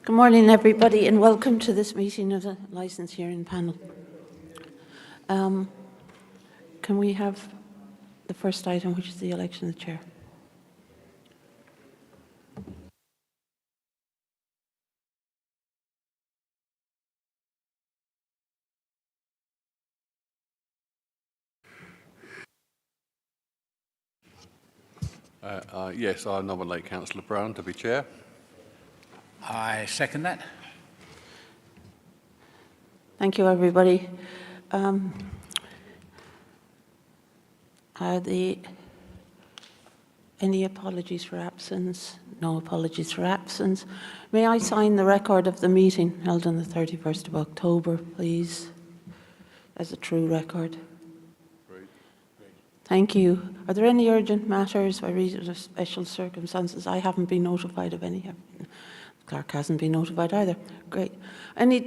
Good morning, everybody, and welcome to this meeting of the licence hearing panel. Can we have the first item, which is the election of the chair? Yes, I nominate Councillor Brown to be chair. I second that. Thank you, everybody. Are there any apologies for absence? No apologies for absence. May I sign the record of the meeting held on the 31st of October, please, as a true record? Great. Thank you. Are there any urgent matters or reasons of special circumstances? I haven't been notified of any. The clerk hasn't been notified either. Great. Any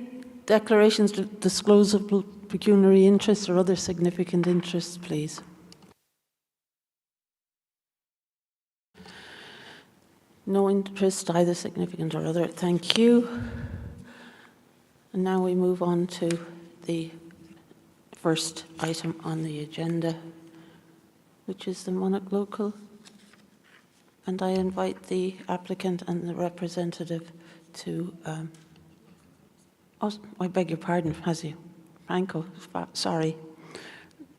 declarations of disclosable pecuniary interests or other significant interests, please? No interest, either significant or other. Thank you. And now we move on to the first item on the agenda, which is the Monarch local. And I invite the applicant and the representative to, oh, I beg your pardon, Franco, sorry,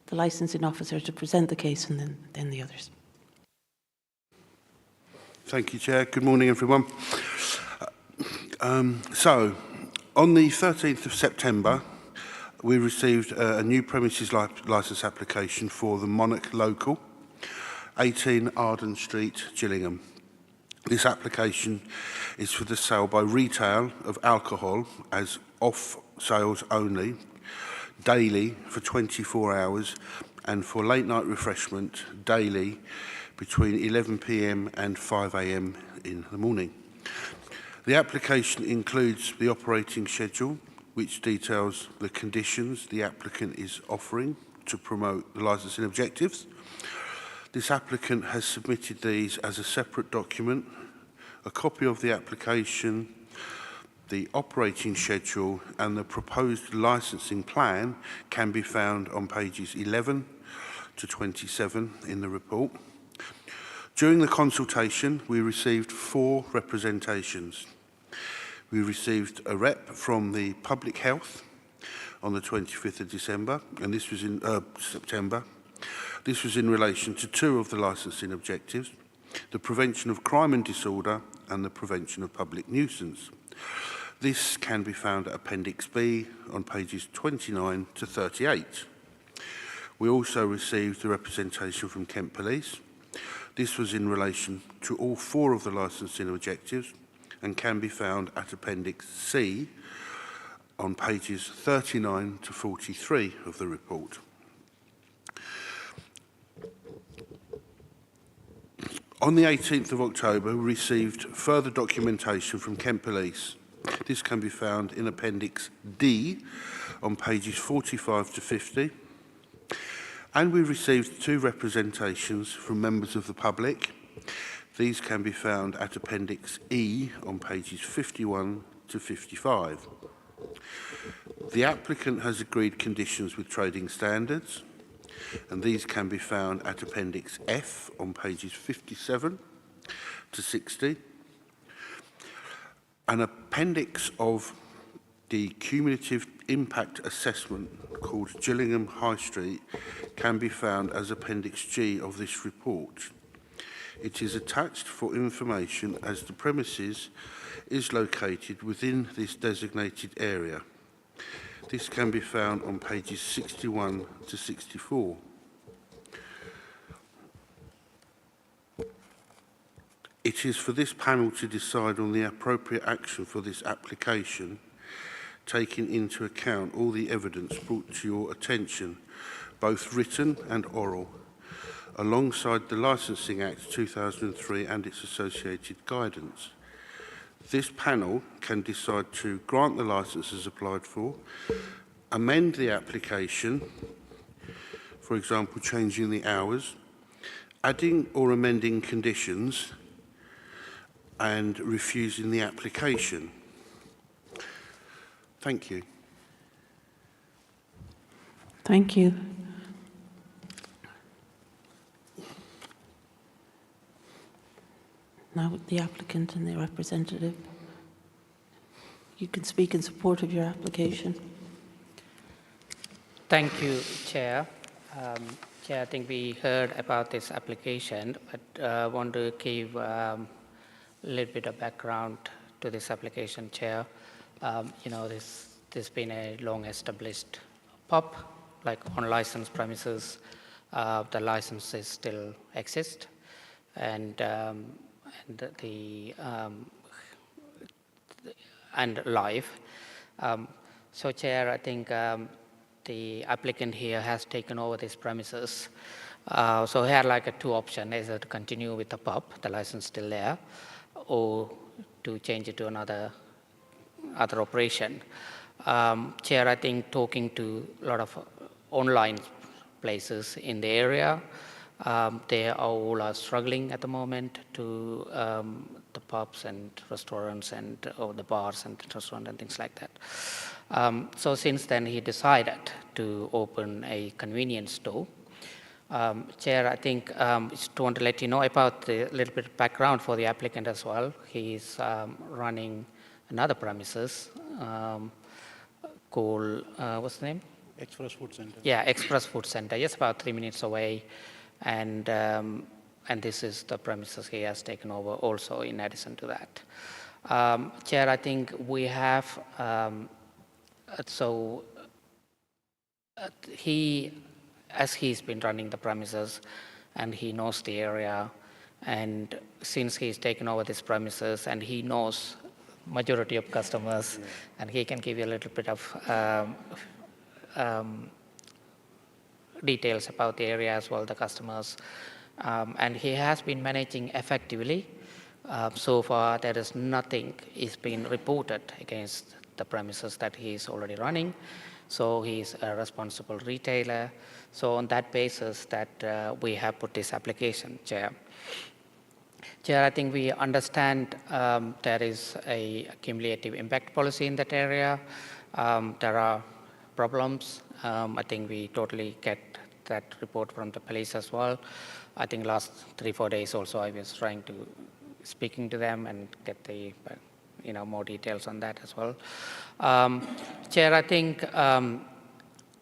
the licensing officer to present the case and then the others. Thank you, Chair. Good morning, everyone. So, on the 13th of September, we received a new premises licence application for the Monarch Local, 18 Arden Street, Gillingham. This application is for the sale by retail of alcohol as off sales only, daily for 24 hours, and for late night refreshment daily between 11 p.m. and 5 a.m. in the morning. The application includes the operating schedule, which details the conditions the applicant is offering to promote the licensing objectives. This applicant has submitted these as a separate document. A copy of the application, the operating schedule and the proposed licensing plan can be found on pages 11 to 27 in the report. During the consultation, we received 4 representations. We received a rep from the Public Health on the 25th of December, and this was in September. This was in relation to 2 of the licensing objectives, the prevention of crime and disorder and the prevention of public nuisance. This can be found at Appendix B on pages 29 to 38. We also received the representation from Kent Police. This was in relation to all 4 of the licensing objectives and can be found at Appendix C on pages 39 to 43 of the report. On the 18th of October, we received further documentation from Kent Police. This can be found in Appendix D on pages 45 to 50. And we received 2 representations from members of the public. These can be found at Appendix E on pages 51 to 55. The applicant has agreed conditions with trading standards, and these can be found at Appendix F on pages 57 to 60. An appendix of the cumulative impact assessment called Gillingham High Street can be found as Appendix G of this report. It is attached for information as the premises is located within this designated area. This can be found on pages 61 to 64. It is for this panel to decide on the appropriate action for this application, taking into account all the evidence brought to your attention, both written and oral, alongside the Licensing Act 2003 and its associated guidance. This panel can decide to grant the licence as applied for, amend the application, for example, changing the hours, adding or amending conditions, and refusing the application. Thank you. Thank you. Now the applicant and the representative. You can speak in support of your application. Thank you, Chair. Chair, I think we heard about this application, but I want to give a little bit of background to this application, Chair. This has been a long-established pub, like on licensed premises. The licenses still exist, and live. So, Chair, I think the applicant here has taken over these premises. So he had like two options, either to continue with the pub, the license still there, or to change it to other operation. Chair, I think talking to a lot of online places in the area, they all are struggling at the moment to the pubs and restaurants and the bars and restaurants and things like that. So since then, he decided to open a convenience store. Chair, I think just want to let you know about a little bit of background for the applicant as well. He's running another premises called, what's the name? Express Food Centre. Yeah, Express Food Centre, just about 3 minutes away. And this is the premises he has taken over also in addition to that. Chair, I think we have, as he's been running the premises and he knows the area, and since he's taken over this premises and he knows majority of customers, and he can give you a little bit of details about the area as well, the customers. And he has been managing effectively. So far, there is nothing is been reported against the premises that he is already running. So he's a responsible retailer. So on that basis that we have put this application, Chair. Chair, I think we understand there is a cumulative impact policy in that area. There are problems. I think we totally get that report from the police as well. I think last 3-4 days also I was trying to speaking to them and get the more details on that as well. Chair, I think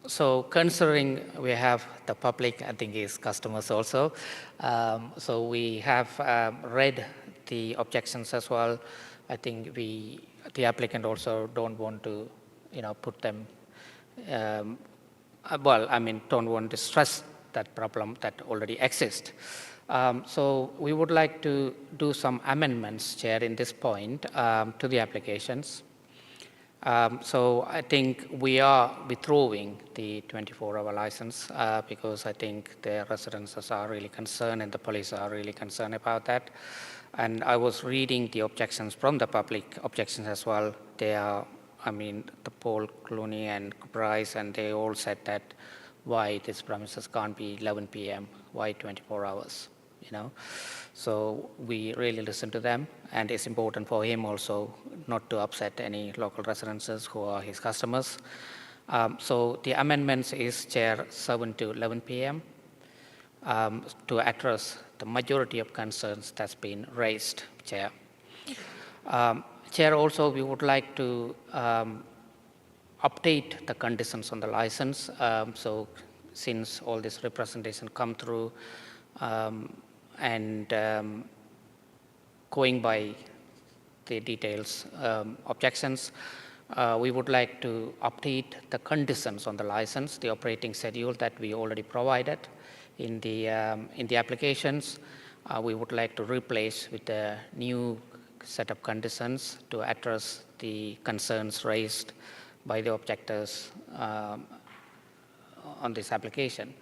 so considering we have the public, I think is customers also. So we have read the objections as well. I think the applicant also don't want to put them don't want to stress that problem that already exists. So we would like to do some amendments, Chair, in this point to the applications. So I think we are withdrawing the 24-hour license because I think the residents are really concerned and the police are really concerned about that. And I was reading the objections from the public objections as well. They are, the Paul Clooney and Bryce, and they all said that why this premises can't be 11 p.m., why 24 hours, So we really listen to them, and it's important for him also not to upset any local residents who are his customers. So the amendments is, Chair, 7 to 11 p.m. To address the majority of concerns that's been raised, Chair. Chair, also we would like to update the conditions on the license. So since all this representation come through and going by the details objections, we would like to update the conditions on the license, the operating schedule that we already provided in the applications. We would like to replace with a new set of conditions to address the concerns raised by the objectors on this application.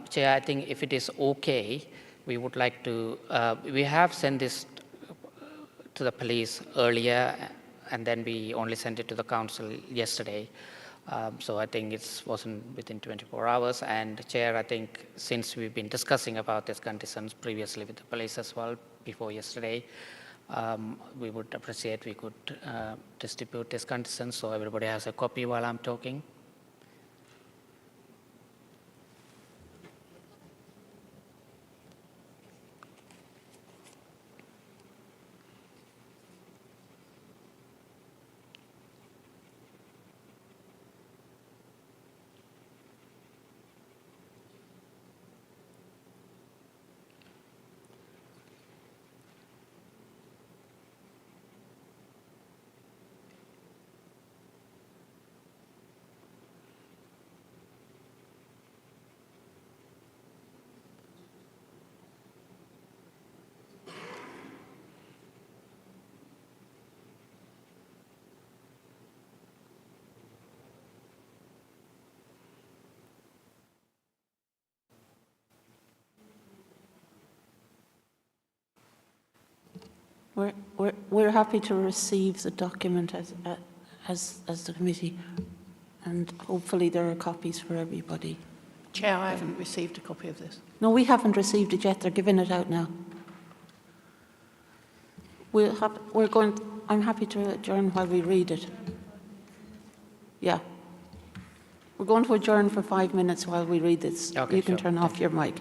Chair, I think if it is okay, we would like to, we have sent this to the police earlier, and then we only sent it to the council yesterday. So I think it wasn't within 24 hours. And Chair, I think since we've been discussing about these conditions previously with the police as well before yesterday, We would appreciate we could distribute this consent so everybody has a copy while I'm talking. We're happy to receive the document as the committee, and hopefully there are copies for everybody. Chair, I haven't received a copy of this. No, we haven't received it yet. They're giving it out now. I'm happy to adjourn while we read it. Yeah. We're going to adjourn for 5 minutes while we read this. Okay, you can sure. turn off your mic.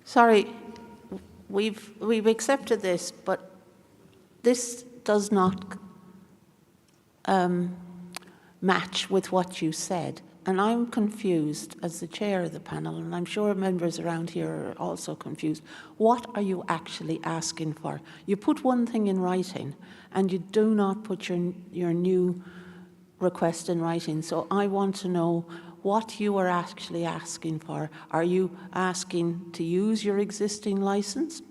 Sorry, we've accepted this, but this does not match with what you said. And I'm confused as the chair of the panel, and I'm sure members around here are also confused. What are you actually asking for? You put one thing in writing, and you do not put your new request in writing. So I want to know what you are actually asking for. Are you asking to use your existing licence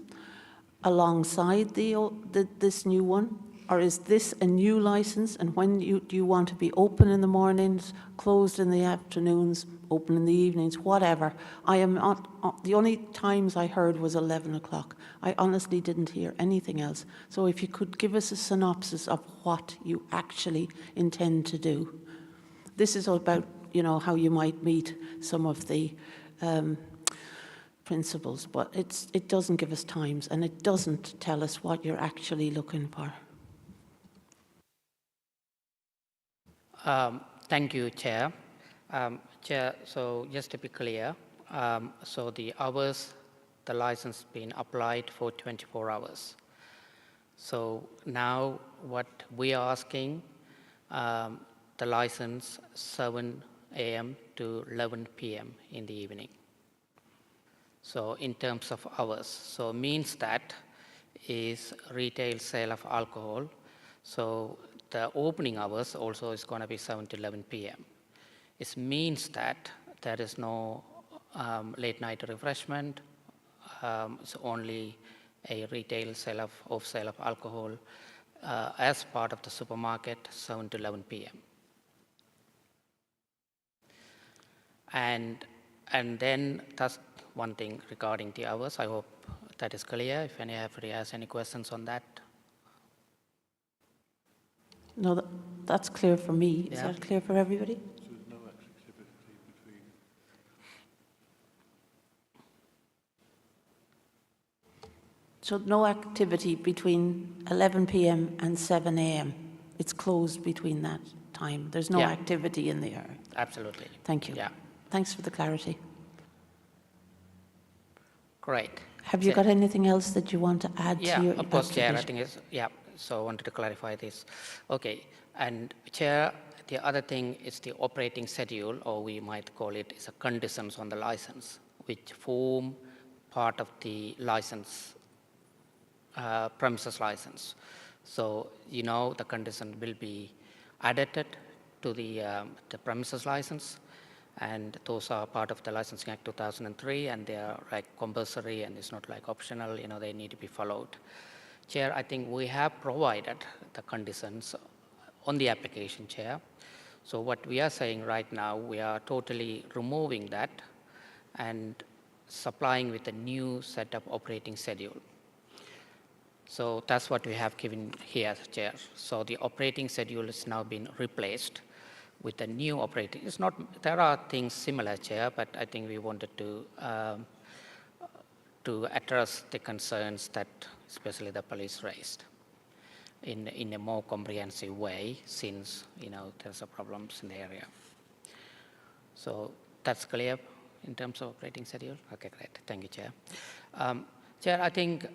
alongside this new one? Or is this a new licence, and when do you want to be open in the mornings, closed in the afternoons, open in the evenings, whatever? I am not, the only times I heard was 11 o'clock. I honestly didn't hear anything else. So if you could give us a synopsis of what you actually intend to do. This is about, you know, how you might meet some of the principles, but it doesn't give us times, and it doesn't tell us what you're actually looking for. Thank you, Chair. Chair, so just to be clear, so the hours, the license been applied for 24 hours. So now what we are asking, the license 7 a.m. to 11 p.m. in the evening. So in terms of hours, so means that is retail sale of alcohol. So the opening hours also is going to be 7 to 11 p.m. It means that there is no late night refreshment. It's only a retail sale of sale of alcohol as part of the supermarket, 7 to 11 p.m. And then that's one thing regarding the hours. I hope that is clear. If anybody has any questions on that. No, that's clear for me. Is Yeah. that clear for everybody? So no activity between 11 p.m. and 7 a.m. It's closed between that time. There's no Yeah. activity in the area. Absolutely. Thank you. Yeah. Thanks for the clarity. Great. Have you Chair- got anything else that you want to add Yeah, to your of course, Chair. I application? think it's, yeah, so I wanted to clarify this. Okay, and Chair, the other thing is the operating schedule, or we might call it is a conditions on the license, which form part of the license, premises license. So, you know, the condition will be added to the premises license, and those are part of the Licensing Act 2003, and they are like compulsory, and it's not like optional, you know, they need to be followed. Chair, I think we have provided the conditions on the application, Chair. So what we are saying right now, we are totally removing that and supplying with a new set of operating schedule. So that's what we have given here, Chair. So the operating schedule has now been replaced with a new operating. It's not, there are things similar, Chair, but I think we wanted to address the concerns that especially the police raised in a more comprehensive way, since, you know, there's a problems in the area. So that's clear in terms of operating schedule? Okay, great. Thank you, Chair. Chair, I think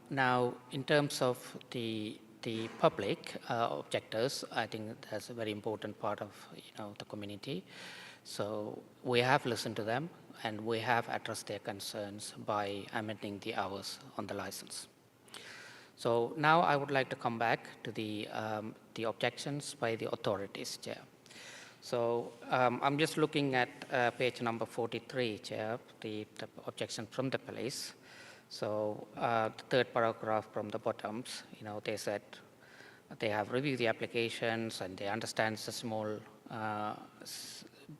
now in terms of the public objectors, I think that's a very important part of, you know, the community. So we have listened to them, and we have addressed their concerns by amending the hours on the license. So now I would like to come back to the objections by the authorities, Chair. So I'm just looking at page number 43, Chair, the objection from the police. So the third paragraph from the bottoms, you know, they said they have reviewed the applications and they understand it's a small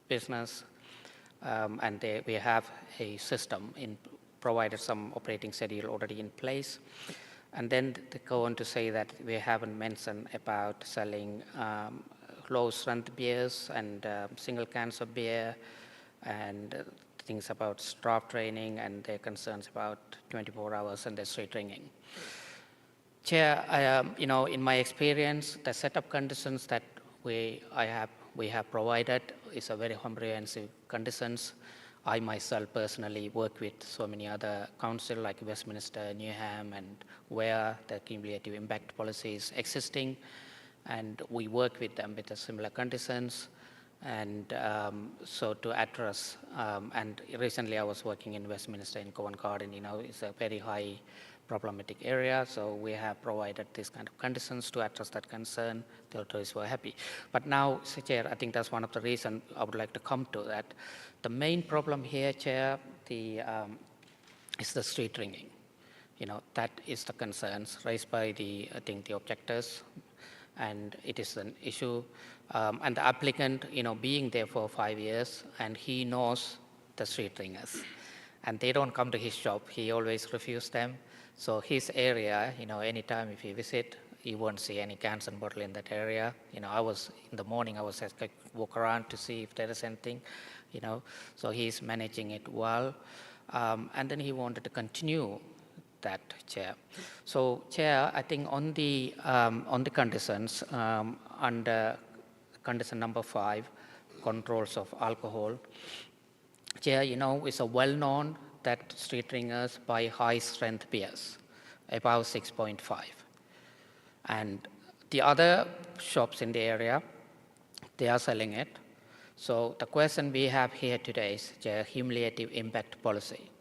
business, and we have a system provided some operating schedule already in place. And then they go on to say that we haven't mentioned about selling low strength beers and single cans of beer, and things about staff training and their concerns about 24 hours and their street drinking. Chair, in my experience, the setup conditions that we have provided is a very comprehensive conditions. I myself personally work with so many other council like Westminster, Newham, and where the cumulative impact policy is existing, and we work with them with the similar conditions. And so to address, and recently I was working in Westminster in Covent Garden, it's a very high problematic area, so we have provided these kind of conditions to address that concern. The authorities were happy. But now, Chair, I think that's one of the reasons I would like to come to that. The main problem here, Chair, is the street ringing. That is the concerns raised by the objectors, and it is an issue. And the applicant, being there for 5 years, and he knows the street ringers, and they don't come to his shop. He always refuses them. So his area, anytime if you visit, you won't see any cans and bottle in that area. In the morning, I was just walk around to see if there is anything, So he's managing it well. And then he wanted to continue that, Chair. So, Chair, I think on the conditions, under condition number 5, controls of alcohol, Chair, it's a well-known that street ringers buy high-strength beers, above 6.5. And the other shops in the area, they are selling it. So the question we have here today is the cumulative impact policy.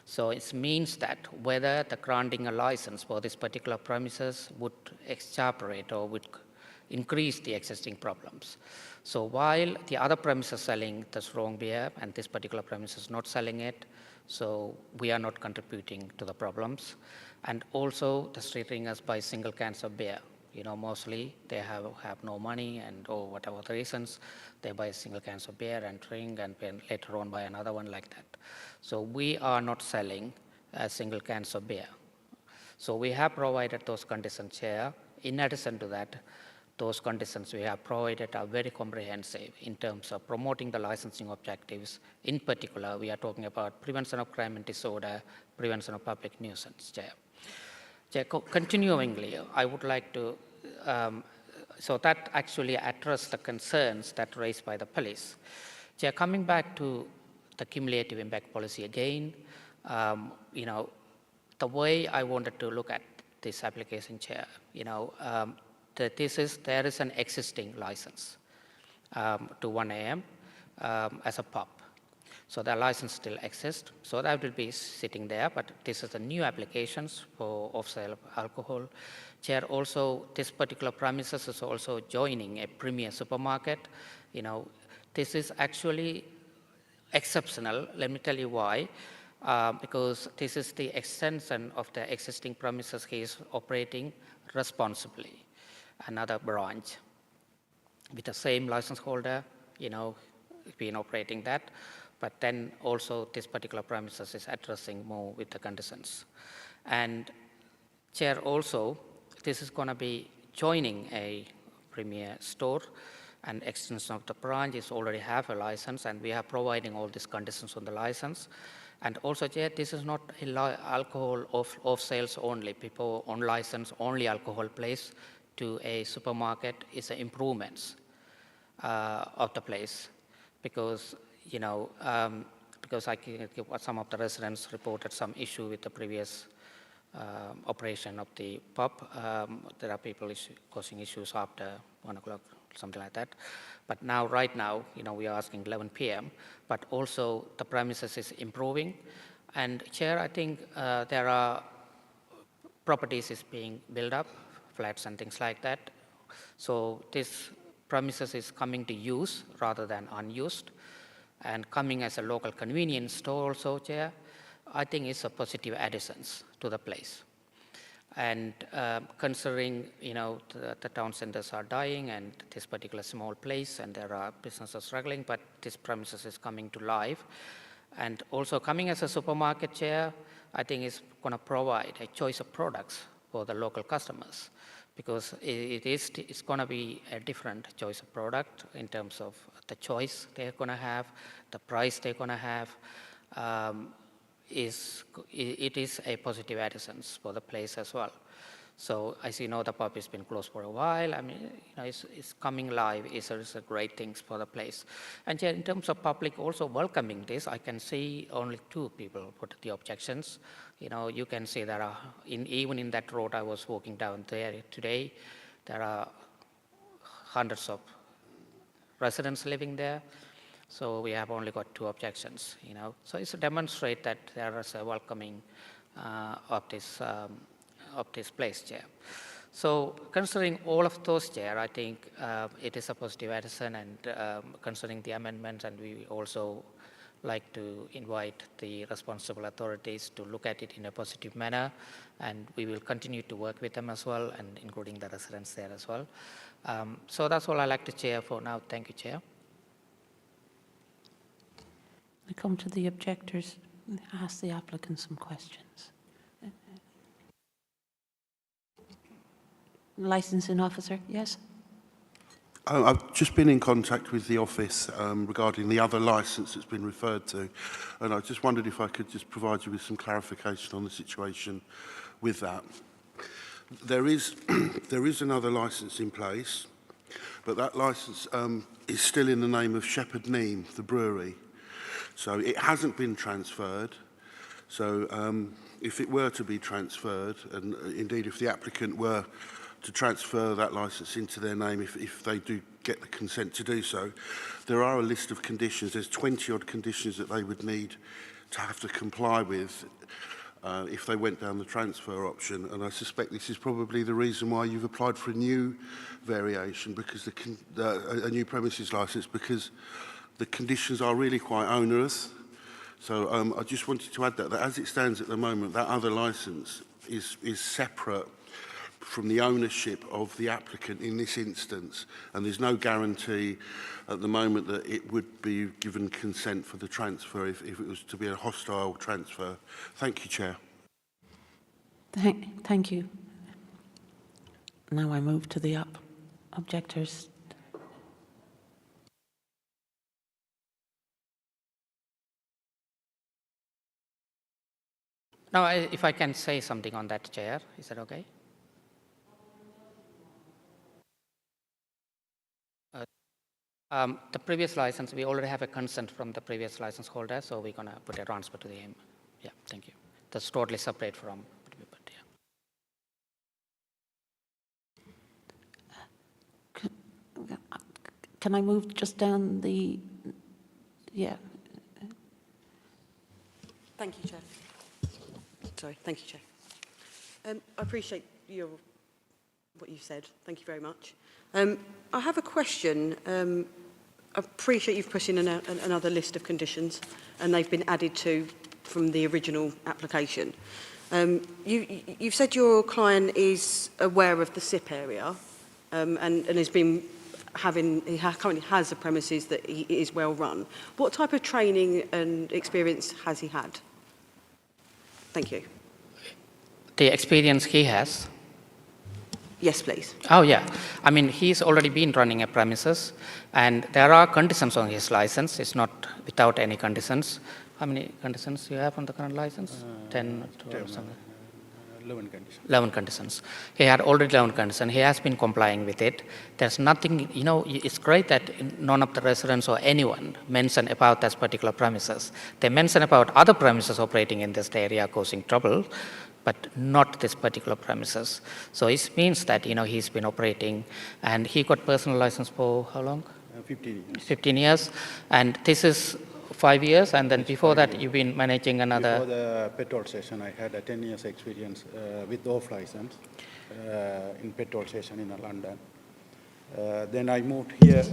So it means that whether the granting a license for this particular premises would exacerbate or would increase the existing problems. So while the other premises selling the strong beer and this particular premise is not selling it, so we are not contributing to the problems. And also the street ringers buy single cans of beer. Mostly they have no money, and or whatever the reasons, they buy single cans of beer and drink, and later on buy another one like that. So we are not selling single cans of beer. So we have provided those conditions here. In addition to that, those conditions we have provided are very comprehensive in terms of promoting the licensing objectives. In particular, we are talking about prevention of crime and disorder, prevention of public nuisance, Chair. Chair, continuingly, I would like to, so that actually address the concerns that raised by the police. Chair, coming back to the cumulative impact policy again, the way I wanted to look at this application, Chair, that there is an existing license to 1 a.m. As a pub. So the license still exists. So that will be sitting there, but this is a new applications for off-sale of alcohol. Chair, also this particular premises is also joining a premier supermarket. This is actually exceptional. Let me tell you why. Because this is the extension of the existing premises he is operating responsibly. Another branch with the same license holder, been operating that, but then also this particular premises is addressing more with the conditions. And Chair, also, this is going to be joining a premier store, and extension of the branch is already have a license, and we are providing all these conditions on the license. And also, Chair, this is not alcohol off sales only. People on license only alcohol place to a supermarket is an improvements of the place, because because some of the residents reported some issue with the previous operation of the pub. There are people causing issues after 1 o'clock, something like that. But now, right now, we are asking 11 p.m. But also the premises is improving. And Chair, I think there are properties is being built up, flats and things like that. So this premises is coming to use rather than unused, and coming as a local convenience store also, Chair, I think it's a positive additions to the place. And considering, the town centers are dying and this particular small place, and there are businesses struggling, but this premises is coming to life. And also coming as a supermarket, Chair, I think it's going to provide a choice of products for the local customers, because it's going to be a different choice of product in terms of the choice they're going to have, the price they're going to have. It is a positive additions for the place as well. So as you know, the pub has been closed for a while. I mean, it's coming live is a great thing for the place. And yeah, in terms of public also welcoming this, I can see only 2 people put the objections. You can see there are, even in that road I was walking down there today, there are hundreds of residents living there. So we have only got 2 objections, So it's to demonstrate that there is a welcoming of this place, Chair. So considering all of those, Chair, I think it is a positive addition, and considering the amendments, and we also like to invite the responsible authorities to look at it in a positive manner, and we will continue to work with them as well, and including the residents there as well. So that's all I'd like to chair for now. Thank you, Chair. I come to the objectors, ask the applicant some questions. Licensing officer, yes? I've just been in contact with the office regarding the other licence that's been referred to, and I just wondered if I could just provide you with some clarification on the situation with that. There is another licence in place, but that licence is still in the name of Shepherd Neame, the brewery. So it hasn't been transferred. So if it were to be transferred, and indeed if the applicant were to transfer that licence into their name, if they do get the consent to do so, there are a list of conditions. There's 20-odd conditions that they would need to have to comply with if they went down the transfer option. And I suspect this is probably the reason why you've applied for a new variation, because a new premises licence, because the conditions are really quite onerous. So I just wanted to add that as it stands at the moment, that other licence is separate from the ownership of the applicant in this instance, and there's no guarantee at the moment that it would be given consent for the transfer if it was to be a hostile transfer. Thank you, Chair. Thank you. Now I move to the objectors. Now, if I can say something on that, Chair, is that okay? The previous license, we already have a consent from the previous license holder, so we're going to put a transfer to the aim. Yeah, thank you. That's totally separate from. Yeah. Can I move just down the, yeah. Thank you, Chair. Sorry, thank you, Chair. I appreciate what you said. Thank you very much. I have a question. I appreciate you've put in another list of conditions, and they've been added to from the original application. You've said your client is aware of the SIP area, and has been he currently has a premises that is well run. What type of training and experience has he had? Thank you. The experience he has? Yes, please. Oh, yeah. I mean, he's already been running a premises, and there are conditions on his license. It's not without any conditions. How many conditions you have on the current license? 10 or 12 something? 11 conditions. 11 conditions. He had already 11 conditions. He has been complying with it. There's nothing, it's great that none of the residents or anyone mention about that particular premises. They mention about other premises operating in this area causing trouble, but not this particular premises. So it means that, he's been operating, and he got personal license for how long? 15 years. 15 years. And this is 5 years, and then before that, you've been managing another. Before the petrol station, I had a 10 years experience with off license in petrol station in London. Then I moved here.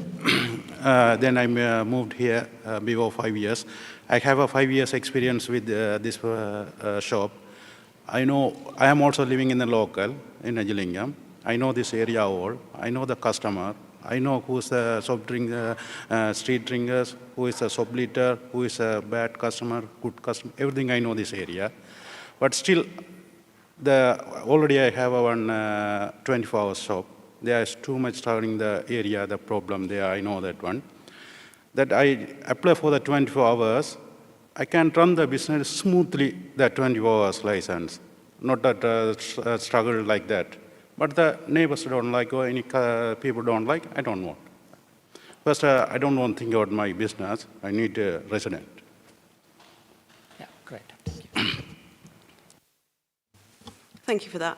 Moved here before 5 years. I have a 5 years experience with this shop. I am also living in the local in Gillingham. I know this area all. I know the customer. I know who's the soft drink, street drinkers, who is a sub-leader, who is a bad customer, good customer, everything I know this area. But still, already I have one 24-hour shop. There is too much traveling the area, the problem there, I know that one. That I apply for the 24 hours, I can run the business smoothly, the 24 hours license. not that struggle like that. But the neighbors don't like, or any people don't like, I don't want. First, I don't want to think about my business. I need a resident. Yeah, great. Thank you. Thank you for that.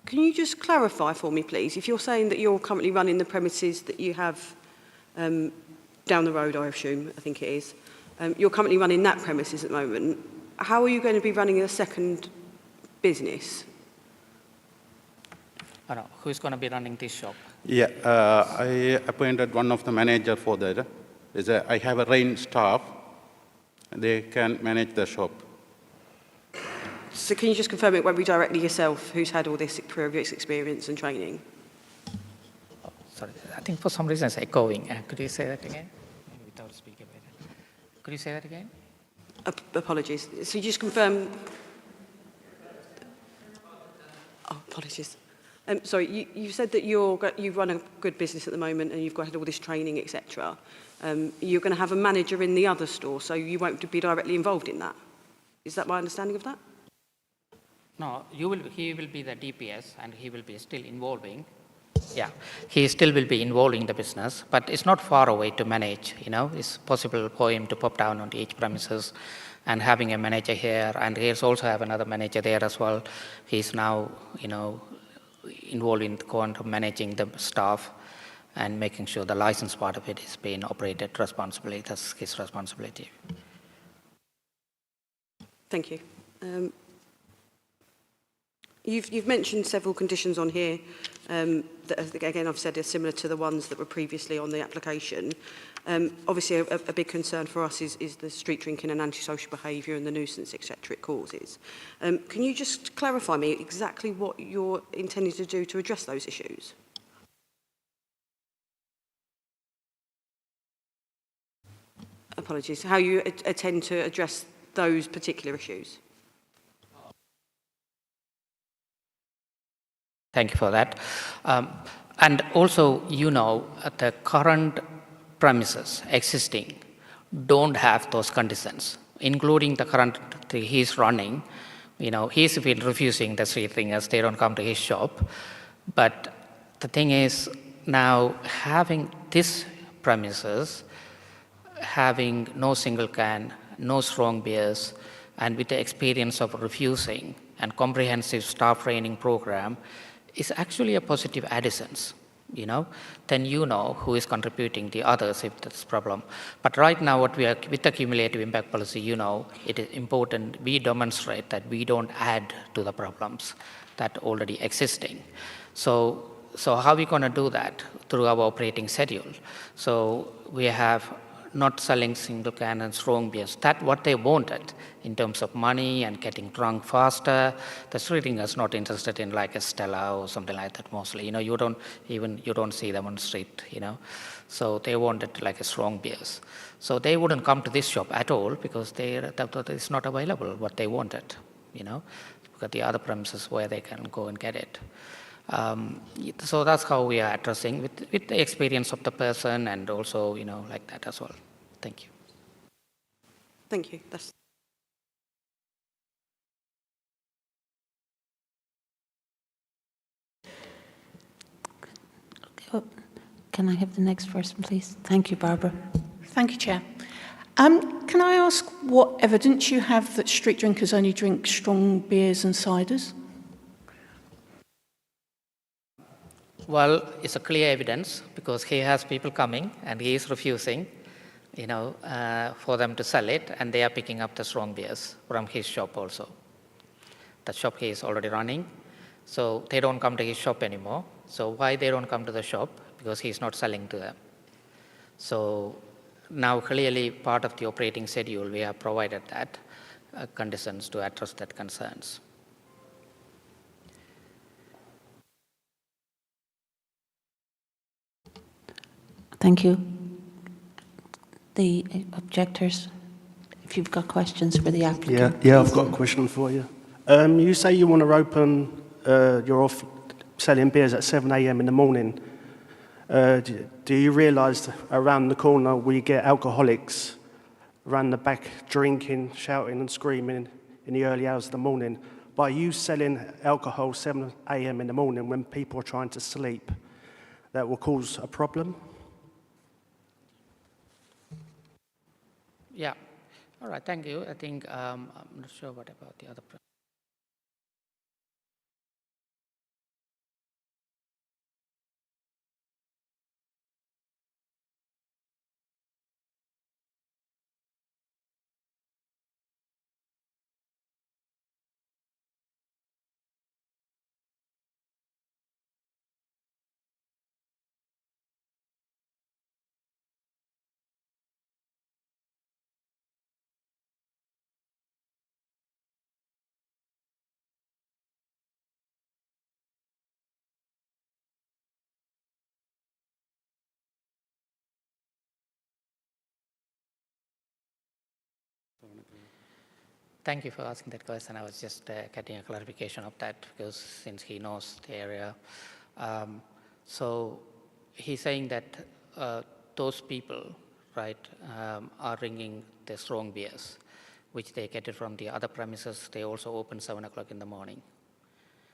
Can you just clarify for me, please, if you're saying that you're currently running the premises that you have down the road, I assume, I think it is, you're currently running that premises at the moment, how are you going to be running a second business? Oh, no. Who's going to be running this shop? Yeah, I appointed one of the manager for that. I have a rain staff. They can manage the shop. So can you just confirm it won't be directly yourself who's had all this previous experience and training? Oh, sorry, I think for some reason it's echoing. Could you say that again? Maybe without speaking. Could you say that again? Apologies. So you just confirm... Oh, apologies. Sorry, you said that you run a good business at the moment and you've had all this training, etc. You're going to have a manager in the other store, so you won't be directly involved in that. Is that my understanding of that? No, he will be the DPS and he will be still involving. Yeah, he still will be involving the business, but it's not far away to manage, you know. It's possible for him to pop down on each premises and having a manager here, and he's also have another manager there as well. He's now, you know, involved in managing the staff and making sure the license part of it is being operated responsibly. That's his responsibility. Thank you. You've mentioned several conditions on here that, again, I've said are similar to the ones that were previously on the application. Obviously, a big concern for us is the street drinking and antisocial behaviour and the nuisance, etc. it causes. Can you just clarify me exactly what you're intending to do to address those issues? Apologies. How you intend to address those particular issues? Thank you for that. And also, you know, the current premises existing don't have those conditions, including the current he's running. You know, he's been refusing the street drinkers, they don't come to his shop. But the thing is, now having this premises, having no single can, no strong beers, and with the experience of refusing and comprehensive staff training program, is actually a positive addition, you know. Then you know who is contributing the others if that's a problem. But right now, what we are with the cumulative impact policy, you know, it is important we demonstrate that we don't add to the problems that already existing. So how are we going to do that? Through our operating schedule. So we have not selling single can and strong beers. That's what they wanted in terms of money and getting drunk faster. The street drinkers not interested in like a Stella or something like that mostly. You know, you don't see them on the street, you know. So they wanted like a strong beers. So they wouldn't come to this shop at all because it's not available what they wanted, you know. Because the other premises where they can go and get it. So that's how we are addressing with the experience of the person and also, you know, like that as well. Thank you. Thank you. Can I have the next person, please? Thank you, Barbara. Thank you, Chair. Can I ask what evidence you have that street drinkers only drink strong beers and ciders? Well, it's a clear evidence because he has people coming and he is refusing, you know, for them to sell it, and they are picking up the strong beers from his shop also. The shop he is already running, so they don't come to his shop anymore. So why they don't come to the shop? Because he's not selling to them. So now clearly part of the operating schedule, we have provided that conditions to address that concerns. Thank you. The objectors, if you've got questions for the applicant. Yeah, I've got a question for you. You say you want to open, you're off selling beers at 7 a.m. in the morning. Do you realise around the corner we get alcoholics around the back drinking, shouting and screaming in the early hours of the morning? By you selling alcohol 7 a.m. in the morning when people are trying to sleep, that will cause a problem? Yeah. All right, thank you. I think I'm not sure what about the other. Thank you for asking that question. I was just getting a clarification of that because since he knows the area. So he's saying that those people, right, are drinking the strong beers, which they get it from the other premises. They also open 7 o'clock in the morning.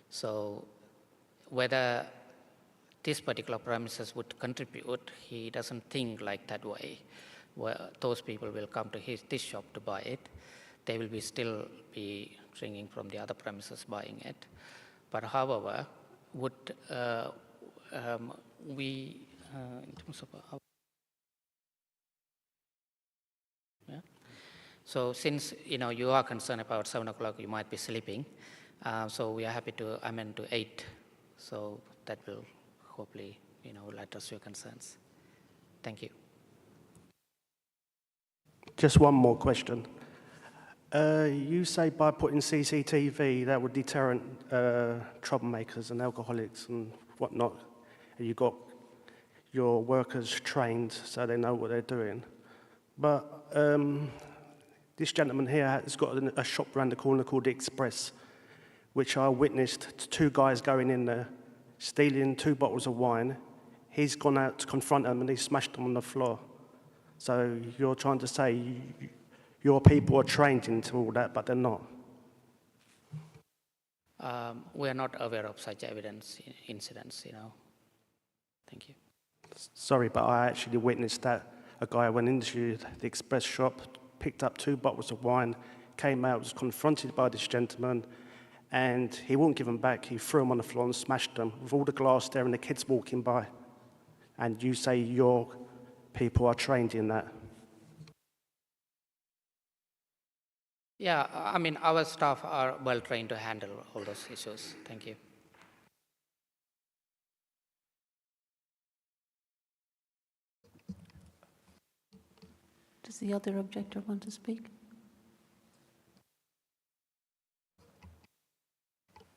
So whether this particular premises would contribute, he doesn't think like that way. Where those people will come to this shop to buy it. They will still be drinking from the other premises buying it. But however, would we, in terms of yeah? So since you are concerned about 7 o'clock, you might be sleeping. So we are happy to amend to 8. So that will hopefully address your concerns. Thank you. Just one more question. You say by putting CCTV that would deter troublemakers and alcoholics and whatnot. And you got your workers trained so they know what they're doing. But this gentleman here has got a shop around the corner called the Express, which I witnessed 2 guys going in there, stealing 2 bottles of wine. He's gone out to confront them and he smashed them on the floor. So you're trying to say your people are trained into all that, but they're not? We are not aware of such incidents. Thank you. Sorry, but I actually witnessed that. A guy went into the Express shop, picked up 2 bottles of wine, came out, was confronted by this gentleman, and he wouldn't give them back. He threw them on the floor and smashed them with all the glass there and the kids walking by. And you say your people are trained in that? Yeah, I mean, our staff are well trained to handle all those issues. Thank you. Does the other objector want to speak?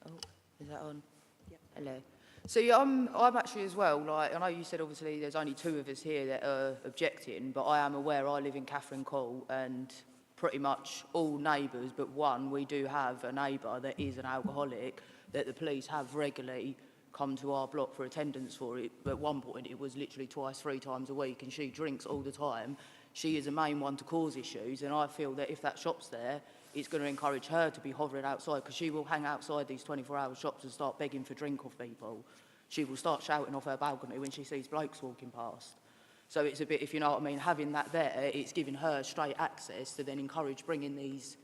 Oh, is that on? Yeah. Hello. So yeah, I'm actually as well, like, I know you said obviously there's only 2 of us here that are objecting, but I am aware I live in Catherine Court and pretty much all neighbours but one, we do have a neighbour that is an alcoholic that the police have regularly come to our block for attendance for it. At one point it was literally 2, 3 times a week and she drinks all the time. She is the main one to cause issues, and I feel that if that shop's there, it's going to encourage her to be hovering outside because she will hang outside these 24-hour shops and start begging for drink off people. She will start shouting off her balcony when she sees blokes walking past. So it's a bit, if you know what I mean, having that there, it's giving her straight access to then encourage bringing these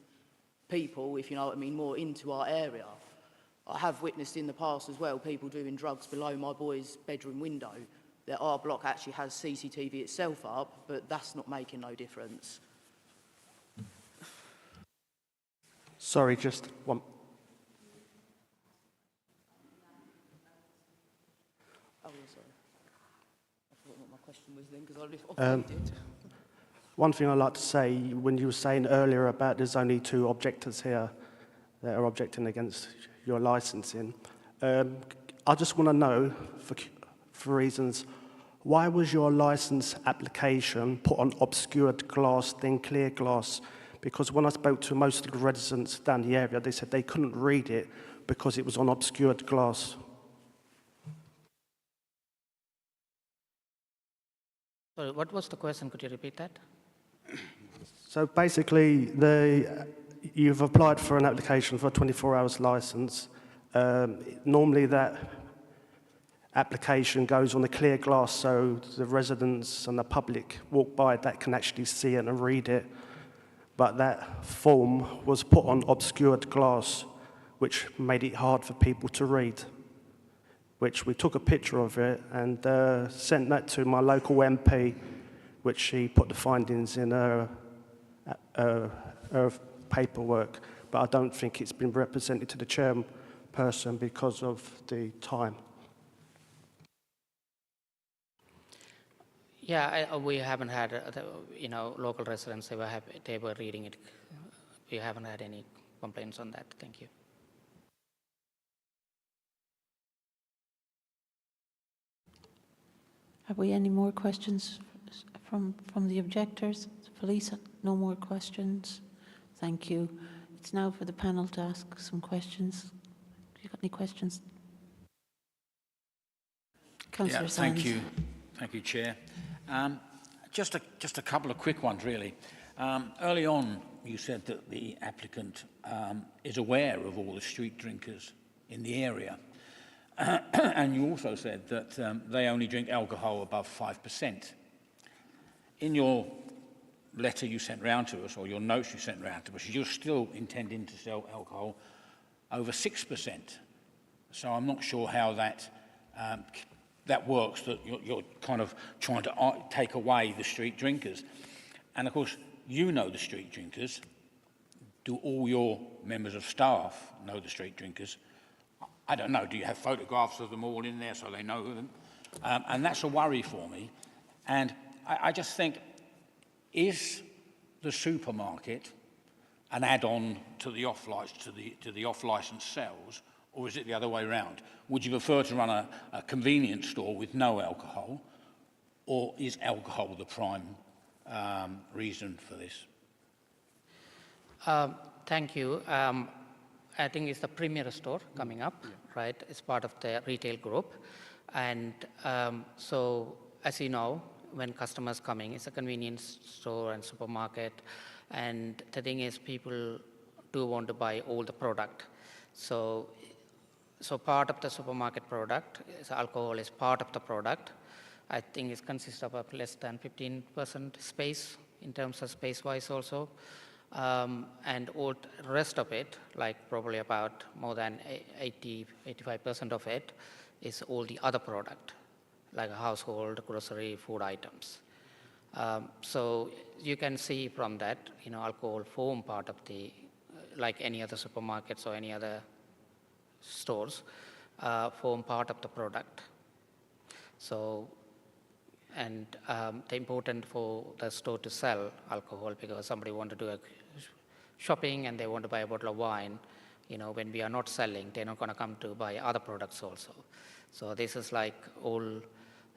people, if you know what I mean, more into our area. I have witnessed in the past as well people doing drugs below my boy's bedroom window. That our block actually has CCTV itself up, but that's not making no difference. Sorry, just one. Oh, sorry. I forgot what my question was then, because I live off One thing I'd like to say, when you were saying earlier about there's only 2 objectors here that are objecting against your licensing, I just want to know, for reasons, why was your license application put on obscured glass, then clear glass? Because when I spoke to most of the residents down the area, they said they couldn't read it because it was on obscured glass. Sorry, what was the question? Could you repeat that? So basically, you've applied for an application for a 24 hours licence. Normally that application goes on a clear glass so the residents and the public walk by that can actually see it and read it. But that form was put on obscured glass, which made it hard for people to read, which we took a picture of it and sent that to my local MP, which she put the findings in her paperwork, but I don't think it's been represented to the chairperson because of the time. Yeah, we haven't had, local residents, they were reading it. We haven't had any complaints on that. Thank you. Have we any more questions from the objectors? Police, no more questions? Thank you. It's now for the panel to ask some questions. Have you got any questions? Councillor Sands. Thank you. Thank you, Chair. Just a couple of quick ones, really. Early on, you said that the applicant is aware of all the street drinkers in the area. And you also said that they only drink alcohol above 5%. In your letter you sent round to us, or your notes you sent round to us, you're still intending to sell alcohol over 6%. So I'm not sure how that works, that you're kind of trying to take away the street drinkers. And of course, you know the street drinkers. Do all your members of staff know the street drinkers? I don't know, do you have photographs of them all in there so they know them? And that's a worry for me. And I just think, is the supermarket an add-on to the off-licence sales, or is it the other way around? Would you prefer to run a convenience store with no alcohol, or is alcohol the prime reason for this? Thank you. I think it's the premier store coming up, right? It's part of the retail group. And so, as you know, when customers coming, it's a convenience store and supermarket. And the thing is, people do want to buy all the product. So part of the supermarket product, alcohol is part of the product. I think it consists of less than 15% space in terms of space-wise also. And all the rest of it, like probably about more than 85% of it, is all the other product, like household, grocery, food items. So you can see from that, alcohol form part of the, like any other supermarkets or any other stores, form part of the product. So, and the important for the store to sell alcohol, because somebody want to do a shopping and they want to buy a bottle of wine, when we are not selling, they're not going to come to buy other products also. So this is like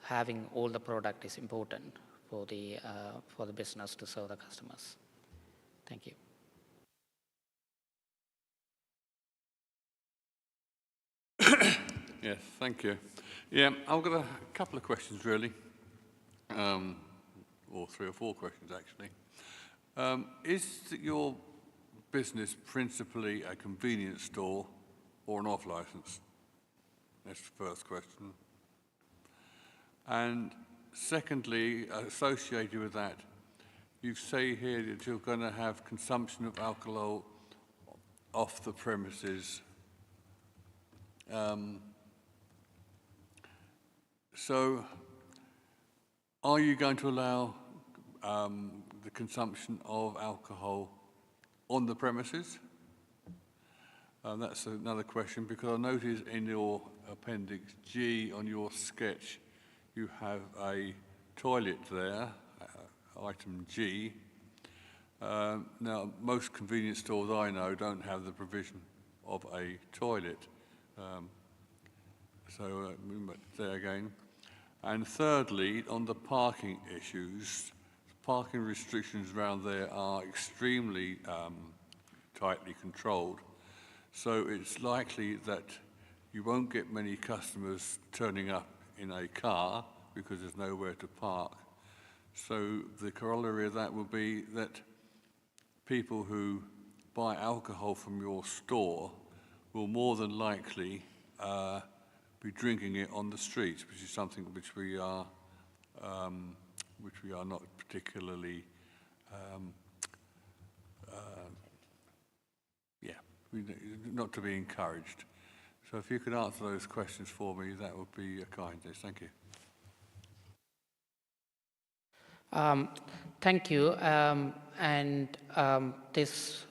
having all the product is important for the business to serve the customers. Thank you. Yes, thank you. Yeah, I've got a couple of questions, really, or 3 or 4 questions, actually. Is your business principally a convenience store or an off-licence? That's the first question. And secondly, associated with that, you say here that you're going to have consumption of alcohol off the premises. So, are you going to allow the consumption of alcohol on the premises? That's another question, because I noticed in your Appendix G on your sketch, you have a toilet there, item G. Now, most convenience stores I know don't have the provision of a toilet. So, there again. And thirdly, on the parking issues, parking restrictions around there are extremely tightly controlled. So it's likely that you won't get many customers turning up in a car because there's nowhere to park. So the corollary of that will be that people who buy alcohol from your store will more than likely be drinking it on the street, which is something which we are not particularly, not to be encouraged. So if you could answer those questions for me, that would be a kindness. Thank you. Thank you. This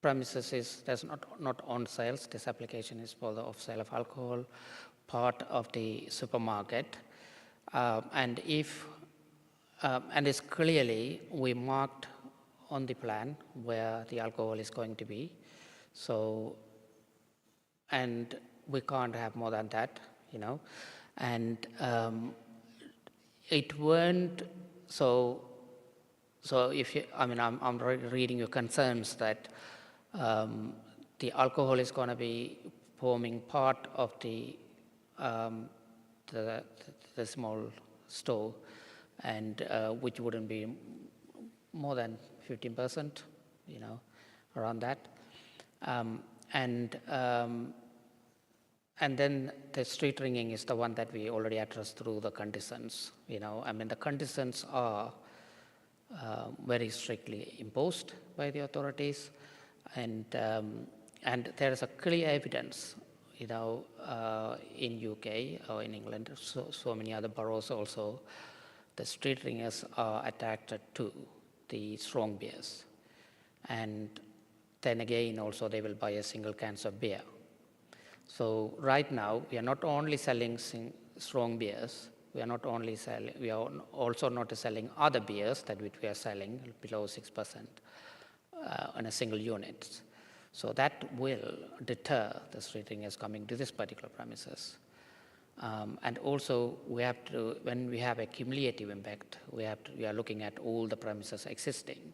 premises there's not on sales. This application is for the off sale of alcohol, part of the supermarket. And it's clearly we marked on the plan where the alcohol is going to be. So, and we can't have more than that, you know. And it weren't so if you, I mean, I'm reading your concerns that the alcohol is going to be forming part of the small store, and which wouldn't be more than 15%, you know, around that. And then the street ringing is the one that we already addressed through the conditions. You know, I mean, the conditions are very strictly imposed by the authorities, and there is a clear evidence, you know, in UK or in England, so many other boroughs also, the street ringers are attracted to the strong beers, and then again also they will buy a single cans of beer. So right now we are not only selling strong beers, we are also not selling other beers that which we are selling below 6% on a single unit. So that will deter the street ringers coming to this particular premises. And also we have to, when we have a cumulative impact, we are looking at all the premises existing,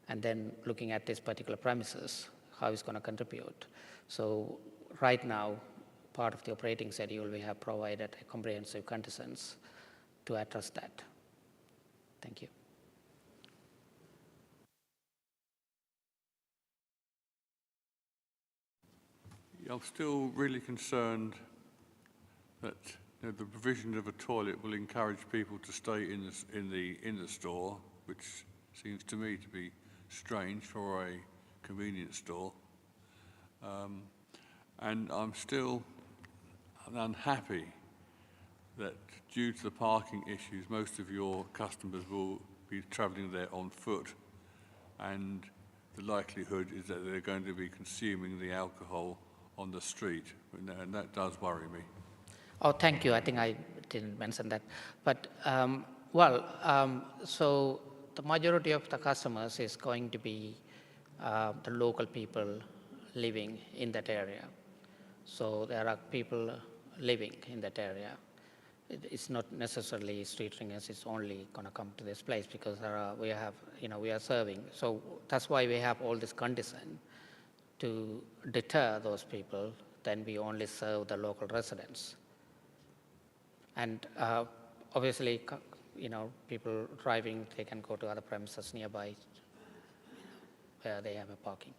and then looking at this particular premises, how it's going to contribute. So right now, part of the operating schedule, we have provided a comprehensive conditions to address that. Thank you. I'm still really concerned that the provision of a toilet will encourage people to stay in the store, which seems to me to be strange for a convenience store. And I'm still unhappy that due to the parking issues, most of your customers will be travelling there on foot, and the likelihood is that they're going to be consuming the alcohol on the street, and that does worry me. Oh, thank you. I think I didn't mention that. But, so the majority of the customers is going to be the local people living in that area. So there are people living in that area. It's not necessarily street ringers, it's only going to come to this place because we are serving. So that's why we have all this condition to deter those people. Then we only serve the local residents. And obviously, people driving, they can go to other premises nearby where they have a parking.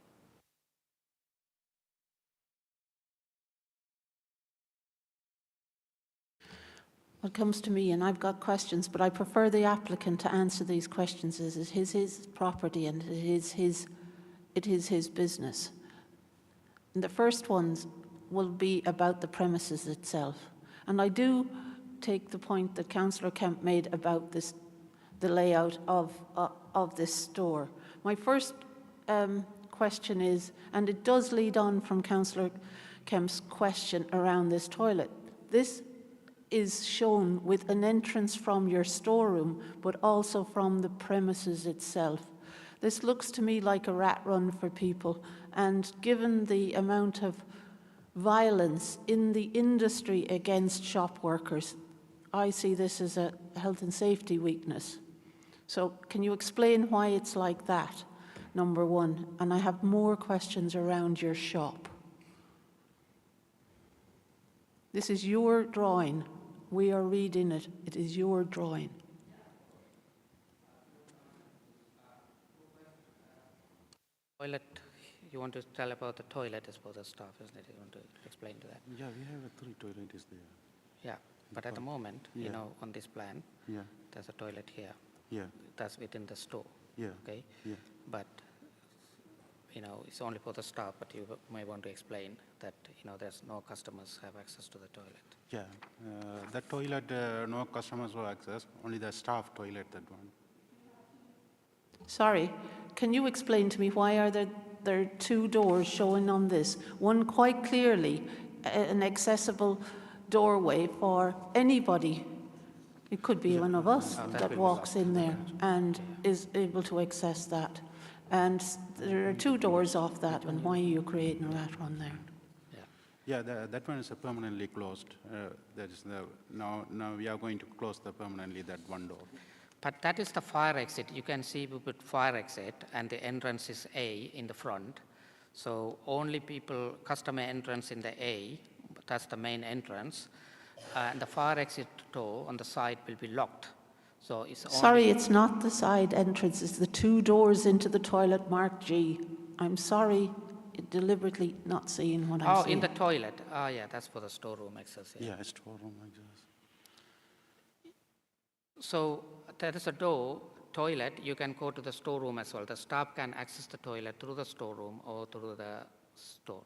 What comes to me, and I've got questions, but I prefer the applicant to answer these questions, as it is his property and it is his business. And the first ones will be about the premises itself. And I do take the point that Councillor Kemp made about the layout of this store. My first question is, and it does lead on from Councillor Kemp's question around this toilet. This is shown with an entrance from your storeroom, but also from the premises itself. This looks to me like a rat run for people, and given the amount of violence in the industry against shop workers, I see this as a health and safety weakness. So can you explain why it's like that, number one? And I have more questions around your shop. This is your drawing. We are reading it. It is your drawing. Toilet you want to tell about the toilet is for the staff, isn't it? You want to explain to that? Yeah, we have 3 toilets there. Yeah, but at the moment, you Yeah. know, on this plan, Yeah, there's a toilet here. yeah, That's within the store. yeah. Okay? Yeah. But, you know, it's only for the staff, but you may want to explain that, you know, there's no customers have access to the toilet. Yeah, that toilet, no customers will access, only the staff toilet, that one. Sorry, can you explain to me why are there are 2 doors showing on this? One quite clearly an accessible doorway for anybody. It could be one of us that walks in there and is able to access that. And there are 2 doors off that one. Why are you creating a rat run there? Yeah, that one is permanently closed. That is now we are going to close permanently that one door. But that is the fire exit. You can see we put fire exit and the entrance is A in the front. So only people, customer entrance in the A, that's the main entrance. And the fire exit door on the side will be locked. So it's only... Sorry, it's not the side entrance. It's the 2 doors into the toilet marked G. I'm sorry, deliberately not seeing what I'm seeing. In the toilet. Yeah, that's for the storeroom access. Yeah, it's storeroom access. So there is a door, toilet, you can go to the storeroom as well. The staff can access the toilet through the storeroom or through the store.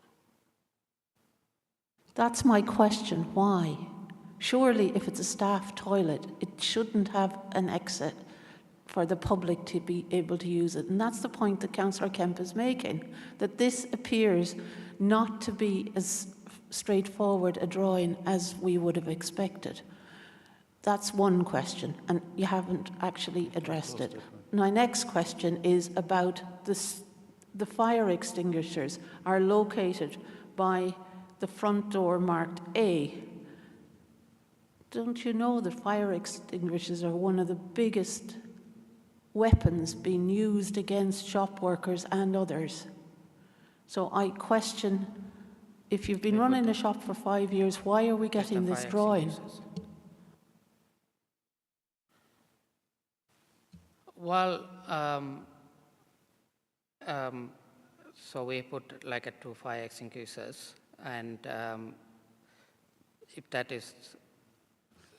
That's my question. Why? Surely, if it's a staff toilet, it shouldn't have an exit for the public to be able to use it. And that's the point that Councillor Kemp is making, that this appears not to be as straightforward a drawing as we would have expected. That's one question, and you haven't actually addressed it. My next question is about this. The fire extinguishers are located by the front door marked A. Don't you know that fire extinguishers are one of the biggest weapons being used against shop workers and others? So I question, if you've been running a shop for 5 years, why are we getting this drawing? Well, so we put like 2 fire extinguishers, and if that is,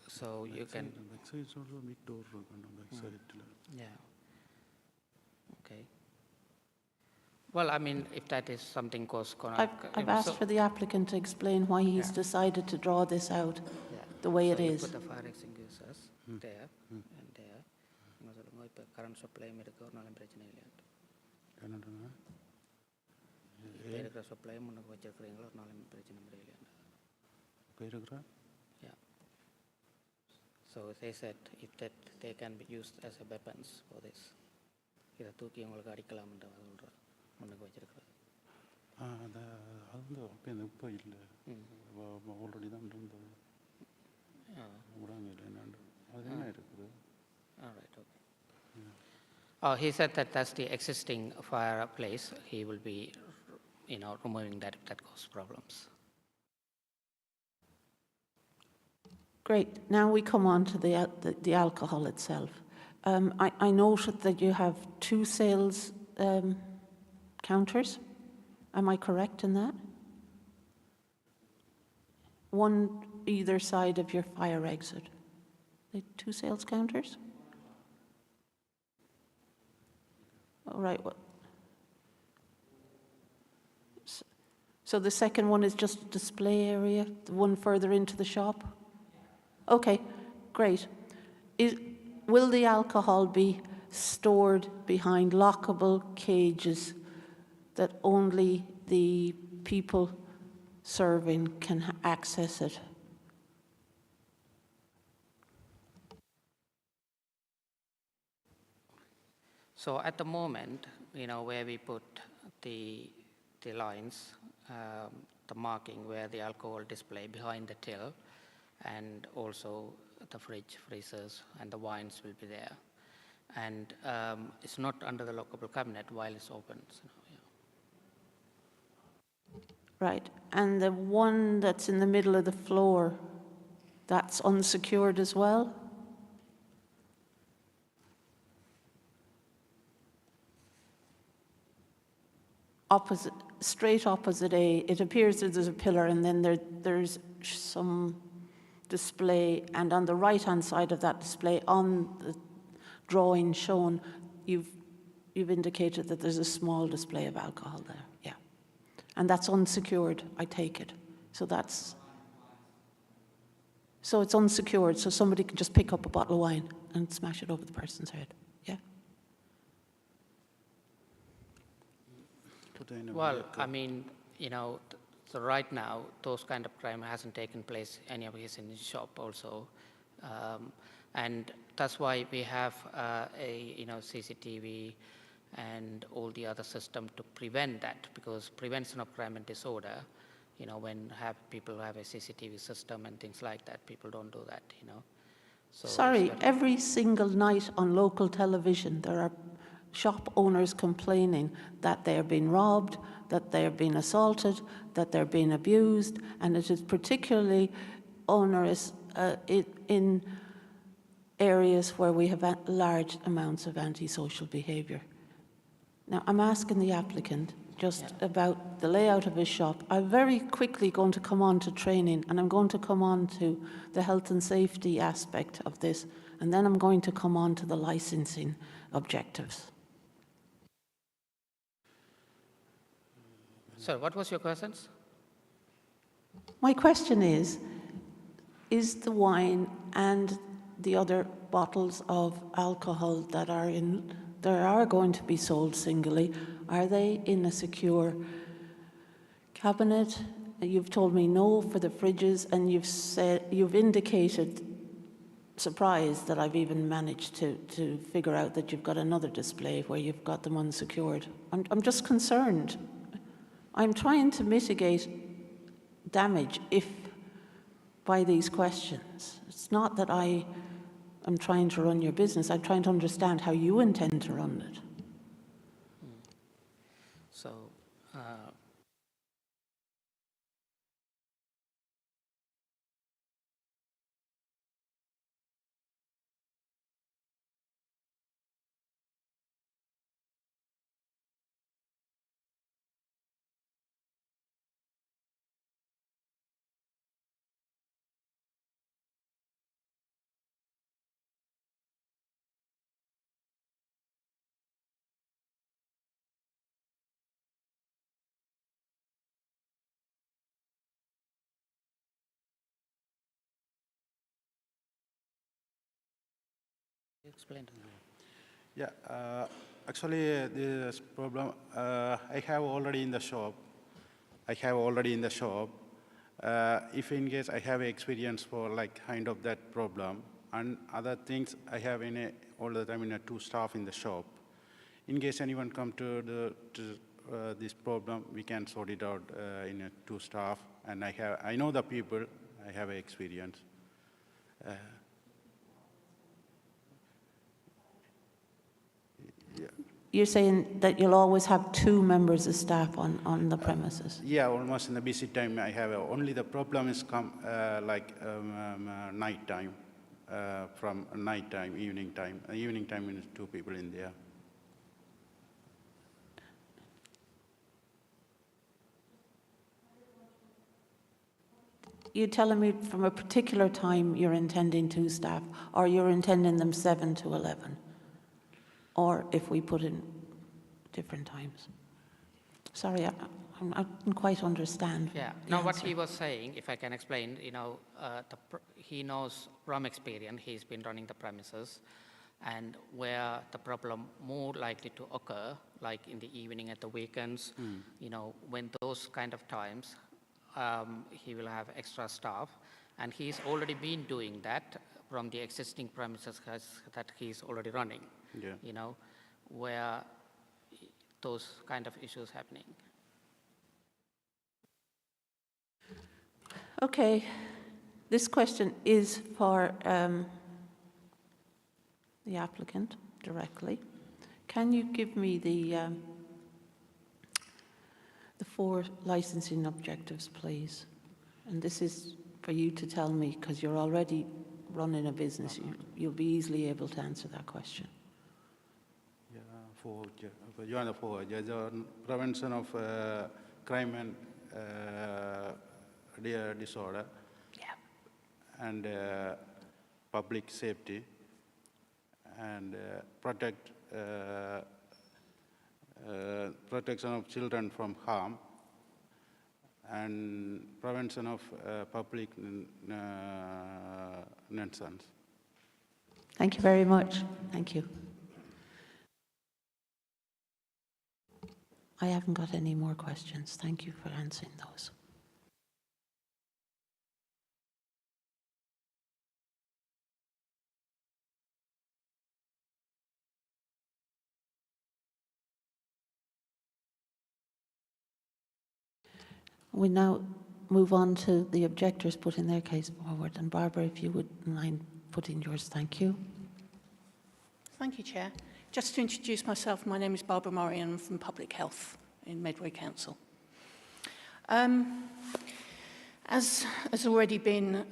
so you can. Yeah. Okay. Well, I mean, if that is something I've asked for the applicant to explain why he's decided to draw this out the way it is. Put the fire extinguishers there and there. Current supply Yeah. So they said if that they can be used as a weapons for this. All right, okay. He said that that's the existing fireplace. He will be, removing that if that causes problems. Great. Now we come on to the alcohol itself. I noted that you have 2 sales counters. Am I correct in that? One either side of your fire exit. The 2 sales counters? All right. So the second one is just a display area, the one further into the shop? Okay, great. Will the alcohol be stored behind lockable cages that only the people serving can access it? So at the moment, where we put the lines, the marking where the alcohol display behind the till, and also the freezers and the wines will be there. And it's not under the lockable cabinet while it's open. So, yeah. Right. And the one that's in the middle of the floor, that's unsecured as well? opposite, straight opposite A, it appears that there's a pillar and then there's some display, and on the right-hand side of that display, on the drawing shown, you've indicated that there's a small display of alcohol there, yeah. And that's unsecured, I take it. So it's unsecured, so somebody can just pick up a bottle of wine and smash it over the person's head, yeah? Well, I mean, you know, so right now, those kind of crime hasn't taken place anywhere in the shop also. And that's why we have CCTV and all the other system to prevent that, because prevention of crime and disorder, you know, when people have a CCTV system and things like that, people don't do that, you know. So sorry, every single night on local television, there are shop owners complaining that they're being robbed, that they're being assaulted, that they're being abused, and it is particularly onerous in areas where we have large amounts of antisocial behaviour. Now, I'm asking the applicant just about the layout of his shop. I'm very quickly going to come on to training, and I'm going to come on to the health and safety aspect of this, and then I'm going to come on to the licensing objectives. So what was your questions? My question is the wine and the other bottles of alcohol that are going to be sold singly, are they in a secure cabinet? You've told me no for the fridges, and you've indicated surprise that I've even managed to figure out that you've got another display where you've got them unsecured. I'm just concerned. I'm trying to mitigate damage by these questions. It's not that I am trying to run your business. I'm trying to understand how you intend to run it. So, explain to me. Yeah, actually, this problem I have already in the shop. If in case I have experience for like kind of that problem and other things, I have all the time two staff in the shop. In case anyone come to this problem, we can sort it out in two staff. And I know the people. I have experience. You're saying that you'll always have two members of staff on the premises? Yeah, almost in the busy time I have. Only the problem is night time, from night time, evening time. Evening time is two people in there. You're telling me from a particular time you're intending two staff, or you're intending them 7 to 11? Or if we put in different times? Sorry, I didn't quite understand. Yeah, no, what he was saying, if I can explain, you know, he knows from experience, he's been running the premises, and where the problem more likely to occur, like in the evening at the weekends, you know, when those kind of times, he will have extra staff, and he's already been doing that from the existing premises that he's already running. Yeah. You know, where those kind of issues happening. Okay, this question is for the applicant directly. Can you give me the 4 licensing objectives, please? And this is for you to tell me, because you're already running a business. You'll be easily able to answer that question. join the forge, prevention of crime and disorder, and public safety, and protection of children from harm, and prevention of public nuisance. Thank you very much. Thank you. I haven't got any more questions. Thank you for answering those. We now move on to the objectors putting their case forward. And Barbara, if you would mind putting yours, thank you. Thank you, Chair. Just to introduce myself, my name is Barbara Murray and I'm from Public Health in Medway Council. As has already been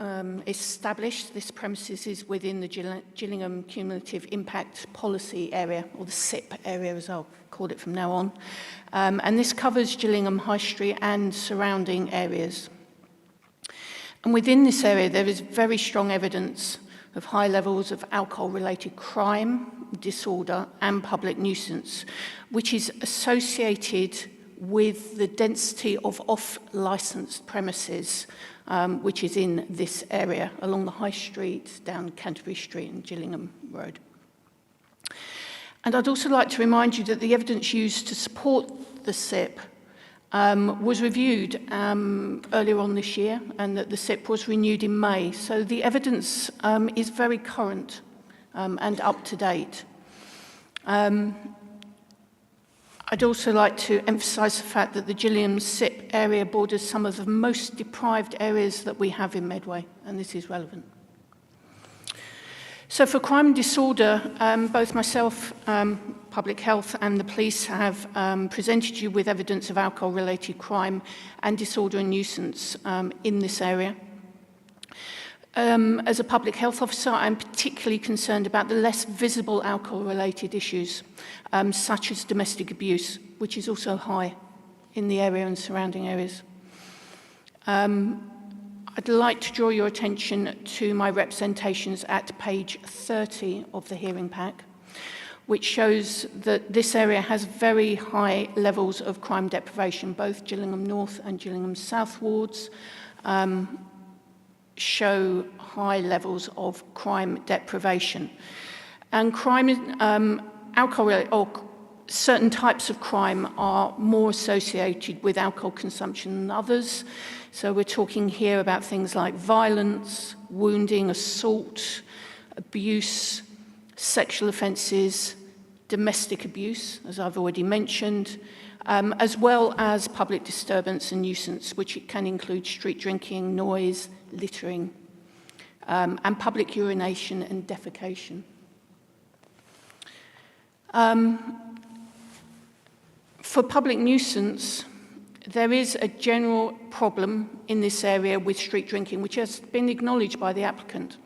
established, this premises is within the Gillingham Cumulative Impact Policy area, or the SIP area as I'll call it from now on. And this covers Gillingham High Street and surrounding areas. And within this area, there is very strong evidence of high levels of alcohol-related crime, disorder, and public nuisance, which is associated with the density of off-licensed premises, which is in this area, along the High Street, down Canterbury Street and Gillingham Road. And I'd also like to remind you that the evidence used to support the SIP was reviewed earlier on this year, and that the SIP was renewed in May. So the evidence is very current and up to date. I'd also like to emphasise the fact that the Gillingham SIP area borders some of the most deprived areas that we have in Medway, and this is relevant. So for crime and disorder, both myself, Public Health and the police have presented you with evidence of alcohol-related crime and disorder and nuisance in this area. As a public health officer, I'm particularly concerned about the less visible alcohol-related issues, such as domestic abuse, which is also high in the area and surrounding areas. I'd like to draw your attention to my representations at page 30 of the hearing pack, which shows that this area has very high levels of crime deprivation. Both Gillingham North and Gillingham South wards show high levels of crime deprivation. And crime, alcohol, or certain types of crime are more associated with alcohol consumption than others. So we're talking here about things like violence, wounding, assault, abuse, sexual offences, domestic abuse, as I've already mentioned, as well as public disturbance and nuisance, which it can include street drinking, noise, littering, and public urination and defecation. For public nuisance, there is a general problem in this area with street drinking, which has been acknowledged by the applicant.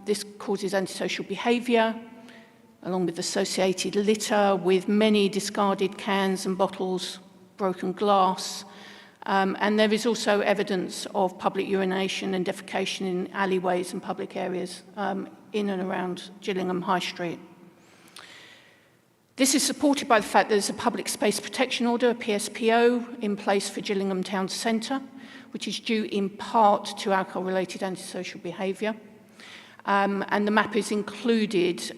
This causes antisocial behaviour, along with associated litter, with many discarded cans and bottles, broken glass, and there is also evidence of public urination and defecation in alleyways and public areas in and around Gillingham High Street. This is supported by the fact there's a Public Space Protection Order, a PSPO, in place for Gillingham Town Centre, which is due in part to alcohol-related antisocial behaviour. And the map is included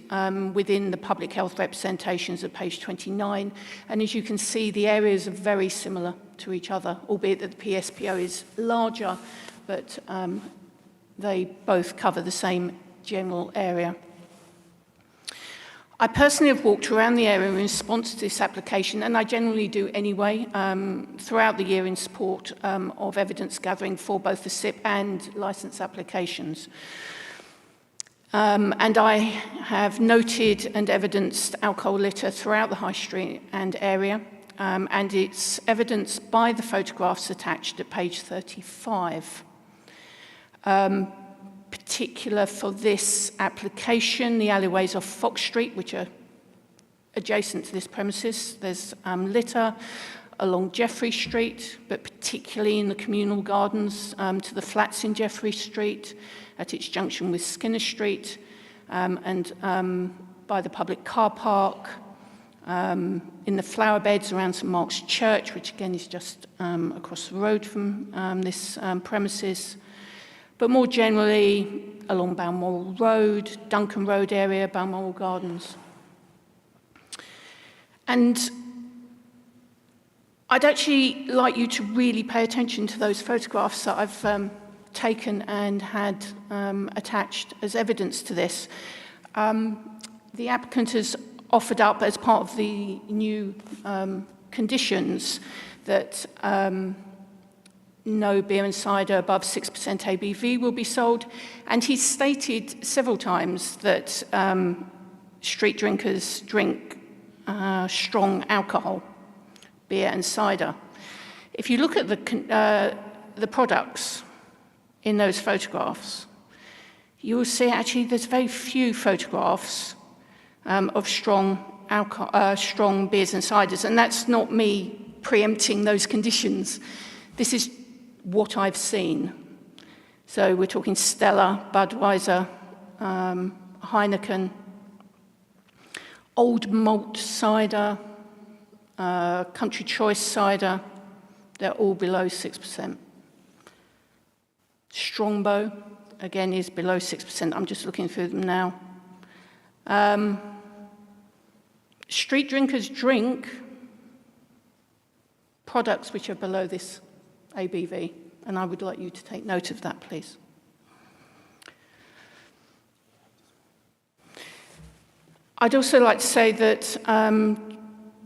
within the public health representations at page 29. And as you can see, the areas are very similar to each other, albeit that the PSPO is larger, but they both cover the same general area. I personally have walked around the area in response to this application, and I generally do anyway, throughout the year in support of evidence gathering for both the SIP and licence applications. And I have noted and evidenced alcohol litter throughout the High Street and area, and it's evidenced by the photographs attached at page 35. Particular for this application, the alleyways off Fox Street, which are adjacent to this premises. There's litter along Jeffrey Street, but particularly in the communal gardens to the flats in Jeffrey Street at its junction with Skinner Street, and by the public car park, in the flower beds around St Mark's Church, which again is just across the road from this premises, but more generally along Balmoral Road, Duncan Road area, Balmoral Gardens. And I'd actually like you to really pay attention to those photographs that I've taken and had attached as evidence to this. The applicant has offered up as part of the new conditions that no beer and cider above 6% ABV will be sold. And he's stated several times that street drinkers drink strong alcohol, beer and cider. If you look at the products in those photographs, you will see actually there's very few photographs of strong beers and ciders, and that's not me preempting those conditions. This is what I've seen. So we're talking Stella, Budweiser, Heineken, Old Malt cider, Country Choice cider, they're all below 6%. Strongbow, again, is below 6%. I'm just looking through them now. Street drinkers drink products which are below this ABV, and I would like you to take note of that, please. I'd also like to say that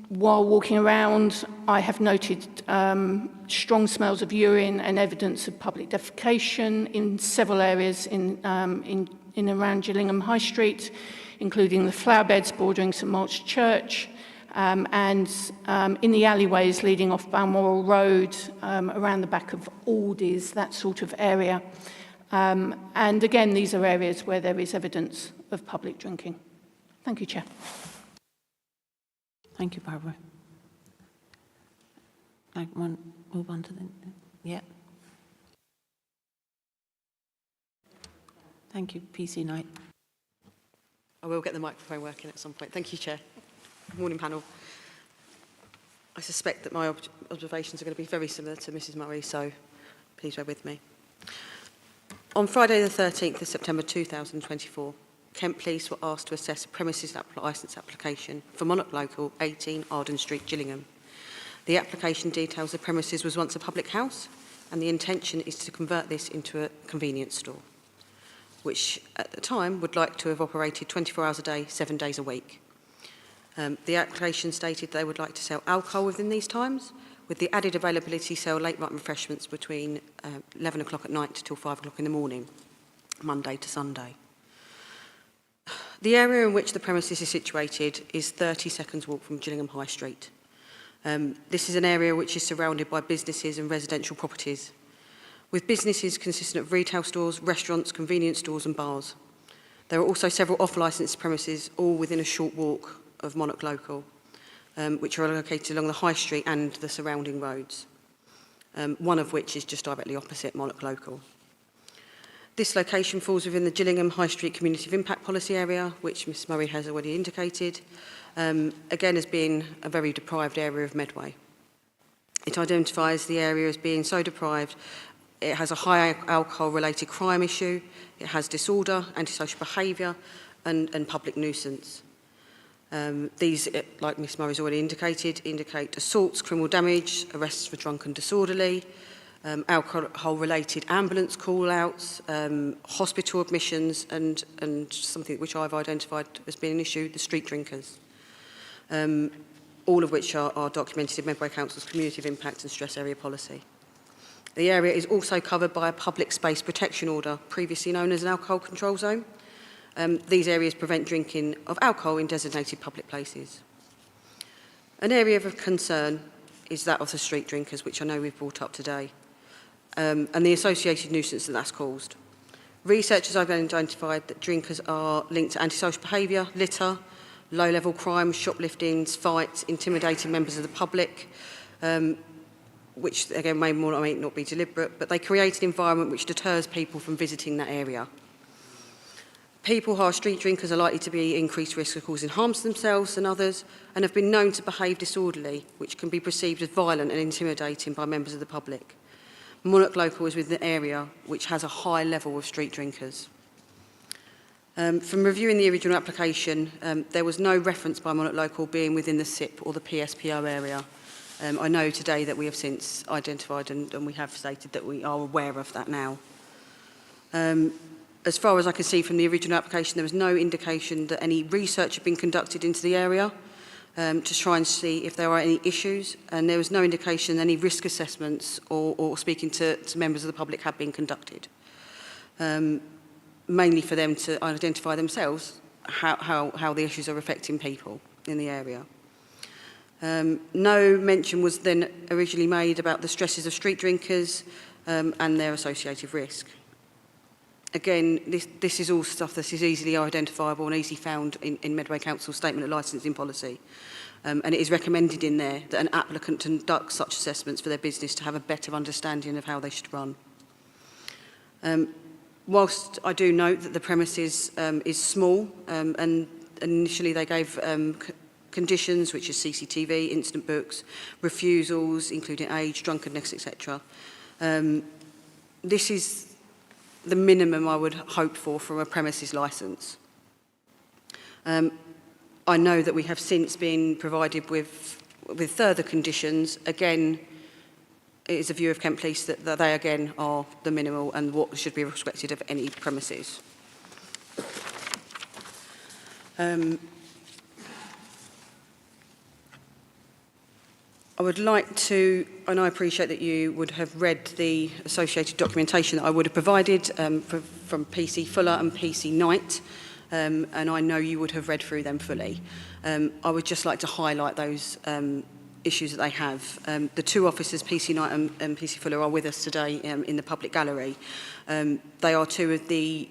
while walking around, I have noted strong smells of urine and evidence of public defecation in several areas in and around Gillingham High Street, including the flower beds bordering St Mark's Church, and in the alleyways leading off Balmoral Road, around the back of Aldi's, that sort of area. And again, these are areas where there is evidence of public drinking. Thank you, Chair. Thank you, Barbara. I want to move on to the... Yeah. Thank you, PC Knight. I will get the microphone working at some point. Thank you, Chair. Good morning, panel. I suspect that my observations are going to be very similar to Mrs Murray, so please bear with me. On Friday the 13th of September 2024, Kent Police were asked to assess a premises licence application for Monarch Local 18 Arden Street, Gillingham. The application details the premises was once a public house, and the intention is to convert this into a convenience store, which at the time would like to have operated 24 hours a day, 7 days a week. The application stated they would like to sell alcohol within these times, with the added availability to sell late night refreshments between 11 o'clock at night till 5 o'clock in the morning, Monday to Sunday. The area in which the premises is situated is 30 seconds walk from Gillingham High Street. This is an area which is surrounded by businesses and residential properties, with businesses consisting of retail stores, restaurants, convenience stores and bars. There are also several off-licensed premises, all within a short walk of Monarch Local, which are located along the High Street and the surrounding roads, one of which is just directly opposite Monarch Local. This location falls within the Gillingham High Street Community of Impact Policy area, which Ms Murray has already indicated, again as being a very deprived area of Medway. It identifies the area as being so deprived, it has a high alcohol-related crime issue, it has disorder, antisocial behaviour and public nuisance. These, like Ms Murray's already indicated, indicate assaults, criminal damage, arrests for drunk and disorderly, alcohol-related ambulance call-outs, hospital admissions, and something which I've identified as being an issue, the street drinkers, all of which are documented in Medway Council's Community of Impact and Stress Area Policy. The area is also covered by a public space protection order, previously known as an alcohol control zone. These areas prevent drinking of alcohol in designated public places. An area of concern is that of the street drinkers, which I know we've brought up today, and the associated nuisance that that's caused. Researchers have identified that drinkers are linked to antisocial behaviour, litter, low-level crime, shopliftings, fights, intimidating members of the public, which again may or may not be deliberate, but they create an environment which deters people from visiting that area. People who are street drinkers are likely to be increased risk of causing harm to themselves and others, and have been known to behave disorderly, which can be perceived as violent and intimidating by members of the public. Monarch Local is within the area which has a high level of street drinkers. From reviewing the original application, there was no reference by Monarch Local being within the SIP or the PSPO area. I know today that we have since identified and we have stated that we are aware of that now. As far as I can see from the original application, there was no indication that any research had been conducted into the area to try and see if there are any issues, and there was no indication any risk assessments or speaking to members of the public had been conducted, mainly for them to identify themselves how the issues are affecting people in the area. No mention was then originally made about the stresses of street drinkers and their associated risk. Again, this is all stuff that is easily identifiable and easily found in Medway Council's Statement of Licensing Policy. And it is recommended in there that an applicant conduct such assessments for their business to have a better understanding of how they should run. Whilst I do note that the premises is small, and initially they gave conditions, which is CCTV, incident books, refusals, including age, drunkenness, etc. This is the minimum I would hope for from a premises licence. I know that we have since been provided with further conditions. Again, it is a view of Kent Police that they again are the minimal and what should be expected of any premises. I would like to, and I appreciate that you would have read the associated documentation that I would have provided from PC Fuller and PC Knight, and I know you would have read through them fully. I would just like to highlight those issues that they have. The two officers, PC Knight and PC Fuller, are with us today in the public gallery. They are two of the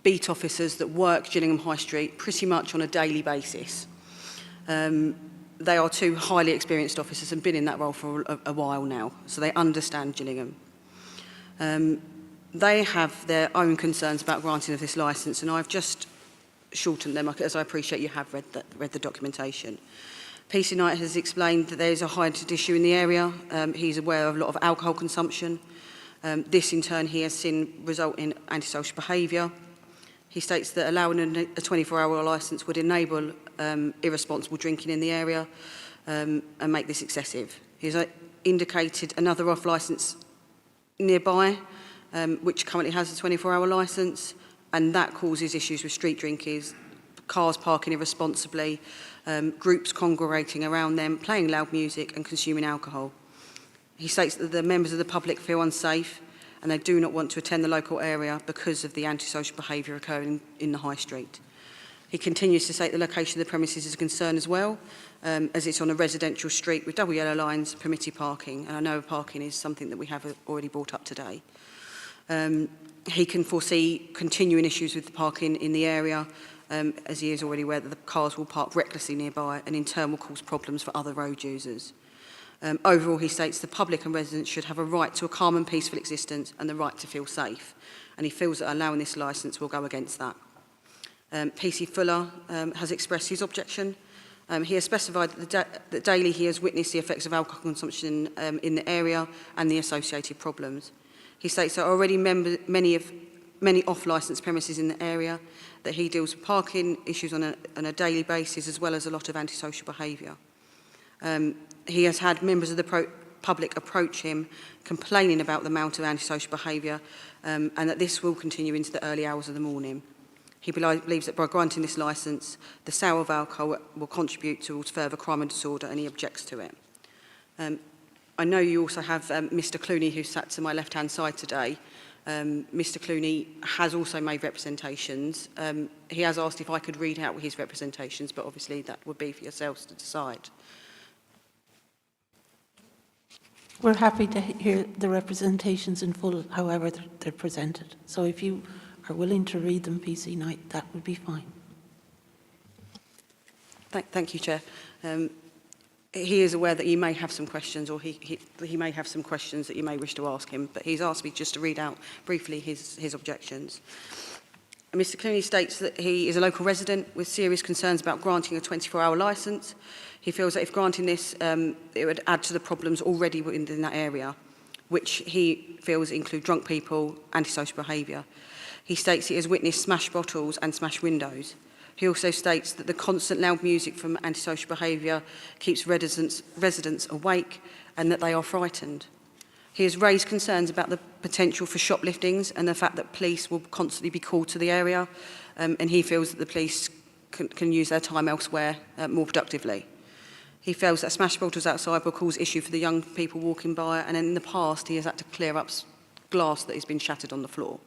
beat officers that work Gillingham High Street pretty much on a daily basis. They are two highly experienced officers and been in that role for a while now, so they understand Gillingham. They have their own concerns about granting of this licence, and I've just shortened them, as I appreciate you have read the documentation. PC Knight has explained that there is a heightened issue in the area. He's aware of a lot of alcohol consumption. This, in turn, he has seen result in antisocial behaviour. He states that allowing a 24-hour licence would enable irresponsible drinking in the area and make this excessive. He's indicated another off-licence nearby, which currently has a 24-hour licence, and that causes issues with street drinkers, cars parking irresponsibly, groups congregating around them, playing loud music and consuming alcohol. He states that the members of the public feel unsafe and they do not want to attend the local area because of the antisocial behaviour occurring in the high street. He continues to state the location of the premises is a concern as well, as it's on a residential street with double yellow lines, permitted parking, and I know parking is something that we have already brought up today. He can foresee continuing issues with the parking in the area, as he is already aware that the cars will park recklessly nearby and in turn will cause problems for other road users. Overall, he states the public and residents should have a right to a calm and peaceful existence and the right to feel safe, and he feels that allowing this licence will go against that. PC Fuller has expressed his objection. He has specified that daily he has witnessed the effects of alcohol consumption in the area and the associated problems. He states that already many off-licence premises in the area, that he deals with parking issues on a daily basis, as well as a lot of antisocial behaviour. He has had members of the public approach him complaining about the amount of antisocial behaviour and that this will continue into the early hours of the morning. He believes that by granting this licence, the sale of alcohol will contribute towards further crime and disorder, and he objects to it. I know you also have Mr Clooney, who sat to my left-hand side today. Mr Clooney has also made representations. He has asked if I could read out his representations, but obviously that would be for yourselves to decide. We're happy to hear the representations in full, however they're presented. So if you are willing to read them, PC Knight, that would be fine. Thank you, Chair. He is aware that you may have some questions, or he may have some questions that you may wish to ask him, but he's asked me just to read out briefly his objections. Mr Clooney states that he is a local resident with serious concerns about granting a 24-hour licence. He feels that if granting this, it would add to the problems already in that area, which he feels include drunk people, antisocial behaviour. He states he has witnessed smashed bottles and smashed windows. He also states that the constant loud music from antisocial behaviour keeps residents awake and that they are frightened. He has raised concerns about the potential for shopliftings and the fact that police will constantly be called to the area, and he feels that the police can use their time elsewhere more productively. He feels that smashed bottles outside will cause issue for the young people walking by, and in the past he has had to clear up glass that has been shattered on the floor.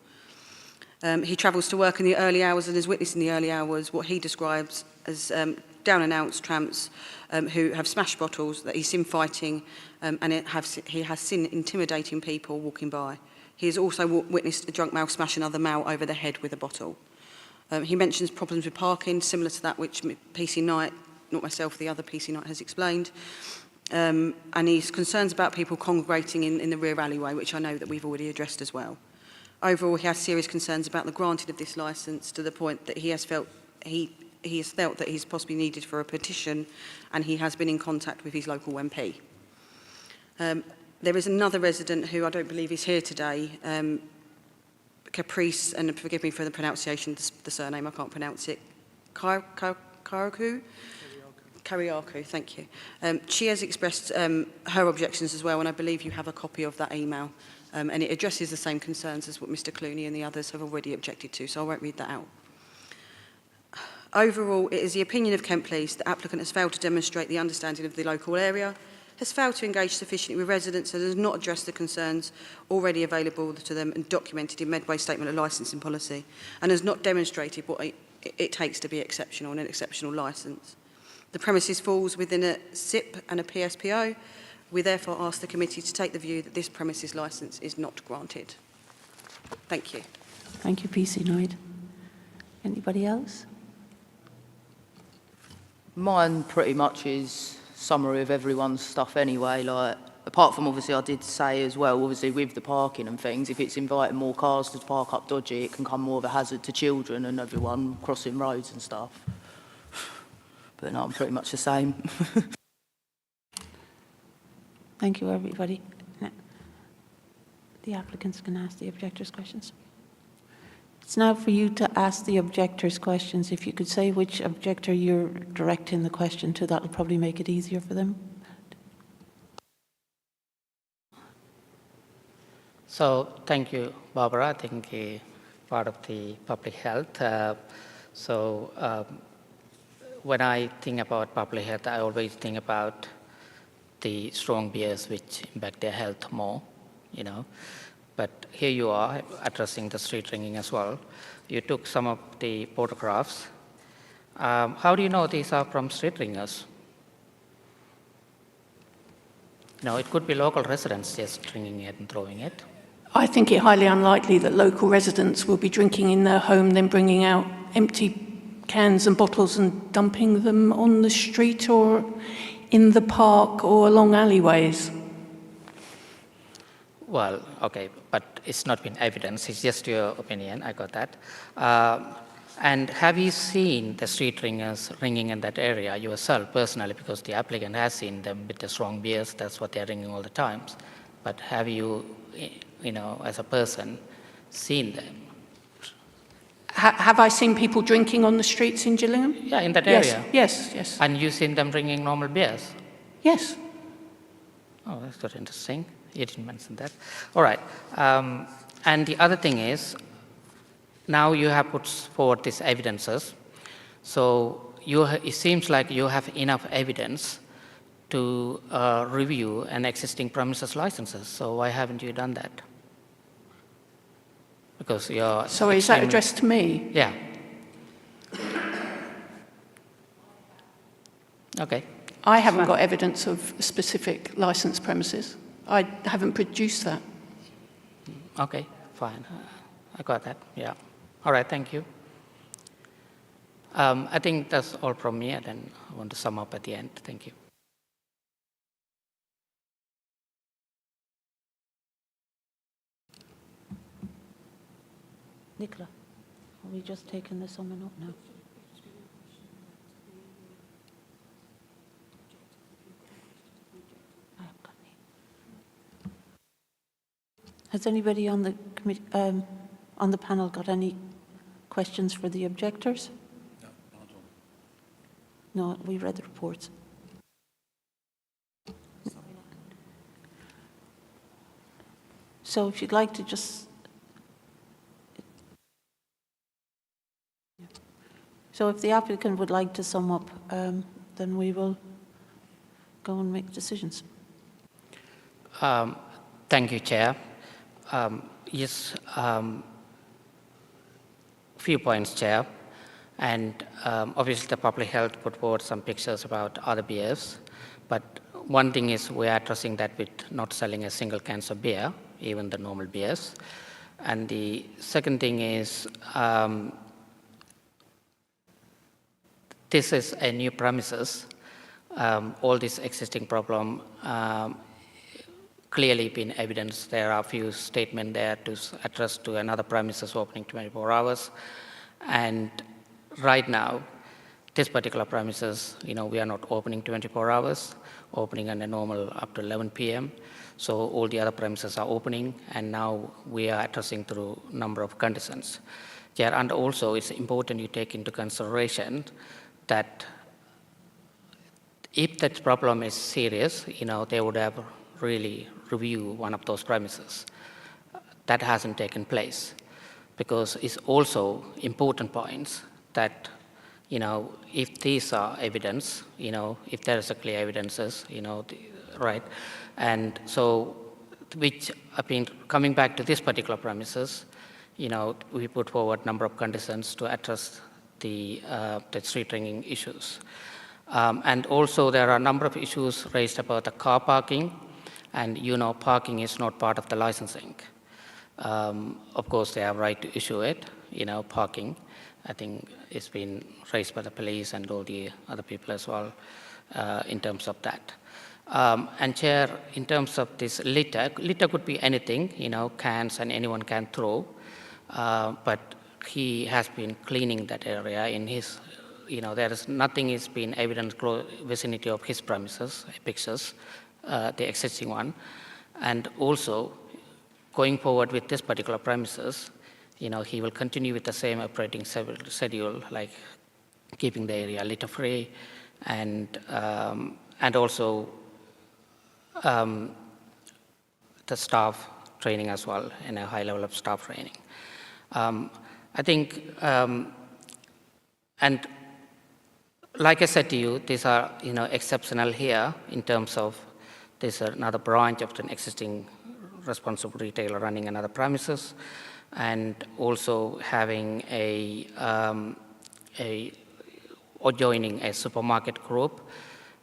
He travels to work in the early hours and has witnessed in the early hours what he describes as down-and-outs tramps who have smashed bottles, that he's seen fighting, and he has seen intimidating people walking by. He has also witnessed a drunk male smash another male over the head with a bottle. He mentions problems with parking, similar to that which PC Knight, not myself, the other PC Knight has explained. And he's concerns about people congregating in the rear alleyway, which I know that we've already addressed as well. Overall, he has serious concerns about the granting of this licence, to the point that he has felt that he's possibly needed for a petition, and he has been in contact with his local MP. There is another resident who I don't believe is here today, Caprice, and forgive me for the pronunciation, the surname, I can't pronounce it, Karaku? Kariaku, thank you. She has expressed her objections as well, and I believe you have a copy of that email. And it addresses the same concerns as what Mr Clooney and the others have already objected to, so I won't read that out. Overall, it is the opinion of Kent Police that the applicant has failed to demonstrate the understanding of the local area, has failed to engage sufficiently with residents, and has not addressed the concerns already available to them and documented in Medway's Statement of Licensing Policy, and has not demonstrated what it takes to be exceptional and an exceptional licence. The premises falls within a SIP and a PSPO. We therefore ask the committee to take the view that this premises licence is not granted. Thank you. Thank you, PC Knight. Anybody else? Mine pretty much is summary of everyone's stuff anyway. Like, apart from obviously I did say as well, obviously with the parking and things, if it's inviting more cars to park up dodgy, it can come more of a hazard to children and everyone crossing roads and stuff. But no, I'm pretty much the same. Thank you, everybody. Now, the applicants can ask the objectors questions. It's now for you to ask the objectors questions. If you could say which objector you're directing the question to, that'll probably make it easier for them. So thank you, Barbara. I think part of the public health. When I think about public health, I always think about the strong beers which impact their health more, you know. But here you are addressing the street drinking as well. You took some of the photographs. How do you know these are from street drinkers? You know, it could be local residents just drinking it and throwing it. I think it highly unlikely that local residents will be drinking in their home, then bringing out empty cans and bottles and dumping them on the street or in the park or along alleyways. Well, okay, but it's not been evidence, it's just your opinion, I got that. And have you seen the street drinkers ringing in that area yourself personally, because the applicant has seen them with the strong beers, that's what they're ringing all the times. But have you, you know, as a person, seen them? Have I seen people drinking on the streets in Gillingham? Yeah, in that area? Yes. And you've seen them drinking normal beers? Yes. Oh, that's very interesting. You didn't mention that. All right. And the other thing is, now you have put forward these evidences. So it seems like you have enough evidence to review an existing premises licenses. So why haven't you done that? Because you're... So is that addressed to me? Yeah. Okay. I haven't got evidence of specific licensed premises. I haven't produced that. Okay, fine. I got that, yeah. All right, thank you. I think that's all from me, and then I want to sum up at the end. Thank you. Nicola, are we just taking the summing up now? I haven't got any. Has anybody on the on the panel got any questions for the objectors? No, not at all. No, we read the reports. So if you'd like to just... So if the applicant would like to sum up, then we will go and make decisions. Thank you, Chair. Yes, few points, Chair. And obviously the public health put forward some pictures about other beers. But one thing is we are addressing that with not selling a single can of beer, even the normal beers. And the second thing is this is a new premises. All this existing problem clearly been evidenced. There are a few statements there to address to another premises opening 24 hours. And right now, this particular premises, we are not opening 24 hours, opening on a normal up to 11 p.m. So all the other premises are opening, and now we are addressing through a number of conditions. Yeah, and also it's important you take into consideration that if that problem is serious, they would have really review one of those premises. That hasn't taken place, because it's also important points that, if these are evidence, if there is a clear evidences, right? And so, coming back to this particular premises, we put forward a number of conditions to address the street drinking issues. And also there are a number of issues raised about the car parking, and parking is not part of the licensing. Of course, they have right to issue it, parking. I think it's been raised by the police and all the other people as well in terms of that. And Chair, in terms of this litter could be anything, cans and anyone can throw, but he has been cleaning that area in his, there is nothing is been evident vicinity of his premises, pictures, the existing one. And also, going forward with this particular premises, he will continue with the same operating schedule, like keeping the area litter-free, and also the staff training as well, and a high level of staff training. I think, and like I said to you, these are exceptional here in terms of there's another branch of an existing responsible retailer running another premises, and also having or joining a supermarket group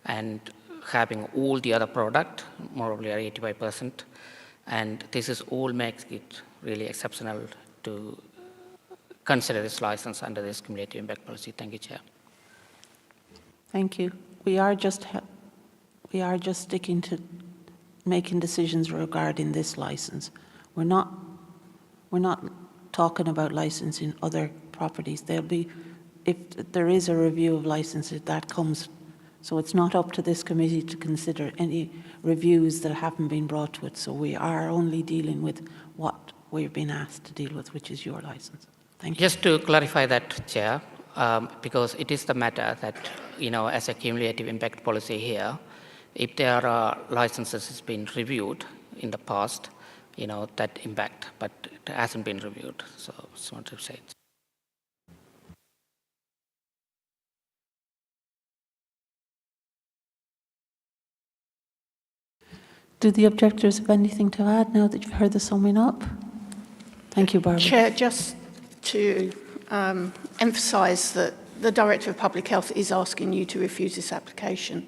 and having all the other product, more or less 85%. And this is all makes it really exceptional to consider this license under this cumulative impact policy. Thank you, Chair. Thank you. We are just sticking to making decisions regarding this license. We're not talking about licensing other properties. There'll be, if there is a review of licenses, that comes. So it's not up to this committee to consider any reviews that haven't been brought to it. So we are only dealing with what we've been asked to deal with, which is your license. Thank you. Just to clarify that, Chair, because it is the matter that, as a cumulative impact policy here, if there are licenses that's been reviewed in the past, that impact, but it hasn't been reviewed. So I just want to say it. Do the objectors have anything to add now that you've heard the summing up? Thank you, Barbara. Chair, just to emphasise that the Director of Public Health is asking you to refuse this application.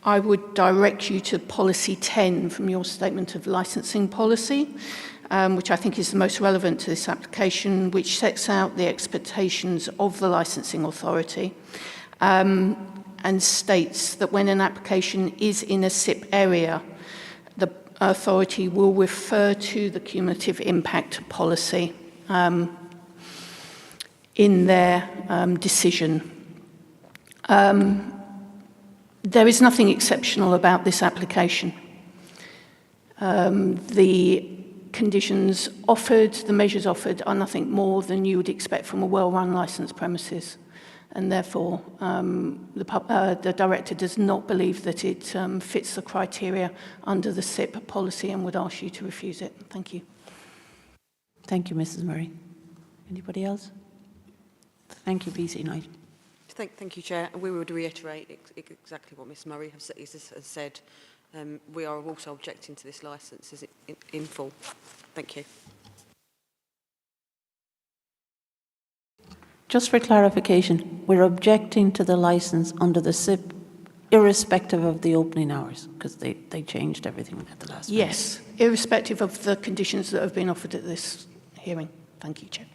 I would direct you to policy 10 from your statement of licensing policy, which I think is the most relevant to this application, which sets out the expectations of the licensing authority. and states that when an application is in a SIP area, the authority will refer to the cumulative impact policy in their decision. There is nothing exceptional about this application. The conditions offered, the measures offered, are nothing more than you would expect from a well-run licensed premises, and therefore the director does not believe that it fits the criteria under the SIP policy and would ask you to refuse it. Thank you. Thank you, Mrs. Murray. Anybody else? Thank you, BC Knight. Thank you, Chair. We would reiterate exactly what Ms Murray has said. We are also objecting to this licence in full. Thank you. Just for clarification, we're objecting to the licence under the SIP, irrespective of the opening hours, because they changed everything at the last minute. Yes, irrespective of the conditions that have been offered at this hearing. Thank you, Chair.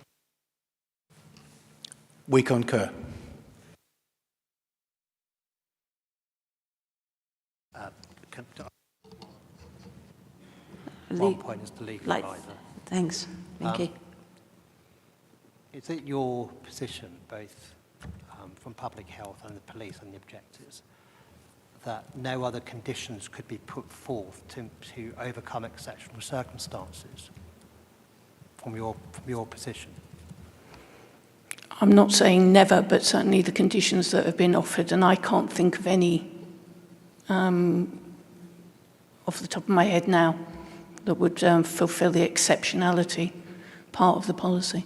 We concur. One point as the legal advisor. Thanks, Vicky. Is it your position, both from public health and the police and the objectives, that no other conditions could be put forth to overcome exceptional circumstances from your position? I'm not saying never, but certainly the conditions that have been offered, and I can't think of any off the top of my head now that would fulfil the exceptionality part of the policy.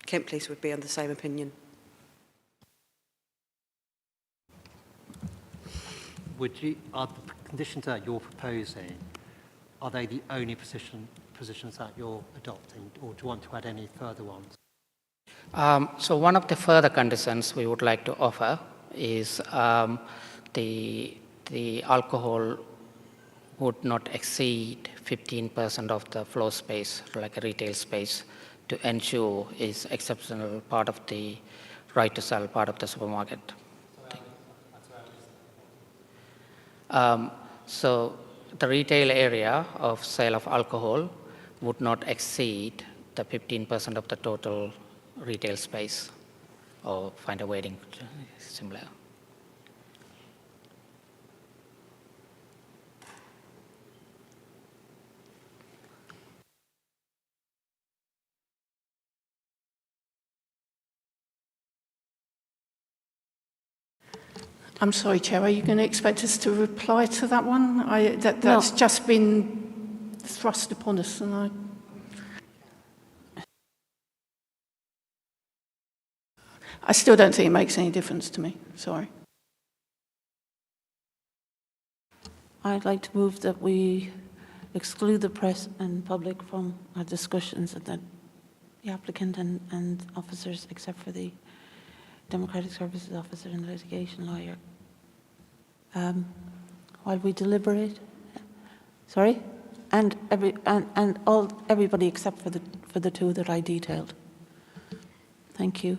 Kent Police would be of the same opinion. Are the conditions that you're proposing, are they the only positions that you're adopting, or do you want to add any further ones? So one of the further conditions we would like to offer is the alcohol would not exceed 15% of the floor space, like a retail space, to ensure is exceptional part of the right to sell part of the supermarket. So the retail area of sale of alcohol would not exceed the 15% of the total retail space, or find a wording similar. I'm sorry, Chair, are you going to expect us to reply to that one? That's just been thrust upon us, and I still don't think it makes any difference to me. Sorry. I'd like to move that we exclude the press and public from our discussions, and that the applicant and officers, except for the Democratic Services Officer and the litigation lawyer, while we deliberate. Sorry, and everybody except for the two that I detailed. Thank you.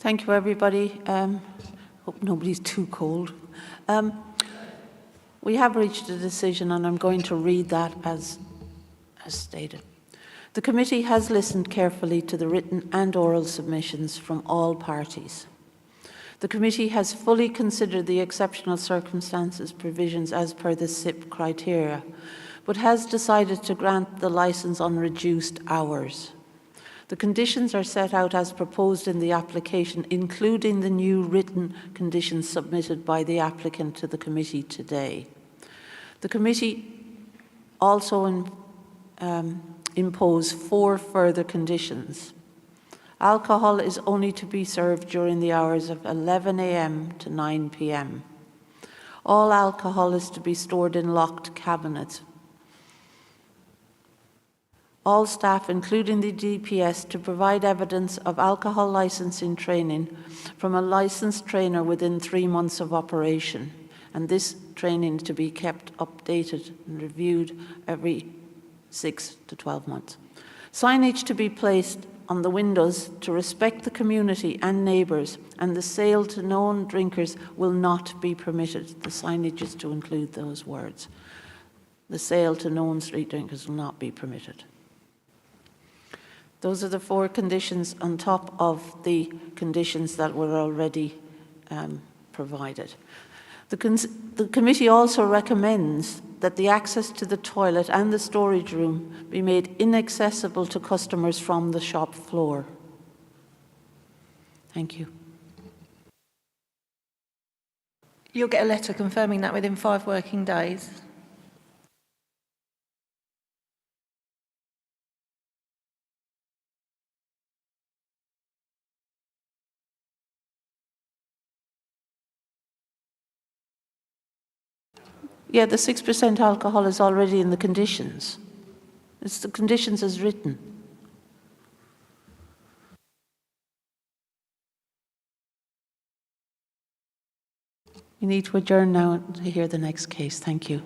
Thank you, everybody. Hope nobody's too cold. We have reached a decision, and I'm going to read that as stated. The committee has listened carefully to the written and oral submissions from all parties. The committee has fully considered the exceptional circumstances provisions as per the SIP criteria, but has decided to grant the licence on reduced hours. The conditions are set out as proposed in the application, including the new written conditions submitted by the applicant to the committee today. The committee also impose 4 further conditions. Alcohol is only to be served during the hours of 11 a.m. to 9 p.m. All alcohol is to be stored in locked cabinets. All staff, including the DPS, to provide evidence of alcohol licensing training from a licensed trainer within 3 months of operation, and this training to be kept updated and reviewed every 6 to 12 months. Signage to be placed on the windows to respect the community and neighbours, and the sale to known drinkers will not be permitted. The signage is to include those words. The sale to known street drinkers will not be permitted. Those are the 4 conditions on top of the conditions that were already provided. The committee also recommends that the access to the toilet and the storage room be made inaccessible to customers from the shop floor. Thank you. You'll get a letter confirming that within 5 working days. Yeah, the 6% alcohol is already in the conditions. It's the conditions as written. We need to adjourn now to hear the next case. Thank you.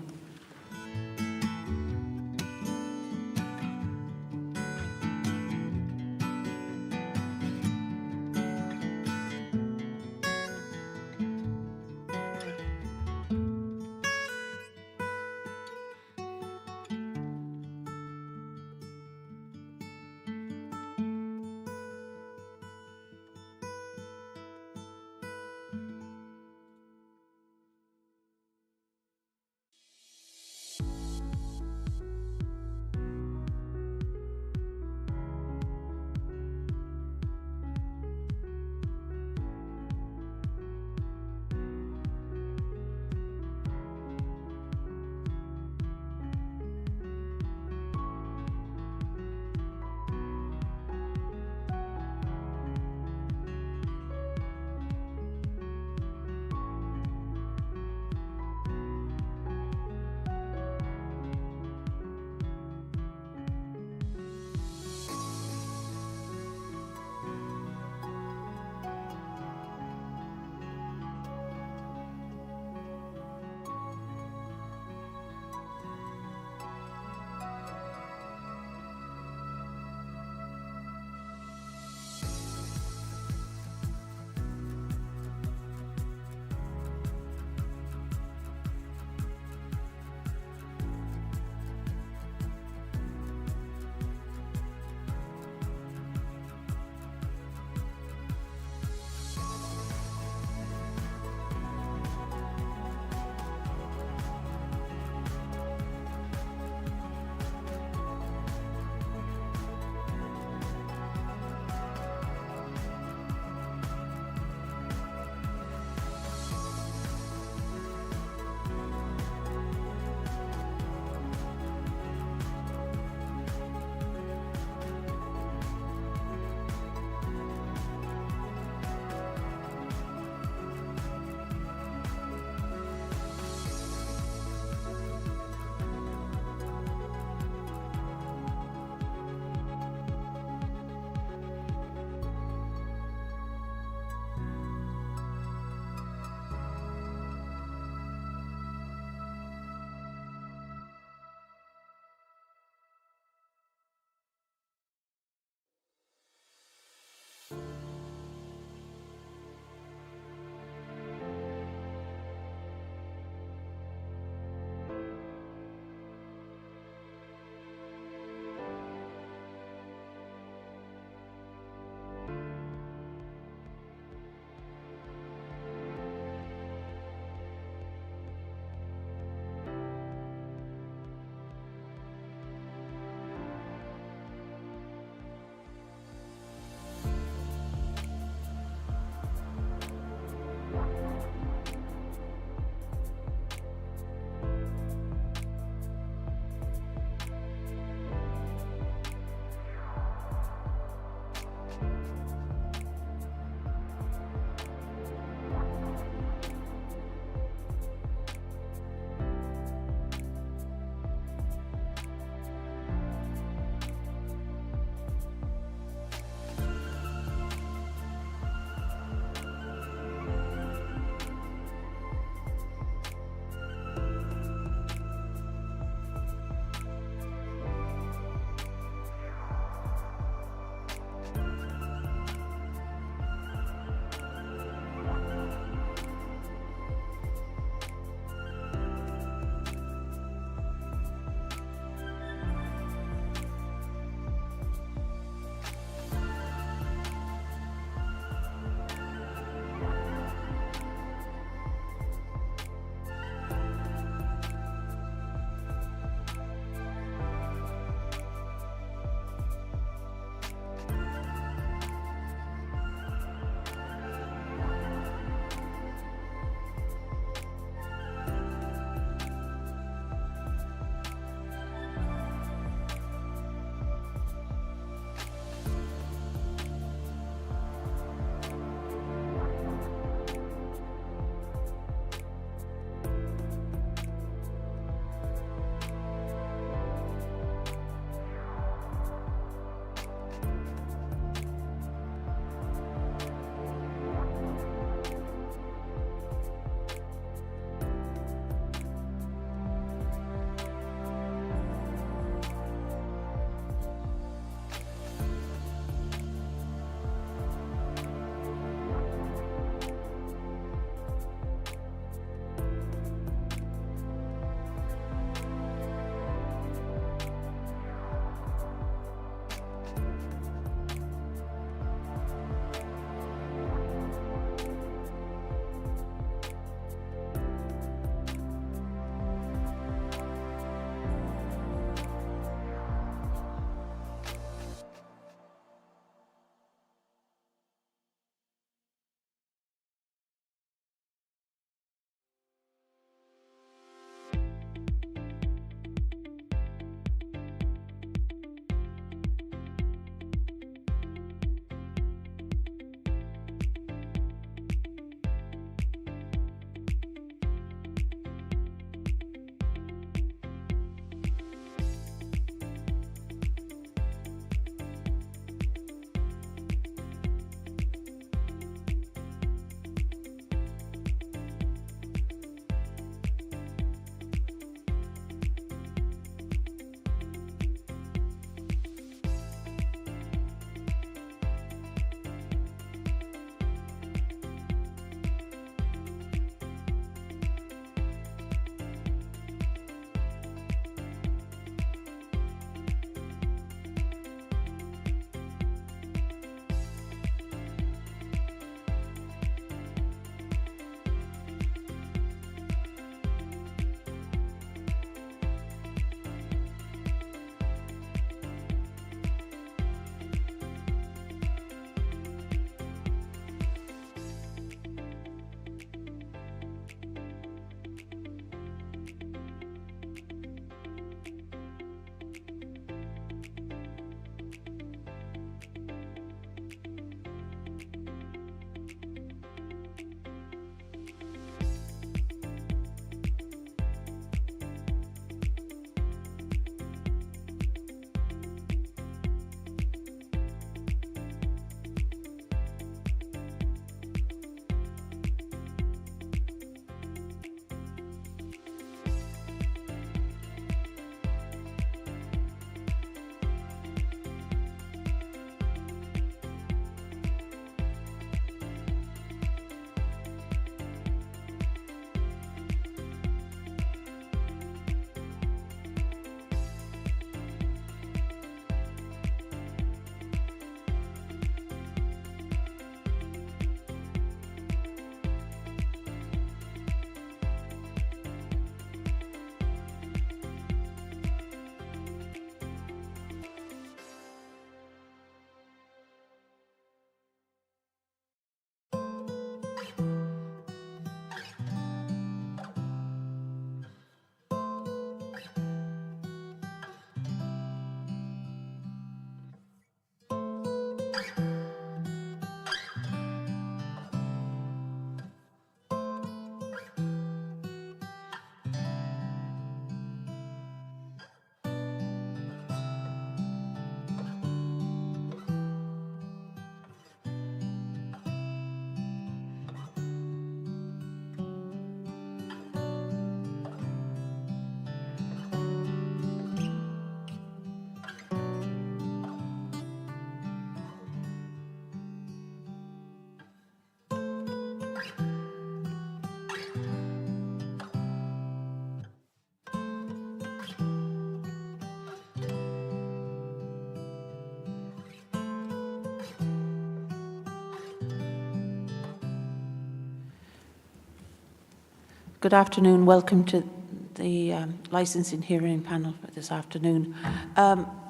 Good afternoon. Welcome to the licensing hearing panel for this afternoon.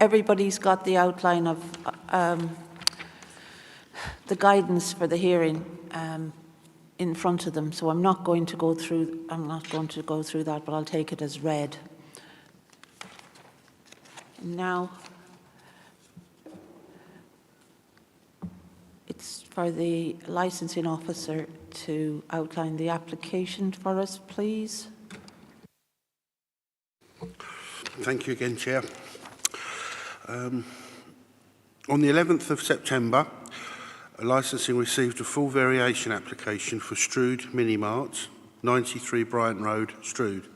Everybody's got the outline of the guidance for the hearing in front of them, so I'm not going to go through that, but I'll take it as read. Now, it's for the licensing officer to outline the application for us, please. Thank you again, Chair. On the 11th of September, licensing received a full variation application for Strood Mini Mart, 93 Bryant Road, Strood.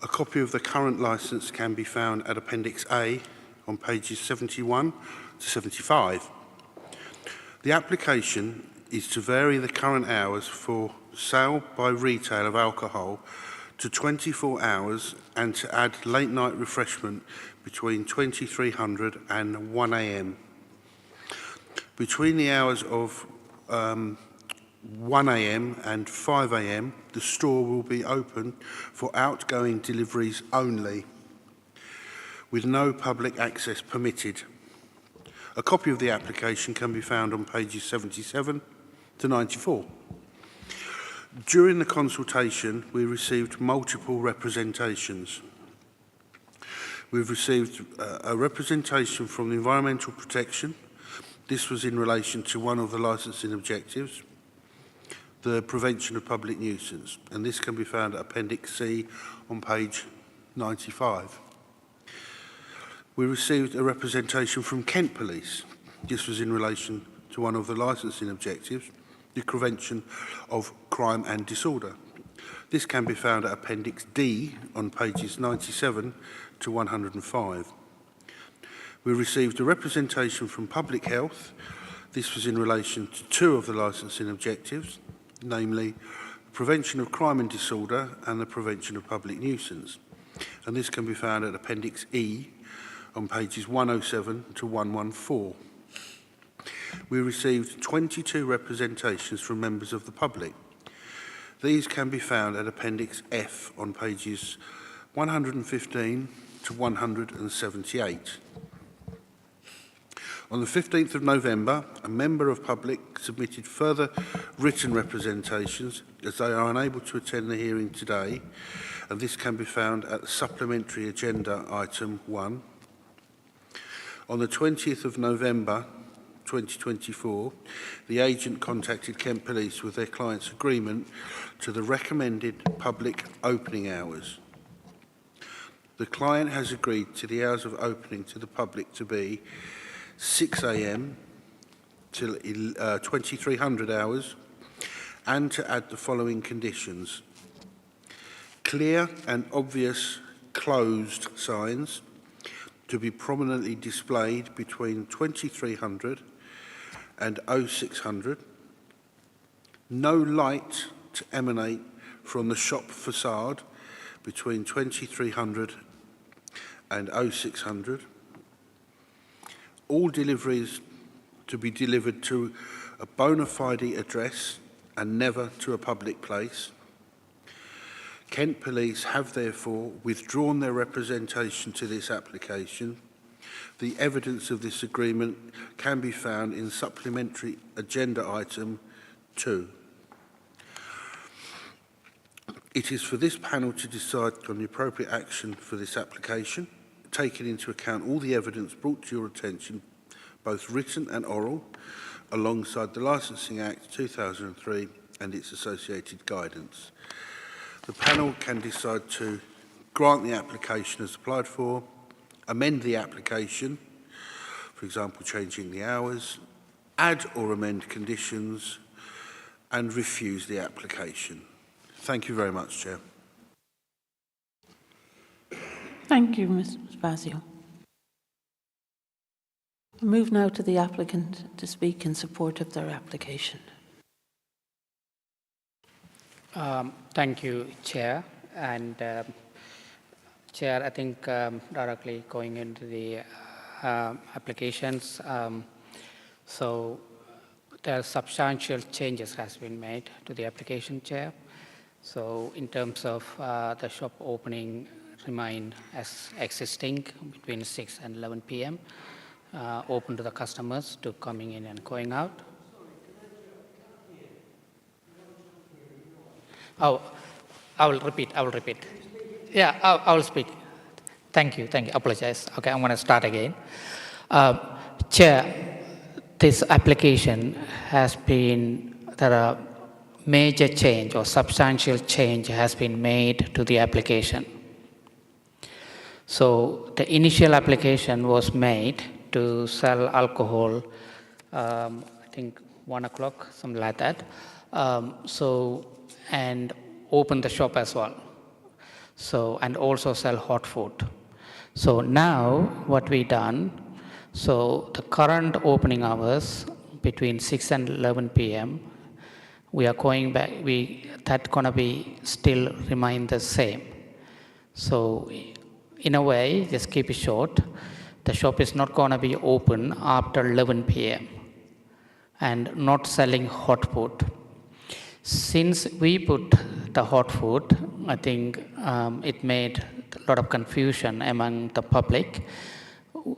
A copy of the current licence can be found at Appendix A on pages 71 to 75. The application is to vary the current hours for sale by retail of alcohol to 24 hours and to add late night refreshment between 2300 and 1 a.m. Between the hours of 1 a.m. and 5 a.m, the store will be open for outgoing deliveries only, with no public access permitted. A copy of the application can be found on pages 77 to 94. During the consultation, we received multiple representations. We've received a representation from the Environmental Protection. This was in relation to one of the licensing objectives, the prevention of public nuisance, and this can be found at Appendix C on page 95. We received a representation from Kent Police. This was in relation to one of the licensing objectives, the prevention of crime and disorder. This can be found at Appendix D on pages 97 to 105. We received a representation from Public Health. This was in relation to two of the licensing objectives, namely prevention of crime and disorder and the prevention of public nuisance. And this can be found at Appendix E on pages 107 to 114. We received 22 representations from members of the public. These can be found at Appendix F on pages 115 to 178. On the 15th of November, a member of public submitted further written representations as they are unable to attend the hearing today, and this can be found at the supplementary agenda item 1. On the 20th of November 2024, the agent contacted Kent Police with their client's agreement to the recommended public opening hours. The client has agreed to the hours of opening to the public to be 6 a.m. till 2300 hours, and to add the following conditions: clear and obvious closed signs to be prominently displayed between 2300 and 0600, no light to emanate from the shop facade between 2300 and 0600, all deliveries to be delivered to a bona fide address and never to a public place. Kent Police have therefore withdrawn their representation to this application. The evidence of this agreement can be found in supplementary agenda item 2. It is for this panel to decide on the appropriate action for this application, taking into account all the evidence brought to your attention, both written and oral, alongside the Licensing Act 2003 and its associated guidance. The panel can decide to grant the application as applied for, amend the application, for example, changing the hours, add or amend conditions, and refuse the application. Thank you very much, Chair. Thank you, Ms. Spazio. I move now to the applicant to speak in support of their application. Thank you, Chair. And Chair, I think directly going into the applications, so there are substantial changes has been made to the application, Chair. So in terms of the shop opening remain as existing between 6 and 11 p.m., open to the customers to coming in and going out. Oh, I will repeat. Yeah, I will speak. Thank you. Apologize. Okay, I'm going to start again. Chair, this application there are major change or substantial change has been made to the application. So the initial application was made to sell alcohol, I think 1 o'clock, something like that. And open the shop as well. So, and also sell hot food. So now what we done, so the current opening hours between 6 and 11 p.m., we are going back, that's gonna be still remain the same. So in a way, just keep it short, the shop is not gonna be open after 11 p.m. and not selling hot food. Since we put the hot food, I think it made a lot of confusion among the public.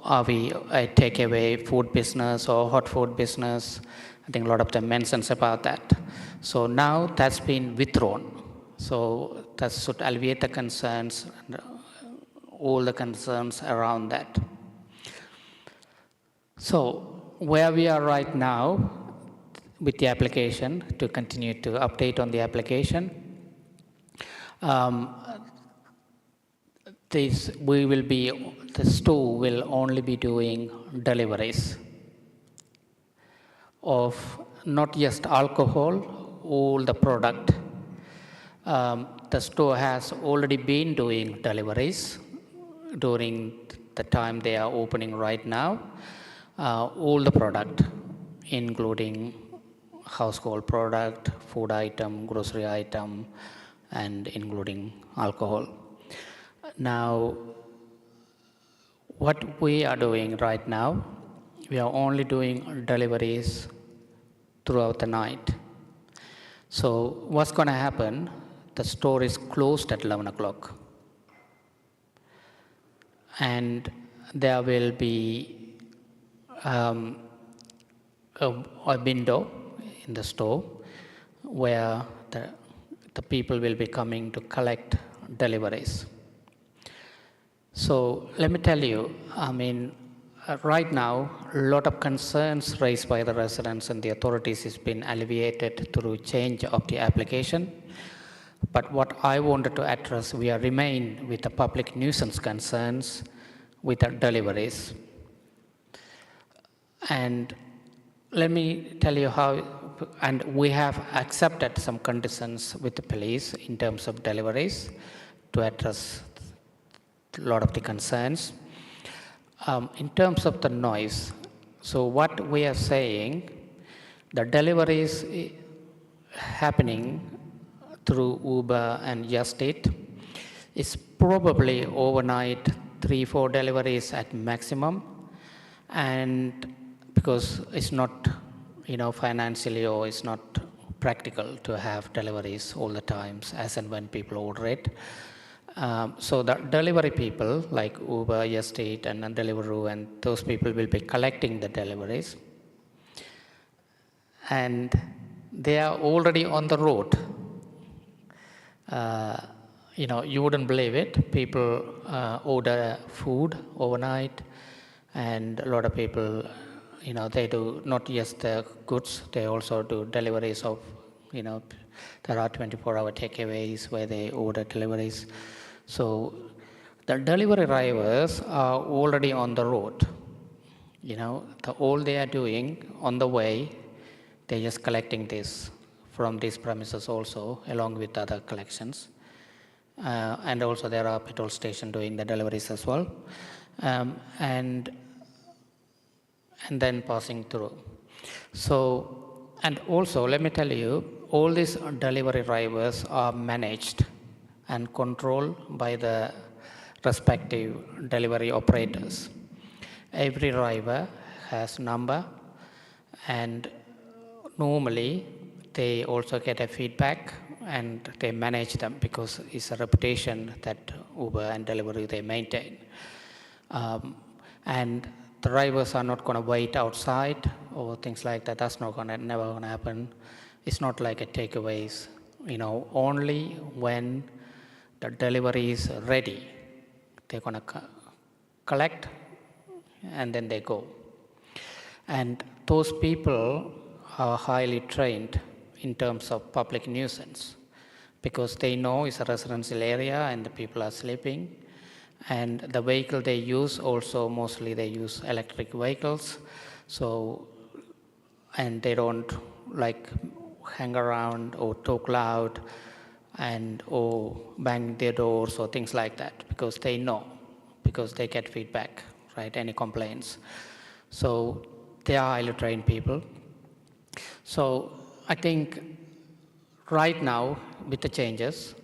Are we a takeaway food business or hot food business? I think a lot of them mentions about that. So now that's been withdrawn. So that should alleviate the concerns, all the concerns around that. So where we are right now with the application, to continue to update on the application, the store will only be doing deliveries of not just alcohol, all the product. The store has already been doing deliveries during the time they are opening right now. All the product, including household product, food item, grocery item, and including alcohol. Now, what we are doing right now, we are only doing deliveries throughout the night. So what's going to happen, the store is closed at 11 o'clock. And there will be a window in the store where the people will be coming to collect deliveries. So let me tell you, I mean, right now, a lot of concerns raised by the residents and the authorities has been alleviated through change of the application. But what I wanted to address, we are remain with the public nuisance concerns with the deliveries. And let me tell you how, and we have accepted some conditions with the police in terms of deliveries to address a lot of the concerns. In terms of the noise, so what we are saying, the deliveries happening through Uber and Just Eat is probably overnight 3-4 deliveries at maximum, and because it's not, financially, or it's not practical to have deliveries all the times as and when people order it. So the delivery people like Uber, Just Eat, and Deliveroo, and those people will be collecting the deliveries. And they are already on the road. You wouldn't believe it. People order food overnight, and a lot of people, they do not just the goods, they also do deliveries of, there are 24-hour takeaways where they order deliveries. So the delivery drivers are already on the road. All they are doing on the way, they're just collecting this from these premises also, along with other collections. And also there are petrol stations doing the deliveries as well. And then passing through. So, and also let me tell you, all these delivery drivers are managed and controlled by the respective delivery operators. Every driver has number, and normally they also get a feedback and they manage them because it's a reputation that Uber and Deliveroo they maintain. And the drivers are not going to wait outside or things like that. That's not never going to happen. It's not like a takeaways. Only when the delivery is ready, they're going to collect and then they go. And those people are highly trained in terms of public nuisance because they know it's a residential area and the people are sleeping. And the vehicle they use also, mostly they use electric vehicles. So, and they don't like hang around or talk loud or bang their doors or things like that because they know, because they get feedback, right, any complaints. So they are highly trained people. So I think right now with the changes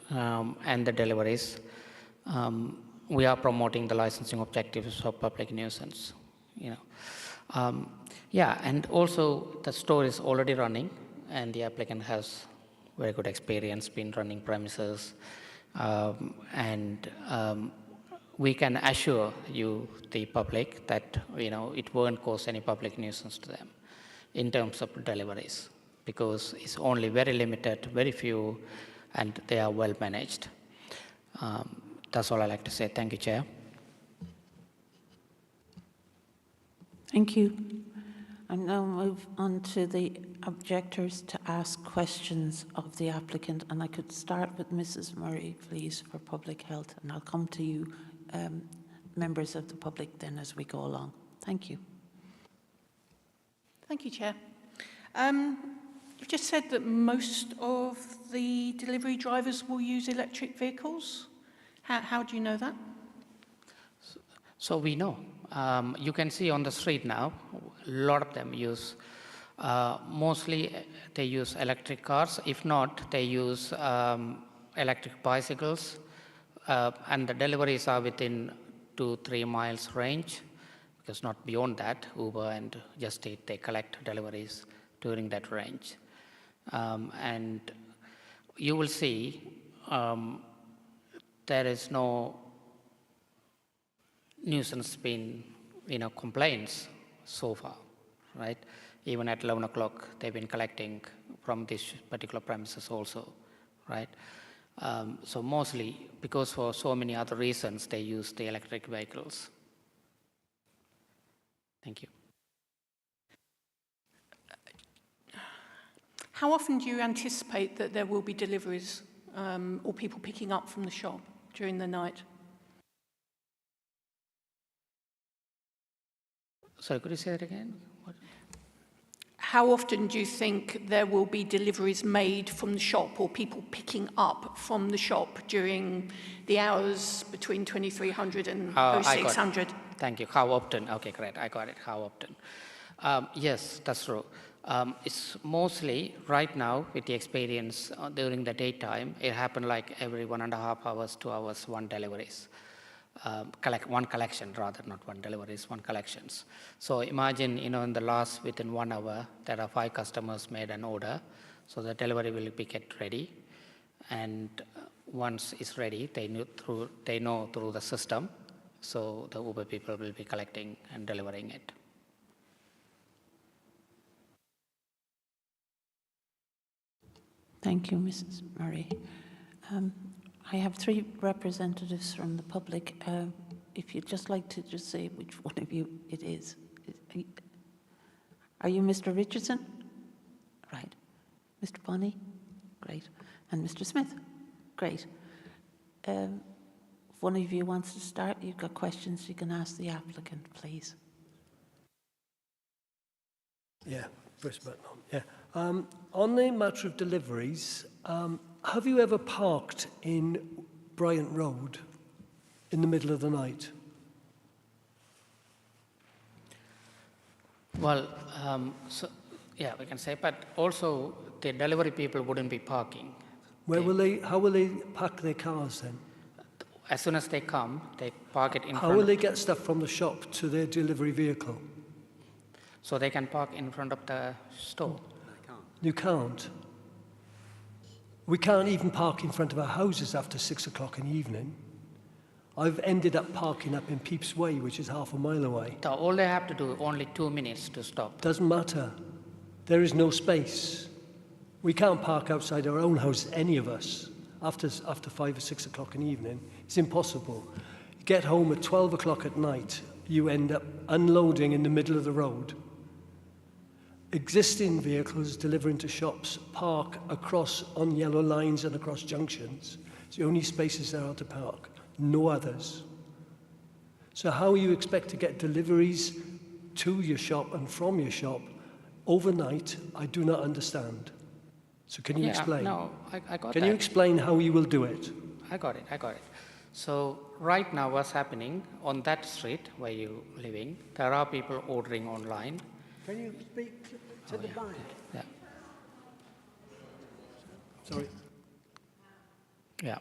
and the deliveries, we are promoting the licensing objectives of public nuisance. And also the store is already running and the applicant has very good experience been running premises, and we can assure you, the public, that it won't cause any public nuisance to them in terms of deliveries because it's only very limited, very few, and they are well managed. That's all I'd like to say. Thank you, Chair. Thank you. I now move on to the objectors to ask questions of the applicant, and I could start with Mrs. Murray, please, for public health, and I'll come to you, members of the public, then as we go along. Thank you. Thank you, Chair. You've just said that most of the delivery drivers will use electric vehicles. How do you know that? So we know. You can see on the street now, a lot of them use, mostly they use electric cars. If not, they use electric bicycles. And the deliveries are within 2-3 miles range, because not beyond that, Uber and Just Eat, they collect deliveries during that range. And you will see there is no nuisance been, complaints so far, right? Even at 11 o'clock, they've been collecting from this particular premises also, right? So mostly, because for so many other reasons, they use the electric vehicles. Thank you. How often do you anticipate that there will be deliveries or people picking up from the shop during the night? Sorry, could you say that again? What? How often do you think there will be deliveries made from the shop or people picking up from the shop during the hours between 2300 and 0600? Thank you. How often? Okay, great. I got it. How often? Yes, that's true. It's mostly right now with the experience during the daytime, it happened like every 1.5 hours, 2 hours, one deliveries. One collection rather, not one deliveries, one collections. So imagine, in the last, within 1 hour, there are 5 customers made an order. So the delivery will be get ready. And once it's ready, they know through the system. So the Uber people will be collecting and delivering it. Thank you, Mrs. Murray. I have 3 representatives from the public. If you'd just like to just say which one of you it is. Are you Mr. Richardson? Right. Mr. Bonney? Great. And Mr. Smith? Great. If one of you wants to start, you've got questions you can ask the applicant, please. Yeah, Bruce Burton. Yeah. On the matter of deliveries, have you ever parked in Bryant Road in the middle of the night? Well, yeah, we can say, but also the delivery people wouldn't be parking. How will they park their cars then? As soon as they come, they park it in front. How will they get stuff from the shop to their delivery vehicle? So they can park in front of the store. You can't? We can't even park in front of our houses after 6 o'clock in the evening. I've ended up parking up in Peeps Way, which is half a mile away. So all they have to do, only 2 minutes to stop. Doesn't matter. There is no space. We can't park outside our own house, any of us, after 5 or 6 o'clock in the evening. It's impossible. You get home at 12 o'clock at night, you end up unloading in the middle of the road. Existing vehicles delivering to shops park across on yellow lines and across junctions. It's the only spaces there are to park, no others. So how you expect to get deliveries to your shop and from your shop overnight, I do not understand. So can you explain? No, I got Can that. you explain how you will do it? I got it. So right now what's happening on that street where you're living, there are people ordering online. Can you speak to the mic? Yeah. Sorry. Yeah.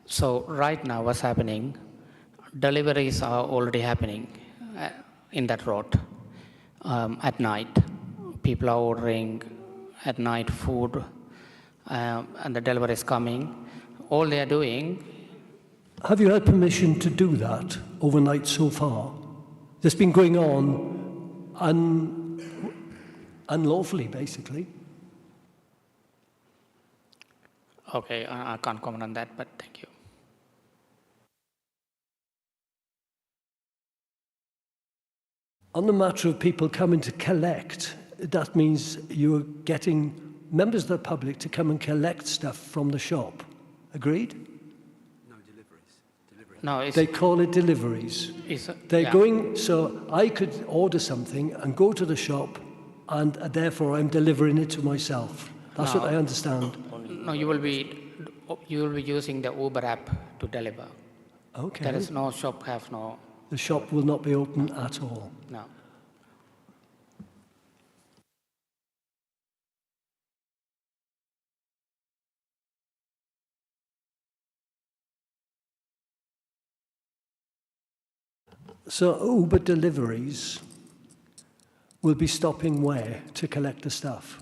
So right now what's happening, deliveries are already happening in that road at night. People are ordering at night food and the delivery is coming. All they are doing... Have you had permission to do that overnight so far? That's been going on unlawfully, basically. Okay, I can't comment on that, but thank you. On the matter of people coming to collect, that means you're getting members of the public to come and collect stuff from the shop. Agreed? No, deliveries. No, it's, They call it deliveries. They're going, so I could order something and go to the shop and therefore I'm delivering it to myself. That's what I understand. No, you will be using the Uber app to deliver. Okay. There is no shop, have no... The shop will not be open at all. No. So Uber deliveries will be stopping where to collect the stuff?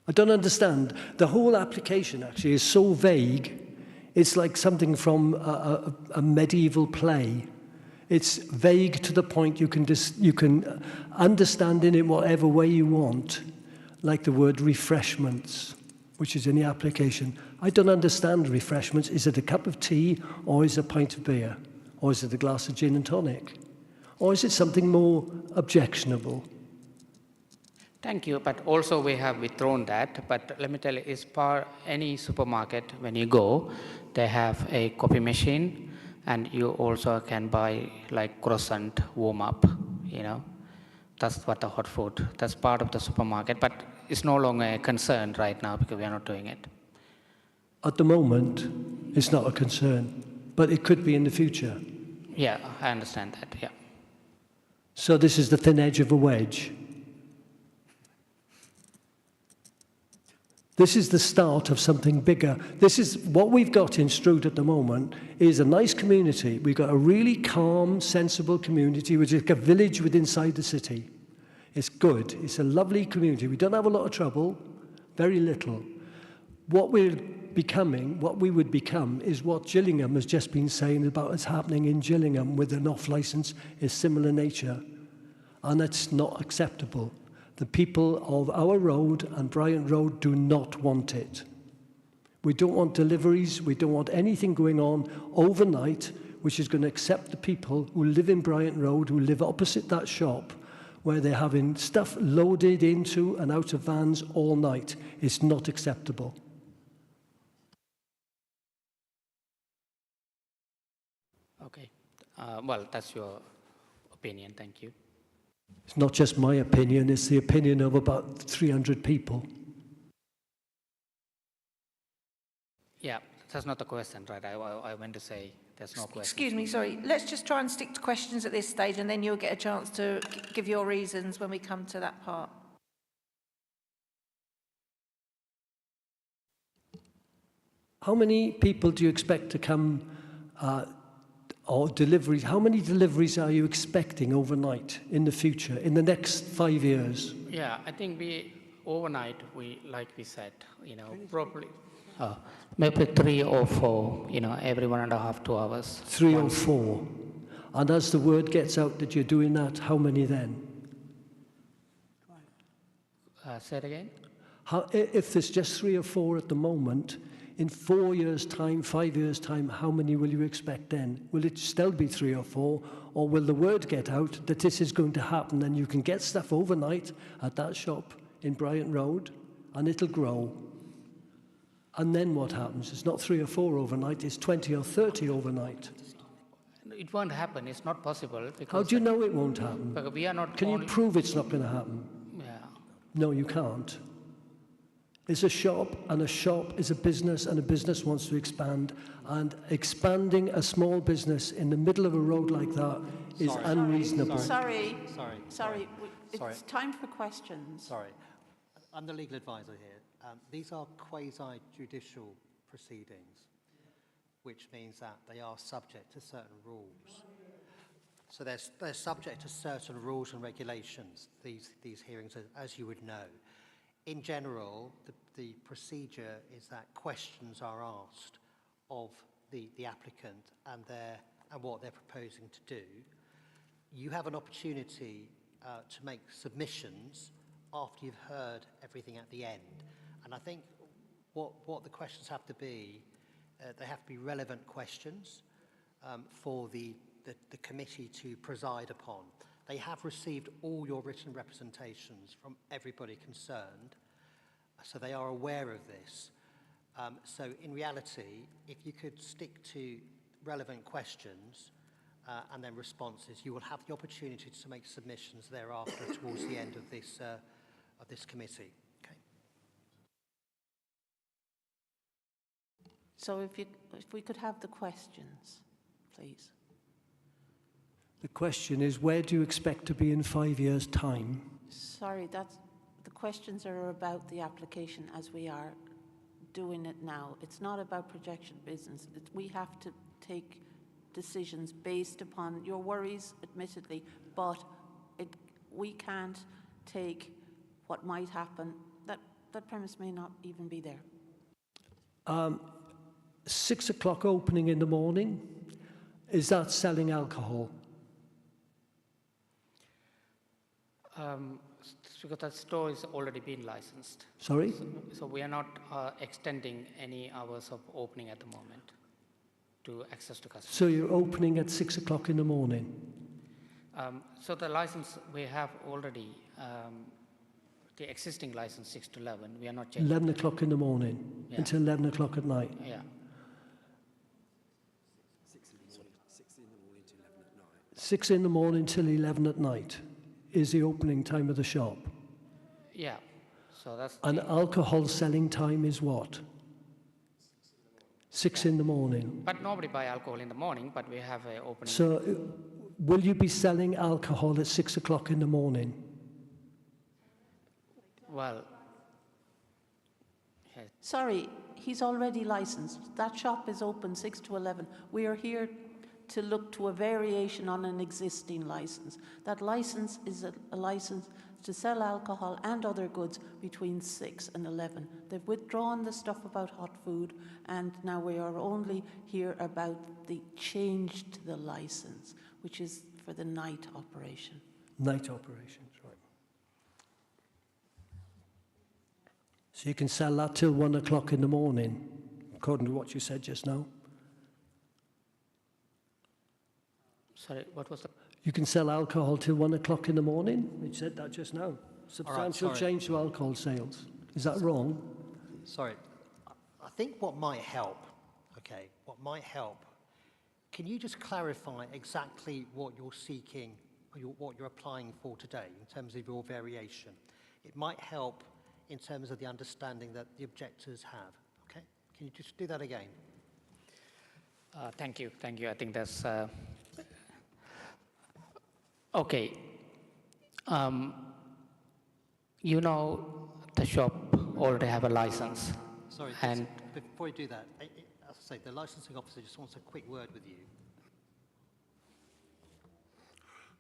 I don't understand. The whole application actually is so vague. It's like something from a medieval play. It's vague to the point you can understand it in whatever way you want, like the word refreshments, which is in the application. I don't understand refreshments. Is it a cup of tea or is it a pint of beer? Or is it a glass of gin and tonic? Or is it something more objectionable? Thank you, but also we have withdrawn that. But let me tell you, it's any supermarket, when you go, they have a coffee machine, and you also can buy like croissant warm up, you know. That's what the hot food, that's part of the supermarket, but it's no longer a concern right now because we are not doing it. At the moment, it's not a concern, but it could be in the future. Yeah, I understand that, yeah. So this is the thin edge of a wedge. This is the start of something bigger. This is what we've got in Strood at the moment is a nice community. We've got a really calm, sensible community, which is like a village within inside the city. It's good. It's a lovely community. We don't have a lot of trouble, very little. What we would become is what Gillingham has just been saying about what's happening in Gillingham with an off-licence is similar nature. And that's not acceptable. The people of our road and Bryant Road do not want it. We don't want deliveries, we don't want anything going on overnight which is going to accept the people who live in Bryant Road, who live opposite that shop, where they're having stuff loaded into and out of vans all night. It's not acceptable. Okay, well, that's your opinion, thank you. It's not just my opinion, it's the opinion of about 300 people. Yeah, that's not the question, right? I meant to say there's no question. Excuse me, sorry. Let's just try and stick to questions at this stage and then you'll get a chance to give your reasons when we come to that part. How many people do you expect to come or deliveries? How many deliveries are you expecting overnight in the future, in the next 5 years? Yeah, I think overnight, like we said, probably maybe 3 or 4, every 1.5, 2 hours. 3 or 4. And as the word gets out that you're doing that, how many then? Say it again? If there's just 3 or 4 at the moment, in 4 years' time, 5 years' time, how many will you expect then? Will it still be 3 or 4, or will the word get out that this is going to happen and you can get stuff overnight at that shop in Bryant Road and it'll grow? And then what happens? It's not 3 or 4 overnight, it's 20 or 30 overnight. It won't happen. It's not possible. Because How do you know it won't happen? Because we are not. Can you prove it's not going to happen? Yeah. No, you can't. It's a shop, and a shop is a business, and a business wants to expand. And expanding a small business in the middle of a road like that is unreasonable. Sorry. It's time for questions. Sorry. I'm the legal advisor here. These are quasi-judicial proceedings, which means that they are subject to certain rules. So they're subject to certain rules and regulations, these hearings, as you would know. In general, the procedure is that questions are asked of the applicant and what they're proposing to do. You have an opportunity to make submissions after you've heard everything at the end. And I think what the questions have to be, they have to be relevant questions for the committee to preside upon. They have received all your written representations from everybody concerned, so they are aware of this. So in reality, if you could stick to relevant questions and then responses, you will have the opportunity to make submissions thereafter towards the end of this committee. Okay. So if we could have the questions, please. The question is, where do you expect to be in 5 years' time? Sorry, the questions are about the application as we are doing it now. It's not about projection business. We have to take decisions based upon your worries, admittedly, but we can't take what might happen. That premise may not even be there. 6 o'clock opening in the morning, is that selling alcohol? Because that store has already been licensed. Sorry? So we are not extending any hours of opening at the moment to access to customers. So you're opening at 6 o'clock in the morning? So the license we have already, the existing license 6 to 11, we are not changing. 11 o'clock in the morning until 11 o'clock at night? Yeah. 6 in the morning till 11 at night is the opening time of the shop? Yeah. So that's. And alcohol selling time is what? 6 in the morning? But nobody buy alcohol in the morning, but we have an opening. So will you be selling alcohol at 6 o'clock in the morning? Well. Sorry, he's already licensed. That shop is open 6 to 11. We are here to look to a variation on an existing license. That license is a license to sell alcohol and other goods between 6 and 11. They've withdrawn the stuff about hot food, and now we are only here about the change to the license, which is for the night operation. Night operations, right. So you can sell that till 1 o'clock in the morning, according to what you said just now? Sorry, what was the... You can sell alcohol till 1 o'clock in the morning? You said that just now. Substantial change to alcohol sales. Is that wrong? Sorry. I think what might help, can you just clarify exactly what you're seeking, or what you're applying for today in terms of your variation? It might help in terms of the understanding that the objectors have. Okay? Can you just do that again? Thank you. I think that's... Okay. You know the shop already have a license. Sorry, and before you do that, as I say, the licensing officer just wants a quick word with you.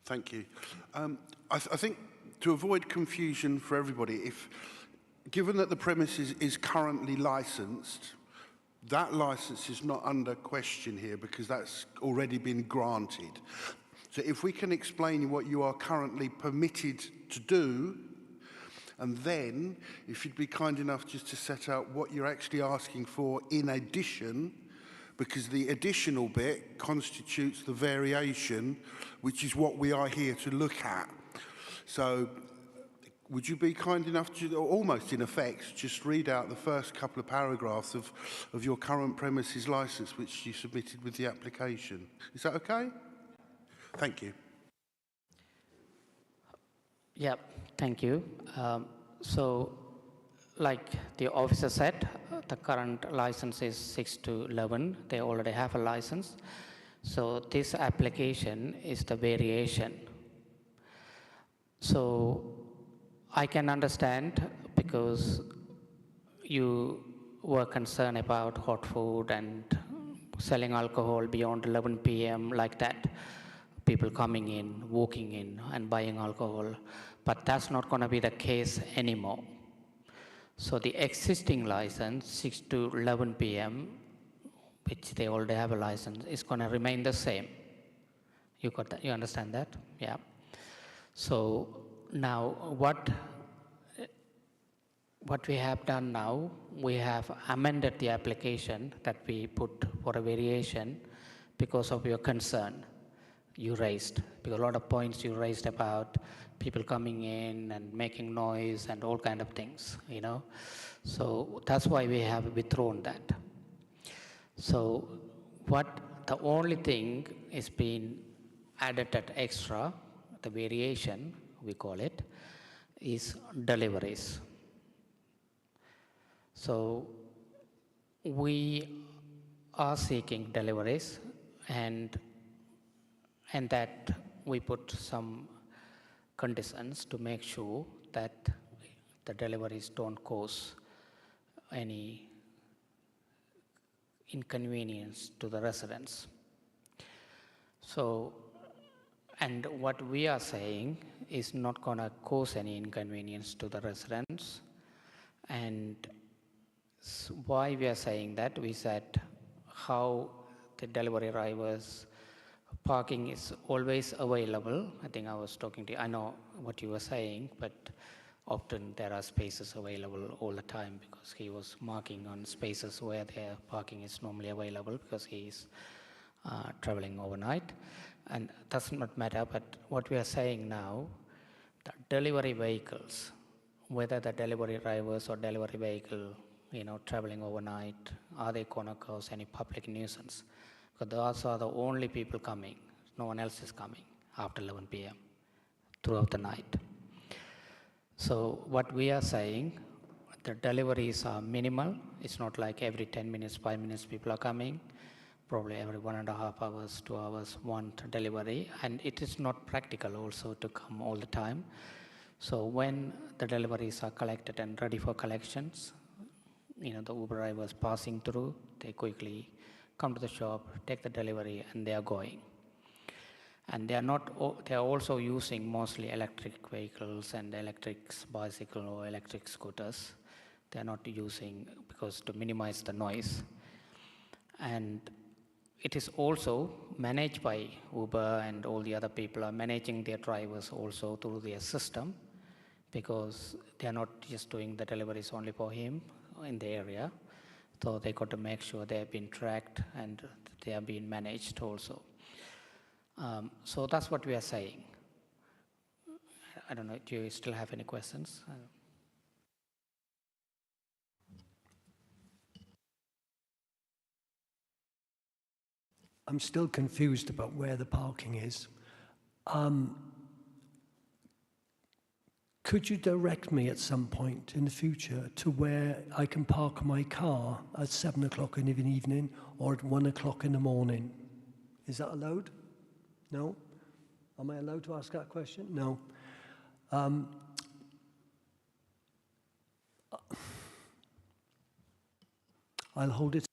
Thank you. I think to avoid confusion for everybody, given that the premises is currently licensed, that license is not under question here because that's already been granted. So if we can explain what you are currently permitted to do, and then if you'd be kind enough just to set out what you're actually asking for in addition, because the additional bit constitutes the variation, which is what we are here to look at. So would you be kind enough to, almost in effect, just read out the first couple of paragraphs of your current premises licence, which you submitted with the application? Is that okay? Thank you. Yeah, thank you. So, like the officer said, the current license is 6 to 11. They already have a license. So this application is the variation. So I can understand because you were concerned about hot food and selling alcohol beyond 11 p.m. like that. People coming in, walking in and buying alcohol. But that's not going to be the case anymore. So the existing license, 6 to 11 p.m., which they already have a license, is going to remain the same. You got that? You understand that? Yeah. So now what we have done now, we have amended the application that we put for a variation because of your concern you raised, because a lot of points you raised about people coming in and making noise and all kind of things, you know. So that's why we have withdrawn that. So the only thing is being added at extra, the variation we call it, is deliveries. So we are seeking deliveries and that we put some conditions to make sure that the deliveries don't cause any inconvenience to the residents. So, and what we are saying is not going to cause any inconvenience to the residents. And why we are saying that, we said how the delivery drivers parking is always available. I think I was talking to you, I know what you were saying, but often there are spaces available all the time because he was marking on spaces where their parking is normally available because he is traveling overnight. And does not matter, but what we are saying now, the delivery vehicles, whether the delivery drivers or delivery vehicle, you know, traveling overnight, are they going to cause any public nuisance? Because those are the only people coming. No one else is coming after 11 p.m. throughout the night. So what we are saying, the deliveries are minimal. It's not like every 10 minutes, 5 minutes people are coming. Probably every 1.5 hours, 2 hours, one delivery. And it is not practical also to come all the time. So when the deliveries are collected and ready for collections, you know, the Uber drivers passing through, they quickly come to the shop, take the delivery, and they are going. And they are also using mostly electric vehicles and electric bicycle or electric scooters. They are not using because to minimize the noise. And it is also managed by Uber, and all the other people are managing their drivers also through their system, because they are not just doing the deliveries only for him in the area. So they got to make sure they have been tracked and they are being managed also. So that's what we are saying. I don't know, do you still have any questions? I'm still confused about where the parking is. Could you direct me at some point in the future to where I can park my car at 7 o'clock in the evening or at 1 o'clock in the morning? Is that allowed? No? Am I allowed to ask that question? No. I'll hold it.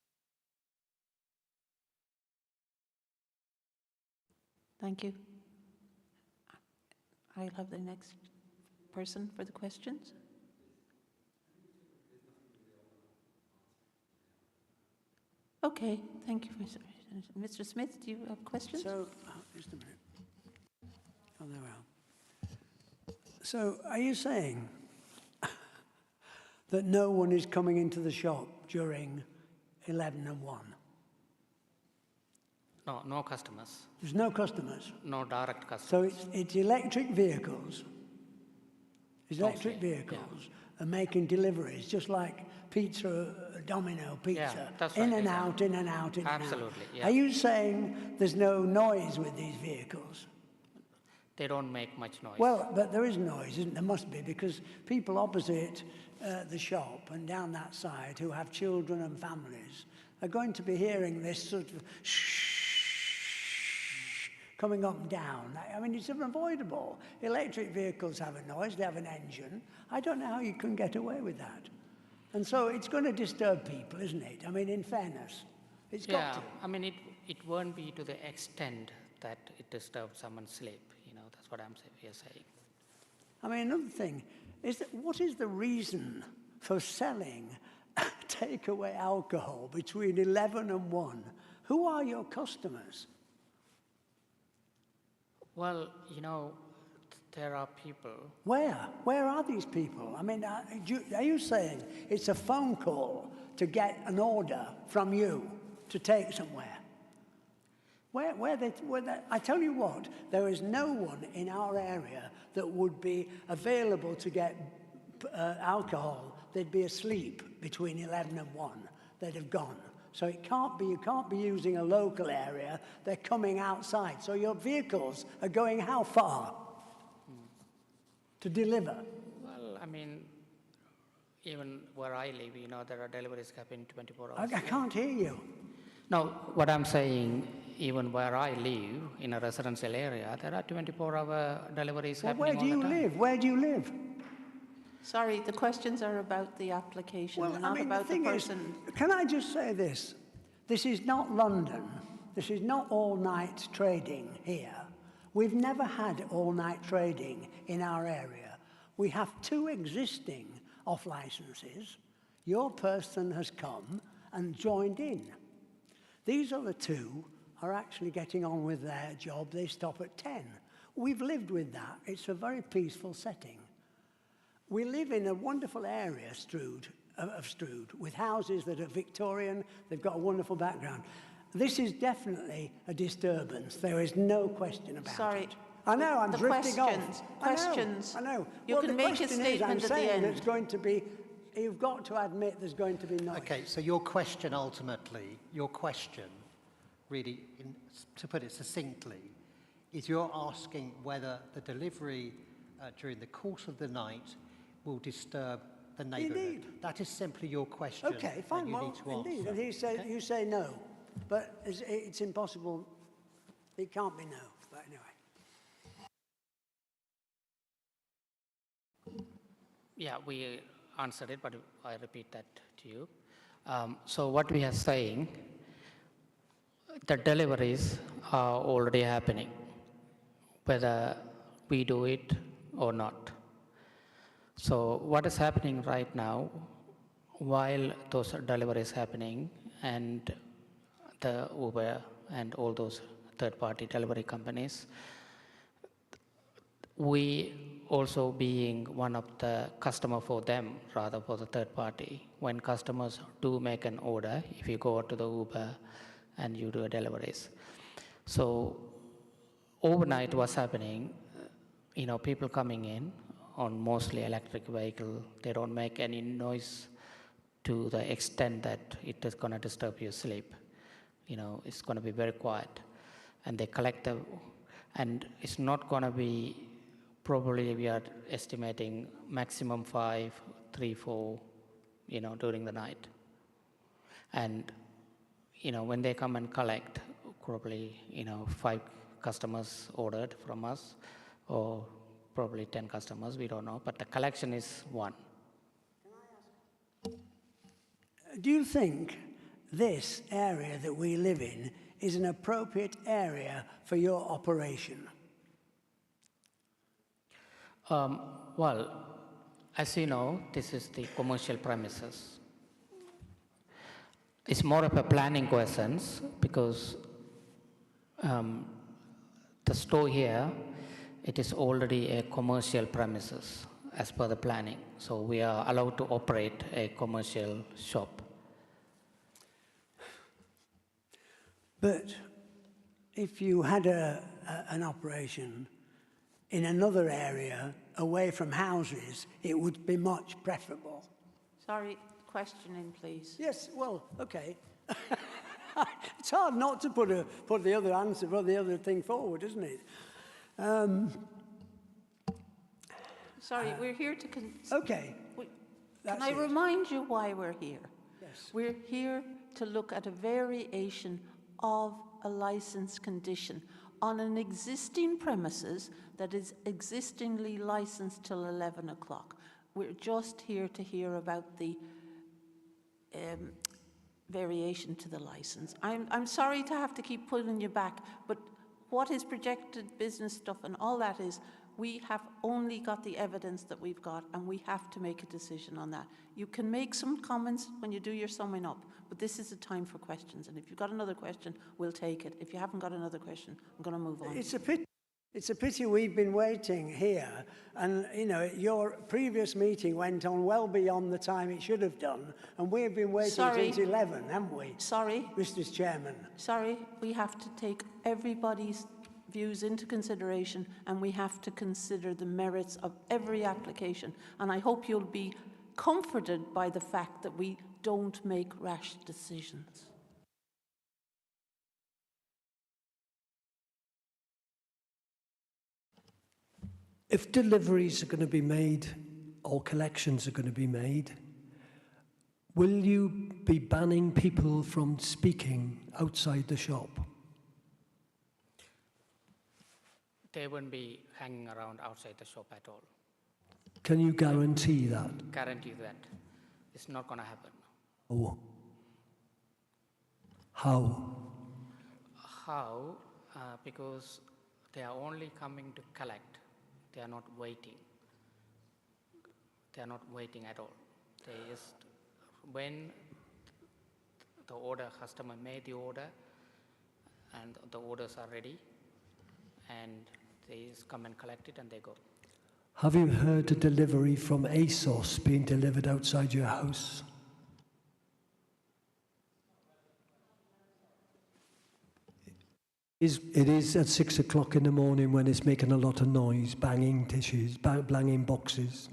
Thank you. I'll have the next person for the questions. Okay, thank you, Mr. Smith. Do you have questions? So, just a minute. Oh, there we are. So, are you saying that no one is coming into the shop during 11 and 1? No, no customers, There's no customers. no direct So customers. it's electric vehicles. It's electric Mostly, vehicles are making deliveries, just like pizza, Domino pizza. Yeah, that's in right, and exactly. out, in and out, in Absolutely, and out. yeah. Are you saying there's no noise with these vehicles? They don't make much noise. Well, but there is noise, isn't there? Must be, because people opposite the shop and down that side who have children and families are going to be hearing this sort of shh coming up and down. I mean, it's unavoidable. Electric vehicles have a noise, they have an engine. I don't know how you can get away with that. And so it's going to disturb people, isn't it? I mean, in fairness, it's got to. I mean, it won't be to the extent that it disturbs someone's sleep. You know, that's what we're saying. I mean, another thing is that what is the reason for selling takeaway alcohol between 11 and 1? Who are your customers? Well, you know, there are people. Where? Where are these people? I mean, are you saying it's a phone call to get an order from you to take somewhere? I tell you what, there is no one in our area that would be available to get alcohol. They'd be asleep between 11 and 1. They'd have gone. So it can't be, you can't be using a local area. They're coming outside. So your vehicles are going how far to deliver? Well, I mean, even where I live, you know, there are deliveries happening 24 hours. I can't hear you. No, what I'm saying, even where I live, in a residential area, there are 24-hour deliveries happening all the time. Where do you live? Where do you live? Sorry, the questions are about the application, not about the person. Can I just say this? This is not London. This is not all-night trading here. We've never had all-night trading in our area. We have 2 existing off-licenses. Your person has come and joined in. These other 2 are actually getting on with their job. They stop at 10. We've lived with that. It's a very peaceful setting. We live in a wonderful area, Strood, with houses that are Victorian. They've got a wonderful background. This is definitely a disturbance. There is no question about it. I know, I'm drifting off. Questions. I know. You can make a statement at the end. It's going to be, you've got to admit there's going to be noise. Okay, so your question really, to put it succinctly, is you're asking whether the delivery during the course of the night will disturb the neighbourhood. Indeed. That is simply your question. Okay, fine. You need to indeed. answer. And you say no. But it's impossible. It can't be no. But anyway. Yeah, we answered it, but I repeat that to you. So what we are saying, the deliveries are already happening, whether we do it or not. So what is happening right now, while those deliveries happening and the Uber and all those third-party delivery companies, we also being one of the customer for them, rather for the third party. When customers do make an order, if you go to the Uber and you do a deliveries. So overnight what's happening, people coming in on mostly electric vehicle, they don't make any noise to the extent that it is going to disturb your sleep. It's going to be very quiet. And they collect and it's not going to be, probably we are estimating maximum 5, 3, 4, during the night. And, when they come and collect, probably, 5 customers ordered from us, or probably 10 customers, we don't know, but the collection is 1. Can I ask, do you think this area that we live in is an appropriate area for your operation? Well, as you know, this is the commercial premises. It's more of a planning question because the store here, it is already a commercial premises as per the planning. So we are allowed to operate a commercial shop. But if you had an operation in another area away from houses, it would be much preferable. Sorry, questioning, please. Yes, well, okay. It's hard not to put the other answer or the other thing forward, isn't it? Sorry, we're here to... Okay. Can I remind you why we're here? Yes. We're here to look at a variation of a license condition on an existing premises that is existingly licensed till 11 o'clock. We're just here to hear about the variation to the license. I'm sorry to have to keep pulling you back, but what is projected business stuff and all that is, we have only got the evidence that we've got and we have to make a decision on that. You can make some comments when you do your summing up, but this is a time for questions. And if you've got another question, we'll take it. If you haven't got another question, I'm going to move on. It's a pity we've been waiting here, and you know your previous meeting went on well beyond the time it should have done, and we've been waiting since 11, haven't we? Sorry, Mr. Chairman. Sorry, we have to take everybody's views into consideration, and we have to consider the merits of every application. And I hope you'll be comforted by the fact that we don't make rash decisions. If deliveries are going to be made or collections are going to be made, will you be banning people from speaking outside the shop? They won't be hanging around outside the shop at all. Can you guarantee that? Guarantee that. It's not going to happen. Oh. How? How? Because they are only coming to collect. They are not waiting. They are not waiting at all. They just, when the customer made the order and the orders are ready, and they just come and collect it and they go. Have you heard a delivery from ASOS being delivered outside your house? It is at 6 o'clock in the morning when it's making a lot of noise, banging tissues, banging boxes.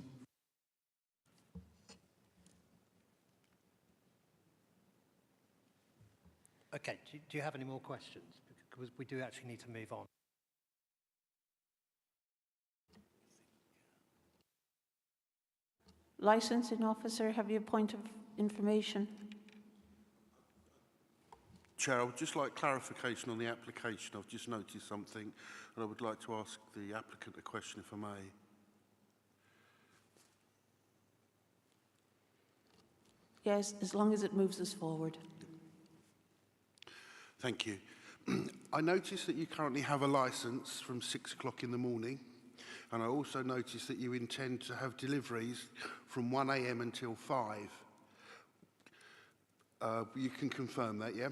Okay, do you have any more questions? Because we do actually need to move on. Licensing officer, have you a point of information? Chair, I would just like clarification on the application. I've just noticed something and I would like to ask the applicant a question, if I may. Yes, as long as it moves us forward. Thank you. I notice that you currently have a licence from 6 o'clock in the morning, and I also notice that you intend to have deliveries from 1 a.m. until 5. You can confirm that, yeah?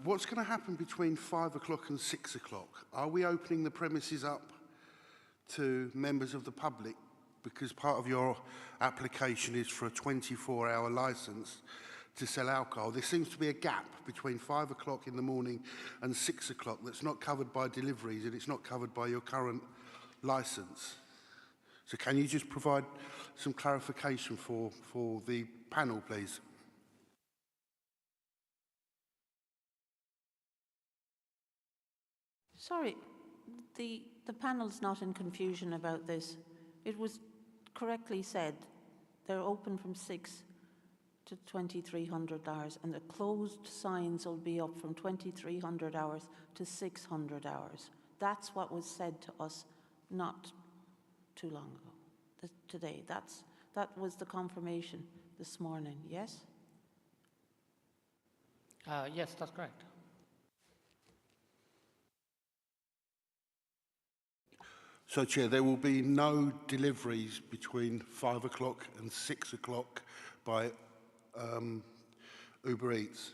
What's going to happen between 5 o'clock and 6 o'clock? Are we opening the premises up to members of the public? Because part of your application is for a 24-hour licence to sell alcohol. There seems to be a gap between 5 o'clock in the morning and 6 o'clock that's not covered by deliveries, and it's not covered by your current licence. So can you just provide some clarification for the panel, please? Sorry, the panel's not in confusion about this. It was correctly said they're open from 6 to 2300 hours, and the closed signs will be up from 2300 hours to 600 hours. That's what was said to us not too long ago, today. That was the confirmation this morning, yes? Yes, that's correct. So, Chair, there will be no deliveries between 5 o'clock and 6 o'clock by Uber Eats.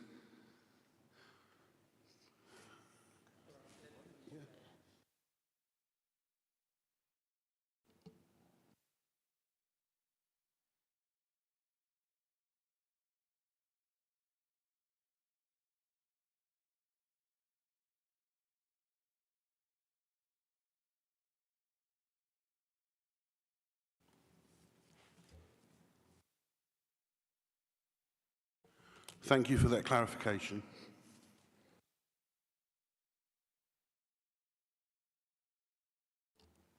Thank you for that clarification.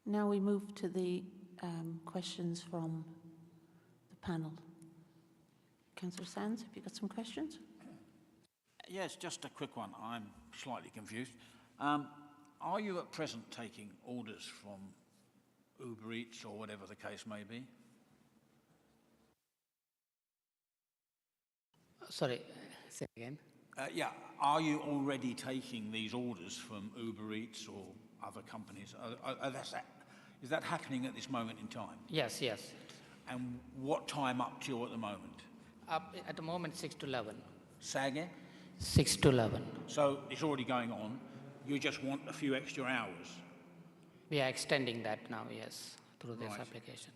Now we move to the questions from the panel. Councillor Sands, have you got some questions? Yes, just a quick one. I'm slightly confused. Are you at present taking orders from Uber Eats or whatever the case may be? Sorry, say again. Yeah, are you already taking these orders from Uber Eats or other companies? Is that happening at this moment in time? Yes, yes. And what time up to at the moment? At the moment, 6 to 11. Say again? 6 to 11. So it's already going on. You just want a few extra hours? We are extending that now, yes, through this Right. application.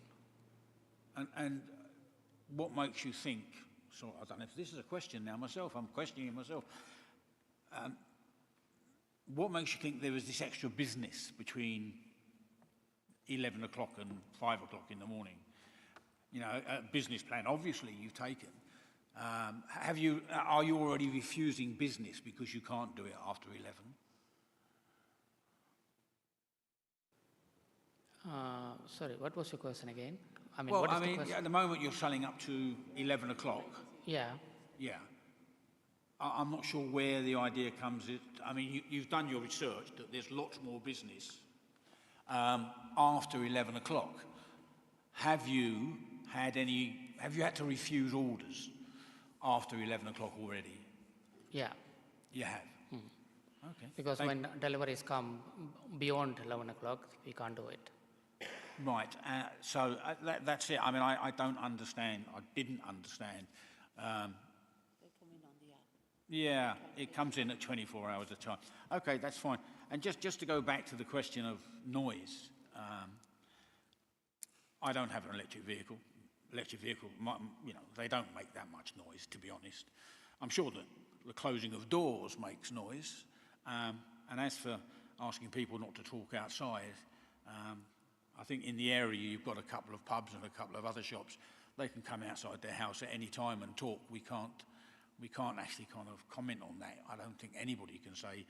And what makes you think, so I don't know if this is a question now myself, I'm questioning myself. What makes you think there is this extra business between 11 o'clock and 5 o'clock in the morning? You know, a business plan, obviously you've taken. Are you already refusing business because you can't do it after 11? Sorry, what was your question again? I mean, Well, what is I the mean, question? at the moment you're selling up to 11 o'clock. Yeah. Yeah. I'm not sure where the idea comes in. I mean, you've done your research that there's lots more business after 11 o'clock. Have you had to refuse orders after 11 o'clock already? Yeah. You have? Okay. Because when deliveries come beyond 11 o'clock, we can't do it. Right. So that's it. I mean, I don't understand. I didn't understand. They come in on the app. Yeah, it comes in at 24 hours at a time. Okay, that's fine. And just to go back to the question of noise, I don't have an electric vehicle. Electric vehicle, you know, they don't make that much noise, to be honest. I'm sure that the closing of doors makes noise. And as for asking people not to talk outside, I think in the area you've got a couple of pubs and a couple of other shops. They can come outside their house at any time and talk. We can't actually kind of comment on that. I don't think anybody can say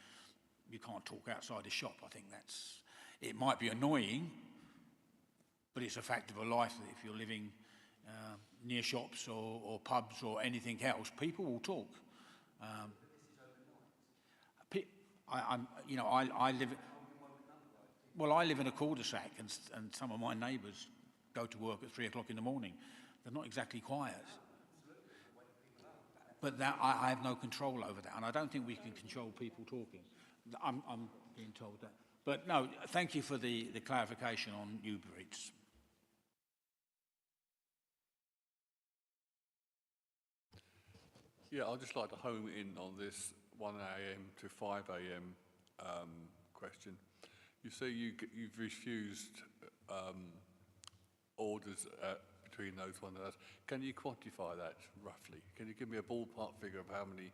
you can't talk outside a shop. I think it might be annoying, but it's a fact of a life that if you're living near shops or pubs or anything else, people will talk. I live in a cul-de-sac, and some of my neighbours go to work at 3 o'clock in the morning. They're not exactly quiet. But that, I have no control over that, and I don't think we can control people talking. I'm being told that. But no, thank you for the clarification on Uber Eats. Yeah, I'd just like to home in on this 1 a.m. to 5 a.m. question. You say you've refused orders between those one and others. Can you quantify that roughly? Can you give me a ballpark figure of how many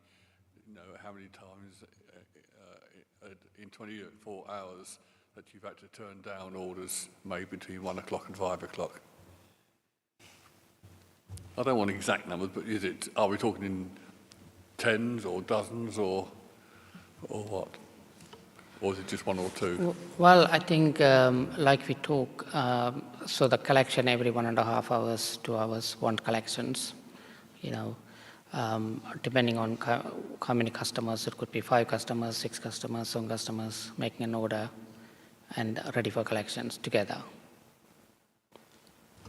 times in 24 hours that you've had to turn down orders made between 1 o'clock and 5 o'clock? I don't want exact numbers, but are we talking in tens or dozens or what? Or is it just one or two? Well, I think like we talk, so the collection every 1.5 hours, 2 hours, one collections, depending on how many customers, it could be 5 customers, 6 customers, 7 customers making an order and ready for collections together.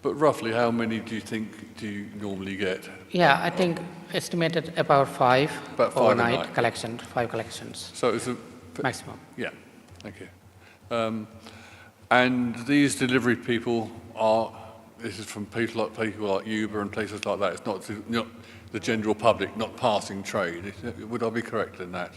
But roughly how many do you normally get? Yeah, I think estimated about 5 About 5 overnight collections, 5 collections. So it's a maximum. Yeah, thank you. And these delivery people this is from people like Uber and places like that. It's not the general public, not passing trade. Would I be correct in that?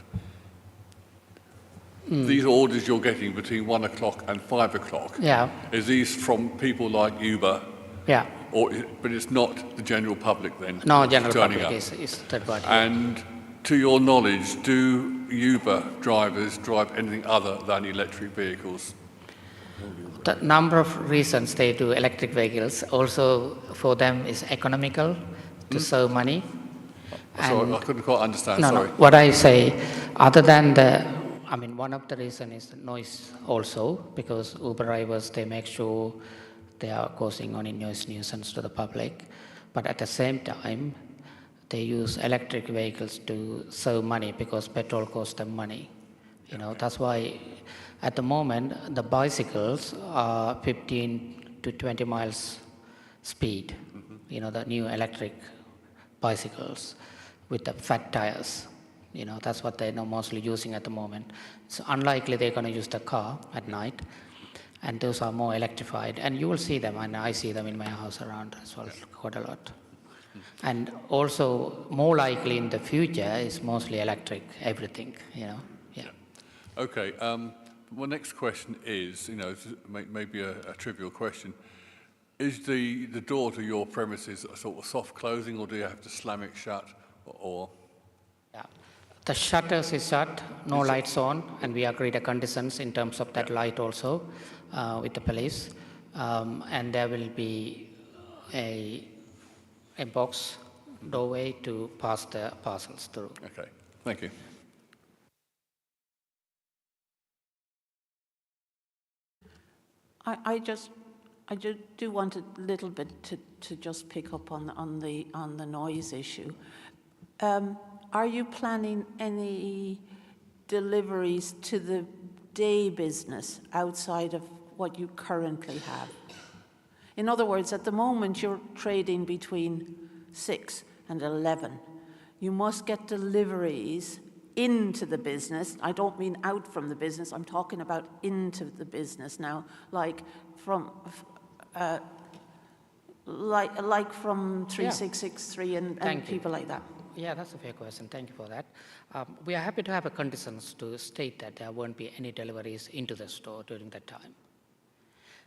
These orders you're getting between 1 o'clock and 5 o'clock, Yeah. is these from people like Uber? Yeah. But it's not the general public then? No, general turning public up. is third party. And to your knowledge, do Uber drivers drive anything other than electric vehicles? The number of reasons they do electric vehicles also for them is economical to save money. Sorry, I couldn't quite understand, No, sorry. no, what I say, other than one of the reason is the noise also, because Uber drivers, they make sure they are causing any noise nuisance to the public. But at the same time, they use electric vehicles to save money because petrol costs them money. You know, that's why at the moment, the bicycles are 15 to 20 miles speed. You know, the new electric bicycles with the fat tires. You know, that's what they're mostly using at the moment. It's unlikely they're going to use the car at night. And those are more electrified. And you will see them, and I see them in my house around as well, quite a lot. And also, more likely in the future is mostly electric, everything, you know. Yeah. Okay. My next question is, you know, maybe a trivial question. Is the door to your premises a sort of soft closing, or do you have to slam it shut, or? Yeah. The shutters is shut, no lights on, and we agreed the conditions in terms of that light also with the police. And there will be a box doorway to pass the parcels through. Okay, thank you. I do want a little bit to just pick up on the noise issue. Are you planning any deliveries to the day business outside of what you currently have? In other words, at the moment you're trading between 6 and 11. You must get deliveries into the business. I don't mean out from the business, I'm talking about into the business now, like from 3663 and people like that. Yeah, that's a fair question. Thank you for that. We are happy to have a conditions to state that there won't be any deliveries into the store during that time.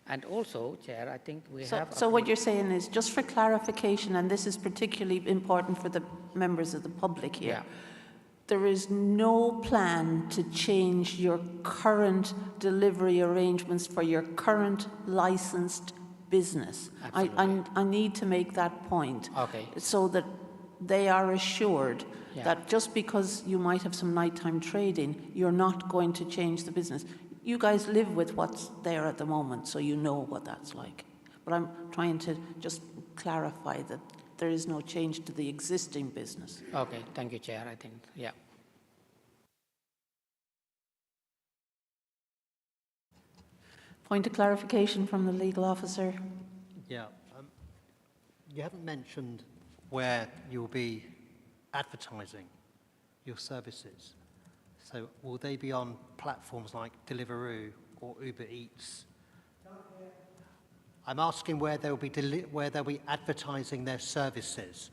And also, Chair, I think we have... So what you're saying is, just for clarification, and this is particularly important for the members of the public here, there is no plan to change your current delivery arrangements for your current licensed business. I need to make that point. Okay. So that they are assured that just because you might have some nighttime trading, you're not going to change the business. You guys live with what's there at the moment, so you know what that's like. But I'm trying to just clarify that there is no change to the existing business. Okay, thank you, Chair, I think, yeah. Point of clarification from the legal officer. Yeah, you haven't mentioned where you'll be advertising your services. So will they be on platforms like Deliveroo or Uber Eats? I'm asking where they'll be advertising their services,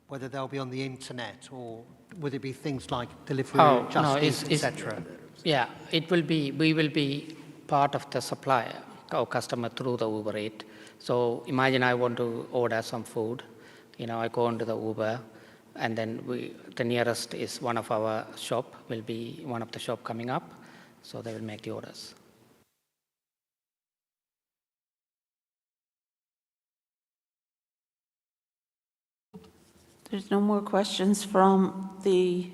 whether they'll be on the internet or would it be things like Deliveroo, Just Eat, etc. Yeah, it will be. We will be part of the supplier or customer through the Uber Eats. So imagine I want to order some food. You know, I go into the Uber, and then the nearest is one of our shop, will be one of the shop coming up, so they will make the orders. There's no more questions from the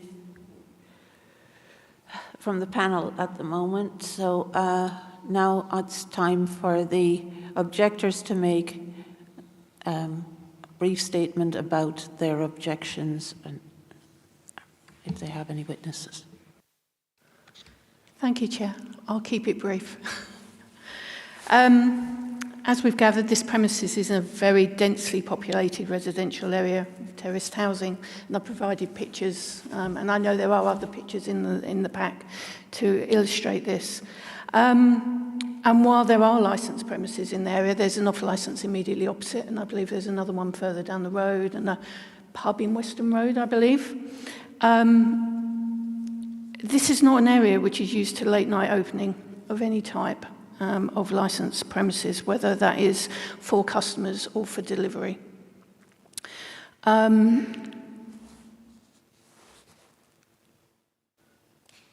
panel at the moment, so now it's time for the objectors to make a brief statement about their objections and if they have any witnesses. Thank you, Chair. I'll keep it brief. As we've gathered, this premises is a very densely populated residential area of terraced housing, and I've provided pictures, and I know there are other pictures in the pack to illustrate this. And while there are licensed premises in the area, there's an off-licence immediately opposite, and I believe there's another one further down the road, and a pub in Western Road, I believe. This is not an area which is used to late-night opening of any type of licensed premises, whether that is for customers or for delivery.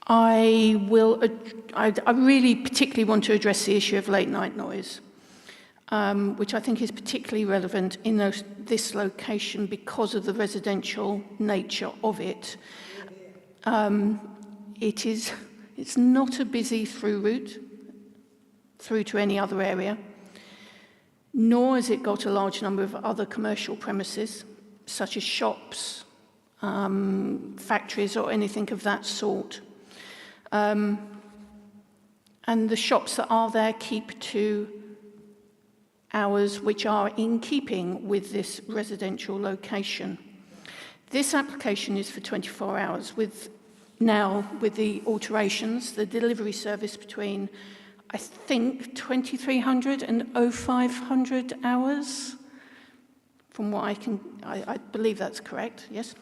I really particularly want to address the issue of late-night noise, which I think is particularly relevant in this location because of the residential nature of it. It's not a busy through route through to any other area, nor has it got a large number of other commercial premises, such as shops, factories, or anything of that sort. And the shops that are there keep to hours which are in keeping with this residential location. This application is for 24 hours with the alterations, the delivery service between, I think, 2300 and 0500 hours. From what I believe that's correct, yes?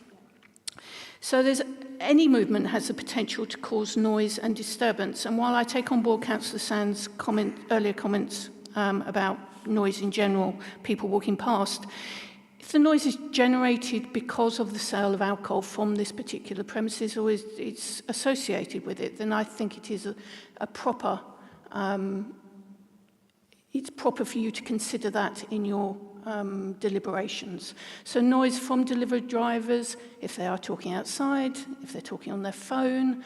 So any movement has the potential to cause noise and disturbance. And while I take on board Councillor Sand's earlier comments about noise in general, people walking past, if the noise is generated because of the sale of alcohol from this particular premises or it's associated with it, then I think it is it's proper for you to consider that in your deliberations. So noise from delivery drivers, if they are talking outside, if they're talking on their phone,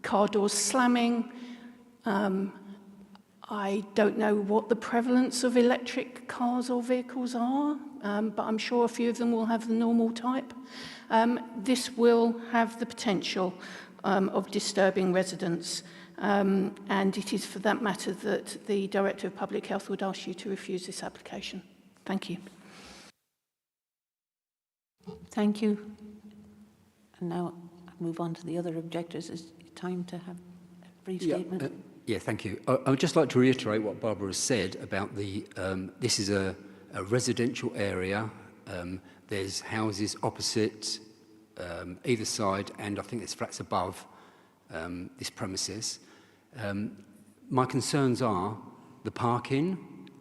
car doors slamming. I don't know what the prevalence of electric cars or vehicles are, but I'm sure a few of them will have the normal type. This will have the potential of disturbing residents. And it is for that matter that the Director of Public Health would ask you to refuse this application. Thank you. Thank you. And now I'll move on to the other objectors. Is it time to have a brief statement? Yeah, thank you. I would just like to reiterate what Barbara has said about this is a residential area. There's houses opposite either side, and I think there's flats above this premises. My concerns are the parking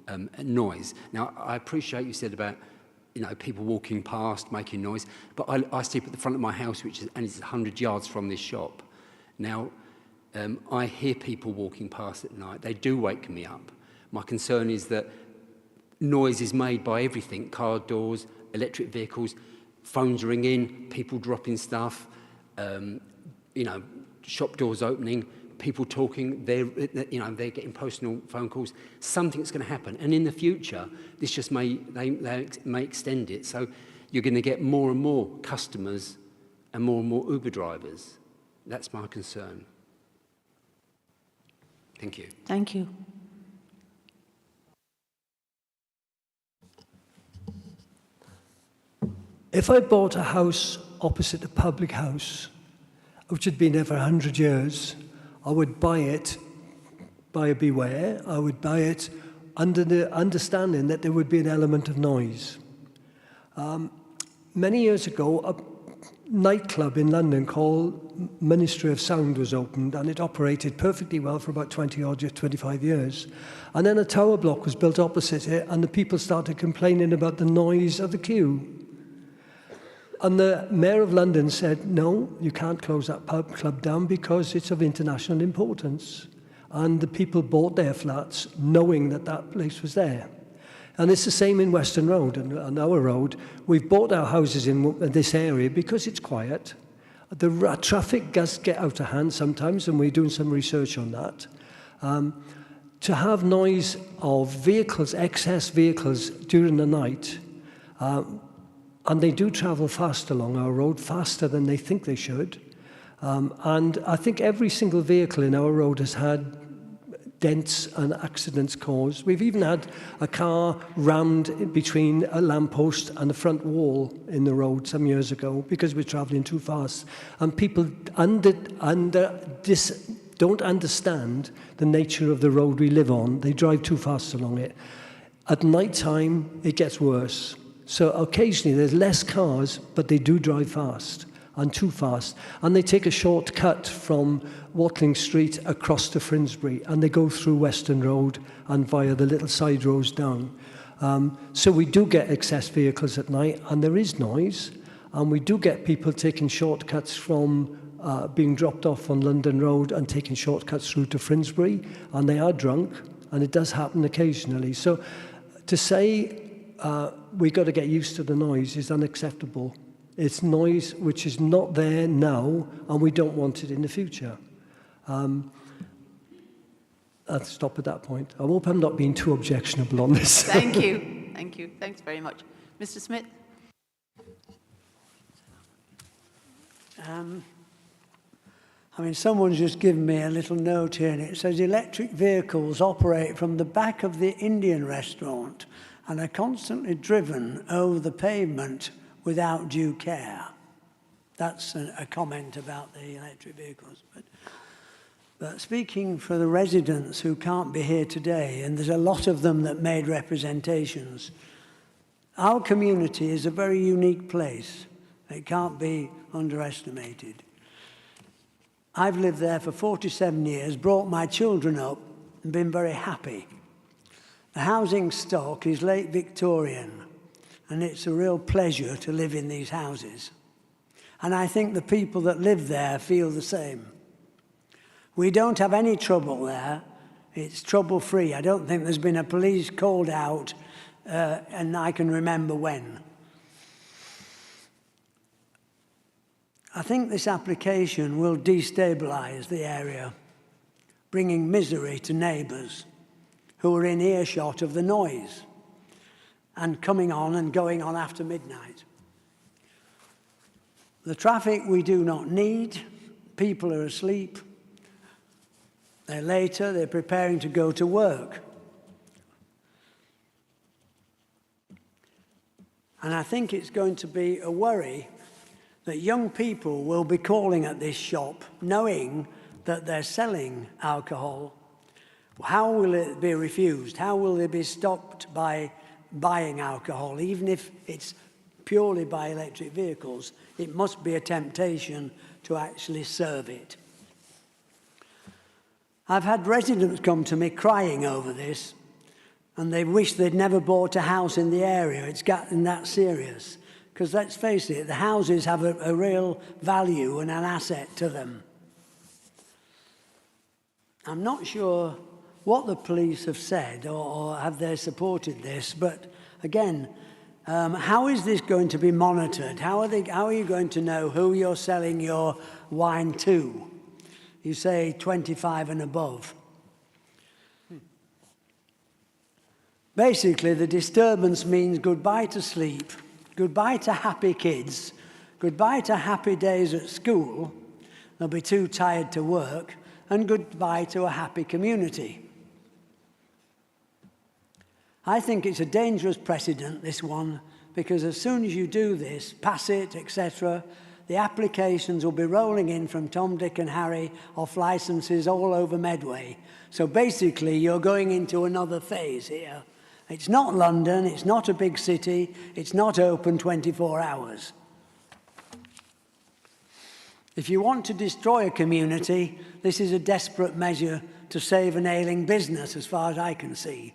and noise. Now, I appreciate you said about people walking past, making noise, but I sleep at the front of my house, and it's 100 yards from this shop. Now, I hear people walking past at night. They do wake me up. My concern is that noise is made by everything, car doors, electric vehicles, phones ringing, people dropping stuff, shop doors opening, people talking, they're getting personal phone calls. Something's going to happen. And in the future, this just may extend it. So you're going to get more and more customers and more Uber drivers. That's my concern. Thank you. Thank you. If I bought a house opposite a public house, which had been there for 100 years, I would buy it, buyer beware, I would buy it under the understanding that there would be an element of noise. Many years ago, a nightclub in London called Ministry of Sound was opened, and it operated perfectly well for about 25 years. And then a tower block was built opposite it, and the people started complaining about the noise of the queue. And the Mayor of London said, no, you can't close that pub club down because it's of international importance. And the people bought their flats knowing that that place was there. And it's the same in Western Road and our road. We've bought our houses in this area because it's quiet. The traffic does get out of hand sometimes, and we're doing some research on that. To have noise of vehicles, excess vehicles during the night, and they do travel fast along our road, faster than they think they should. And I think every single vehicle in our road has had dents and accidents caused. We've even had a car rammed between a lamppost and a front wall in the road some years ago because we're travelling too fast. And people don't understand the nature of the road we live on. They drive too fast along it. At night time, it gets worse. So occasionally there's less cars, but they do drive fast, and too fast. And they take a shortcut from Watling Street across to Finsbury, and they go through Western Road and via the little side roads down. So we do get excess vehicles at night, and there is noise, and we do get people taking shortcuts from being dropped off on London Road and taking shortcuts through to Finsbury, and they are drunk, and it does happen occasionally. So to say we've got to get used to the noise is unacceptable. It's noise which is not there now, and we don't want it in the future. I'll stop at that point. I hope I'm not being too objectionable on this. Thank you. Thank you. Thanks very much. Mr. Smith? I mean, someone's just given me a little note here, and it says electric vehicles operate from the back of the Indian restaurant and are constantly driven over the pavement without due care. That's a comment about the electric vehicles. But speaking for the residents who can't be here today, and there's a lot of them that made representations, our community is a very unique place. It can't be underestimated. I've lived there for 47 years, brought my children up, and been very happy. The housing stock is late Victorian, and it's a real pleasure to live in these houses. And I think the people that live there feel the same. We don't have any trouble there. It's trouble-free. I don't think there's been a police called out, and I can remember when. I think this application will destabilise the area, bringing misery to neighbours who are in earshot of the noise and coming on and going on after midnight. The traffic we do not need. People are asleep. They're later, they're preparing to go to work. And I think it's going to be a worry that young people will be calling at this shop knowing that they're selling alcohol. How will it be refused? How will they be stopped by buying alcohol? Even if it's purely by electric vehicles, it must be a temptation to actually serve it. I've had residents come to me crying over this, and they wish they'd never bought a house in the area. It's gotten that serious. Because let's face it, the houses have a real value and an asset to them. I'm not sure what the police have said or have they supported this, but again, how is this going to be monitored? How are you going to know who you're selling your wine to? You say 25 and above. Basically, the disturbance means goodbye to sleep, goodbye to happy kids, goodbye to happy days at school, they'll be too tired to work, and goodbye to a happy community. I think it's a dangerous precedent, this one, because as soon as you do this, pass it, etc., the applications will be rolling in from Tom, Dick and Harry off licenses all over Medway. So basically, you're going into another phase here. It's not London, it's not a big city, it's not open 24 hours. If you want to destroy a community, this is a desperate measure to save an ailing business, as far as I can see.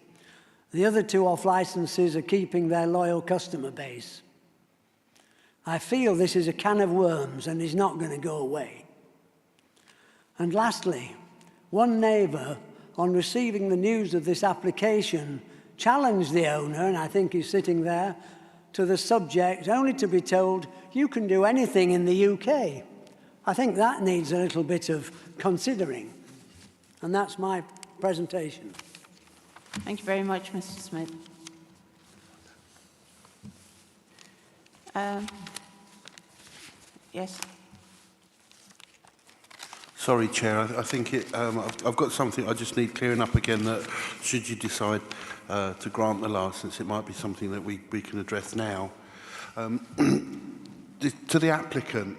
The other two off licenses are keeping their loyal customer base. I feel this is a can of worms and is not going to go away. And lastly, one neighbour, on receiving the news of this application, challenged the owner, and I think he's sitting there, to the subject, only to be told, you can do anything in the UK. I think that needs a little bit of considering. And that's my presentation. Thank you very much, Mr. Smith. Yes. Sorry, Chair. I think I've got something I just need clearing up again, that should you decide to grant the licence, it might be something that we can address now. to the applicant,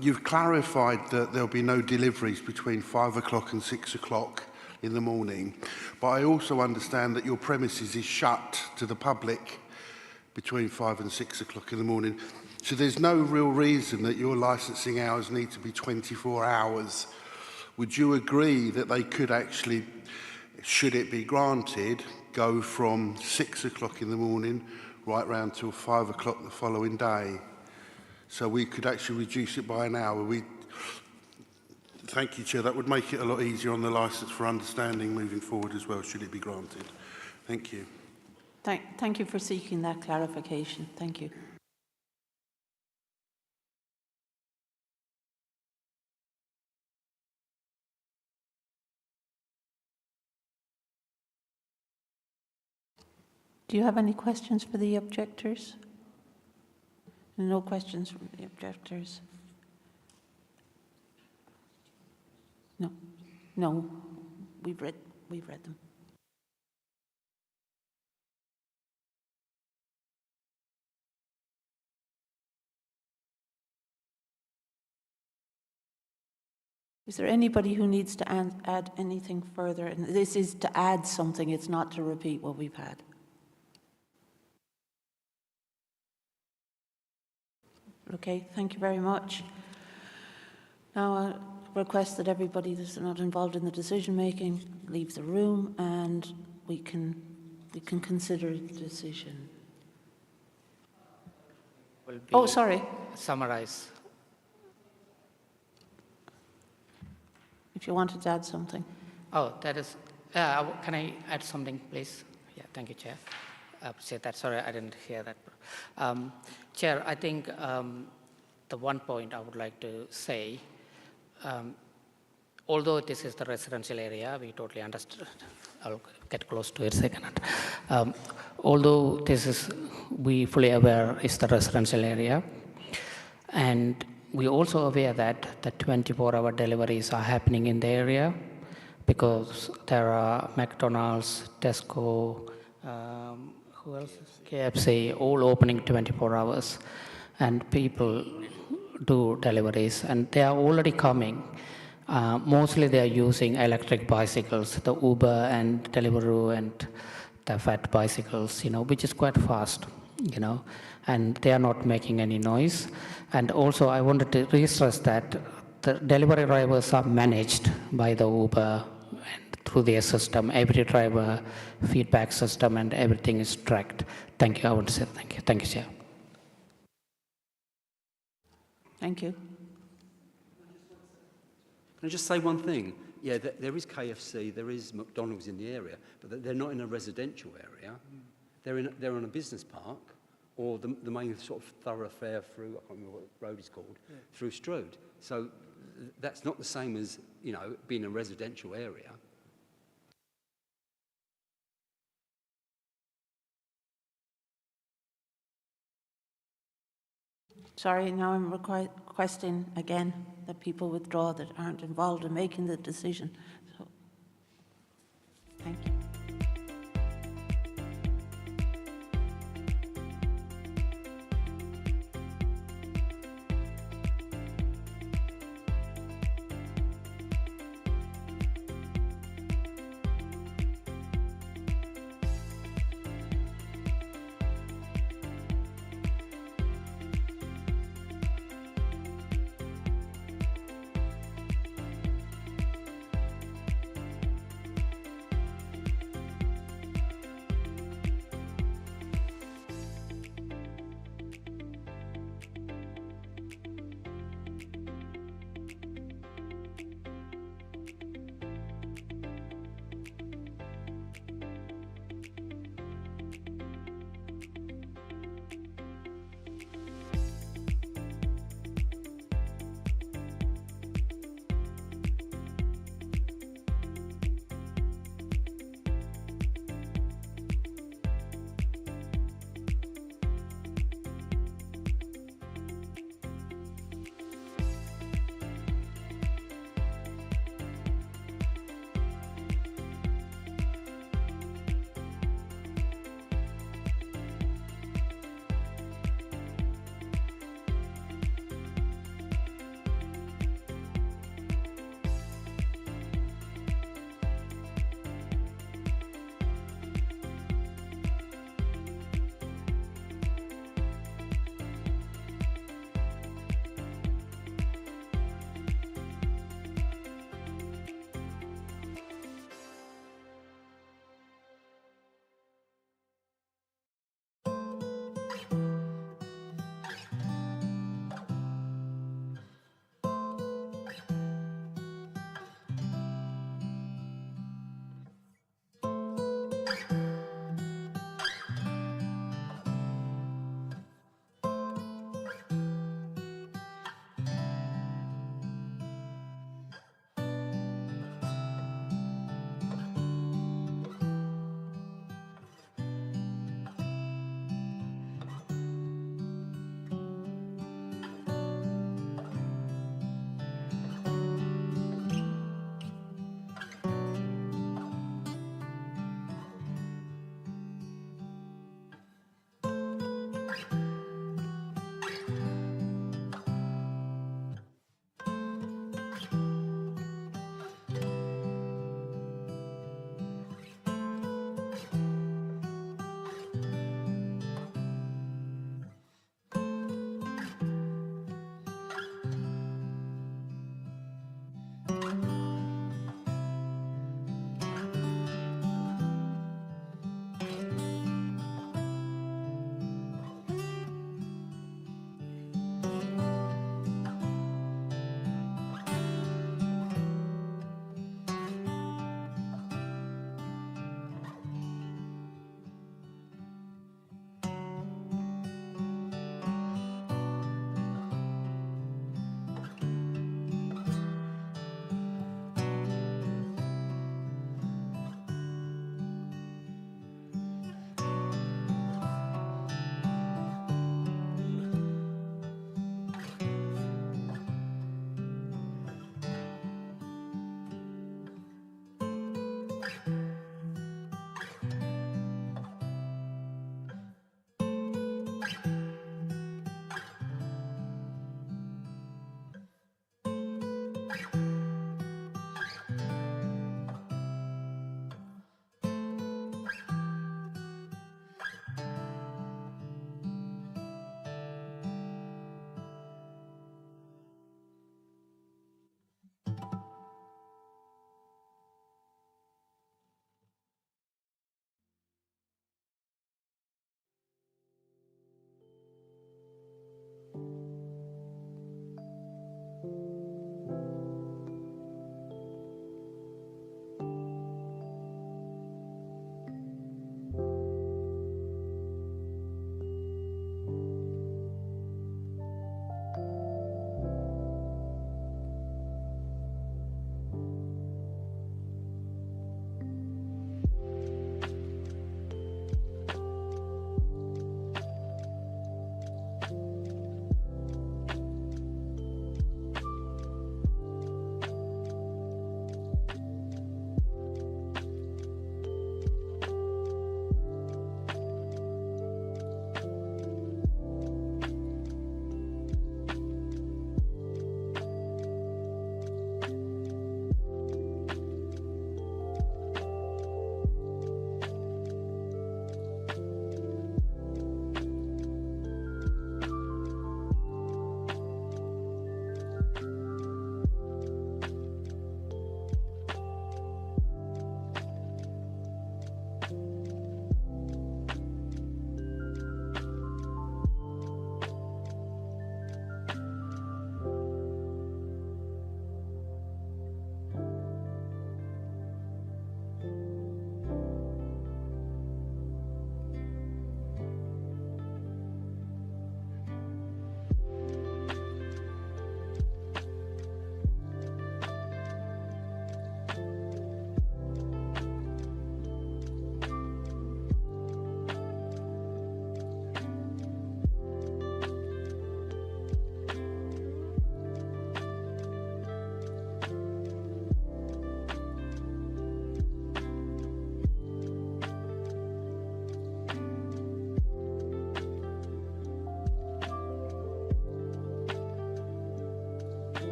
you've clarified that there'll be no deliveries between 5 o'clock and 6 o'clock in the morning, but I also understand that your premises is shut to the public between 5 and 6 o'clock in the morning. So there's no real reason that your licensing hours need to be 24 hours. Would you agree that they could actually, should it be granted, go from 6 o'clock in the morning right round till 5 o'clock the following day? So we could actually reduce it by an hour. Thank you, Chair. That would make it a lot easier on the licence for understanding moving forward as well, should it be granted. Thank you. Thank you for seeking that clarification. Thank you. Do you have any questions for the objectors? No questions from the objectors? No. No. We've read them. Is there anybody who needs to add anything further? And this is to add something, it's not to repeat what we've had. Okay, thank you very much. Now I request that everybody that's not involved in the decision making leave the room, and we can consider the decision. Oh, sorry. Summarize. If you wanted to add something. Oh, that is, can I add something, please? Yeah, thank you, Chair. I appreciate that. Sorry, I didn't hear that. Chair, I think the one point I would like to say, although this is the residential area, we totally understand. I'll get close to it in a second. Although this is, we fully aware is the residential area, and we're also aware that the 24-hour deliveries are happening in the area because there are McDonald's, Tesco, who else? KFC, all opening 24 hours, and people do deliveries, and they are already coming. Mostly they are using electric bicycles, the Uber and Deliveroo and the fat bicycles, which is quite fast, and they are not making any noise. And also I wanted to re-stress that the delivery drivers are managed by the Uber and through their system, every driver feedback system, and everything is tracked. Thank you. I want to say thank you. Thank you, Chair. Thank you. Can I just say one thing? Yeah, there is KFC, there is McDonald's in the area, but they're not in a residential area. They're on a business park, or the main sort of thoroughfare through, I can't remember what the road is called, through Strood. So that's not the same as, being a residential area. Sorry, now I'm requesting again that people withdraw that aren't involved in making the decision. So, thank you.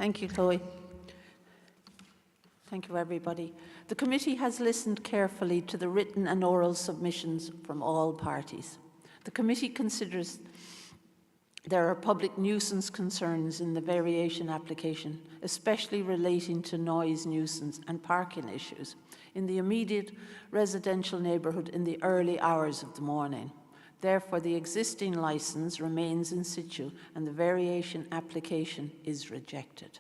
Thank you, Chloe. Thank you, everybody. The committee has listened carefully to the written and oral submissions from all parties. The committee considers there are public nuisance concerns in the variation application, especially relating to noise nuisance and parking issues in the immediate residential neighbourhood in the early hours of the morning. Therefore, the existing licence remains in situ and the variation application is rejected.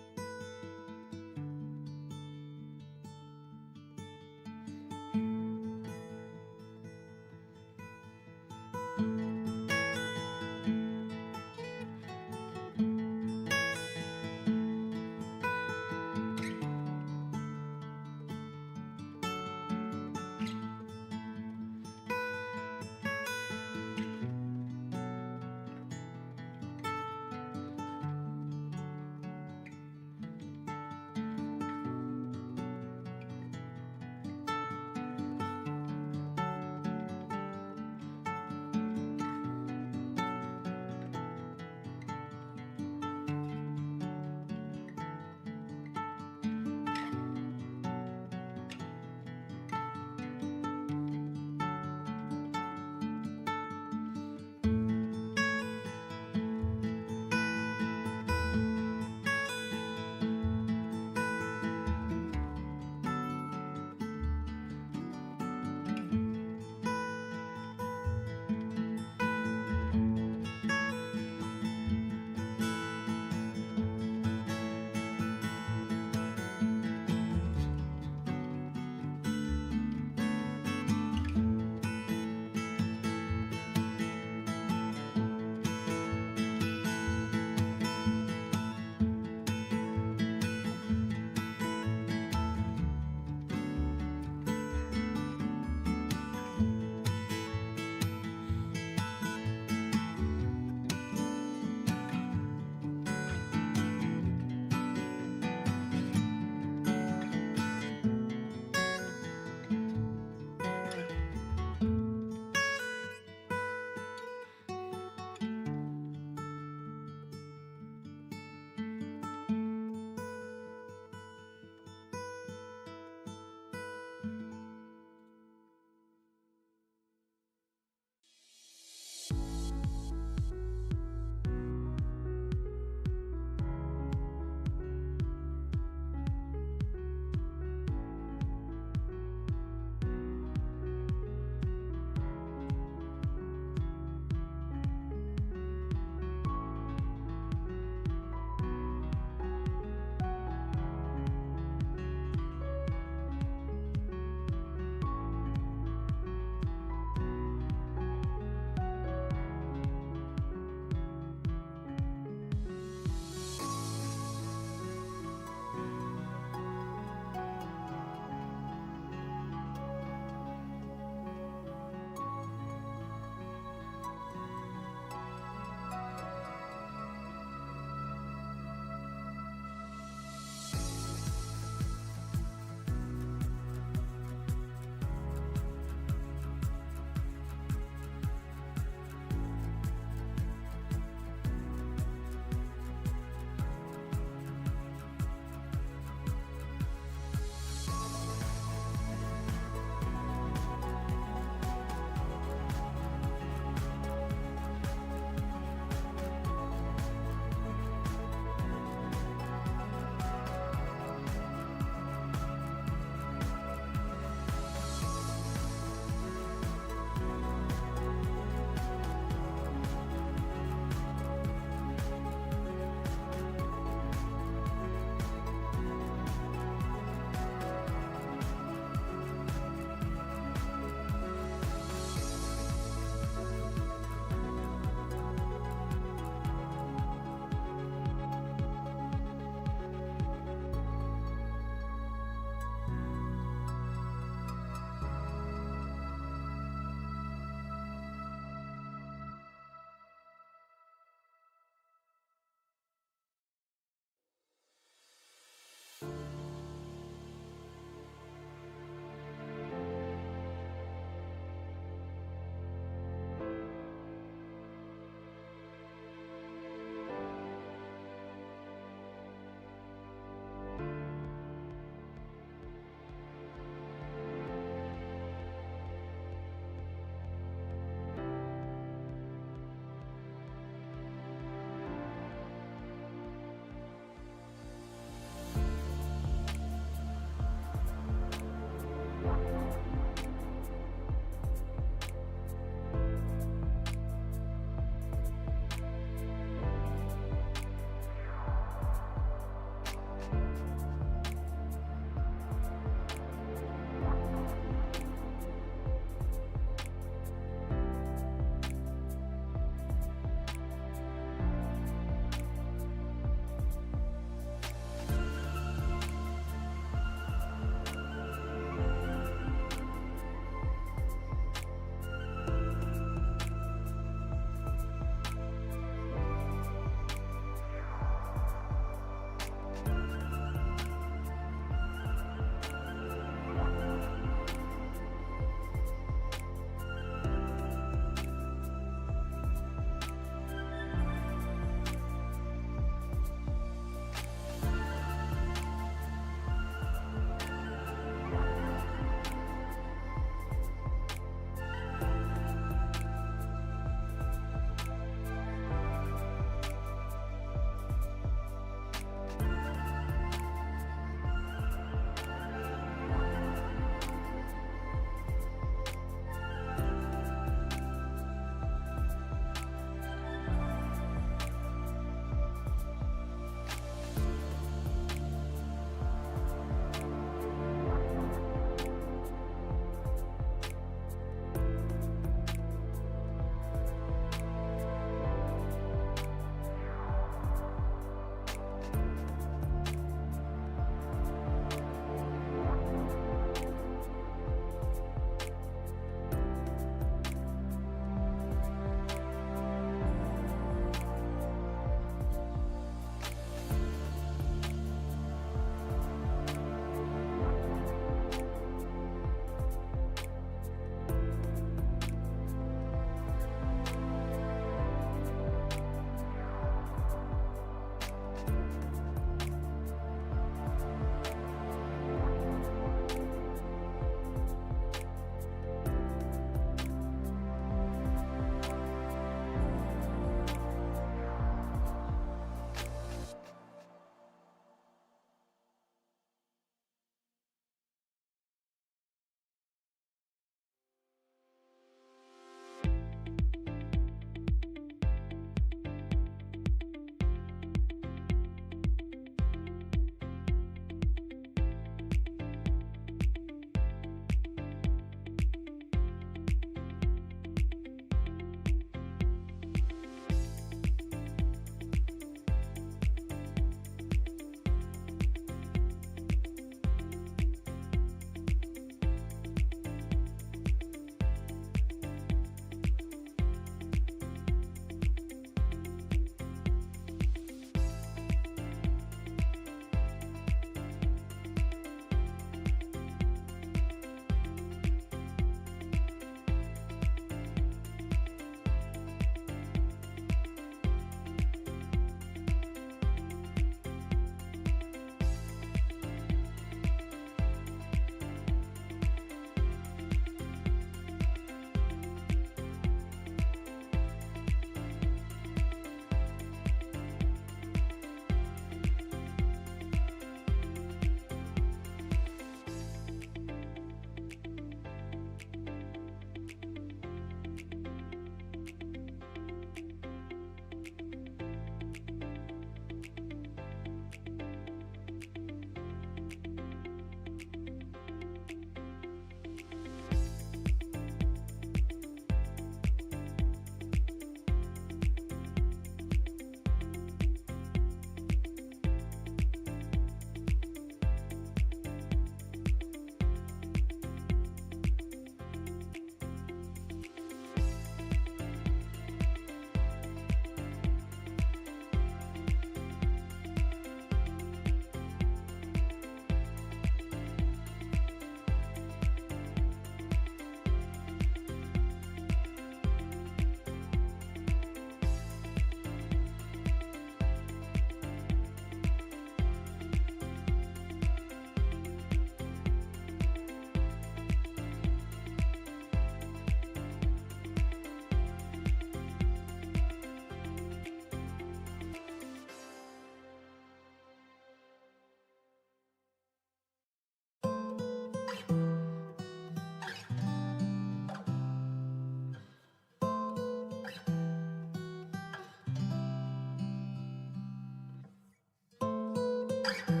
Thank you.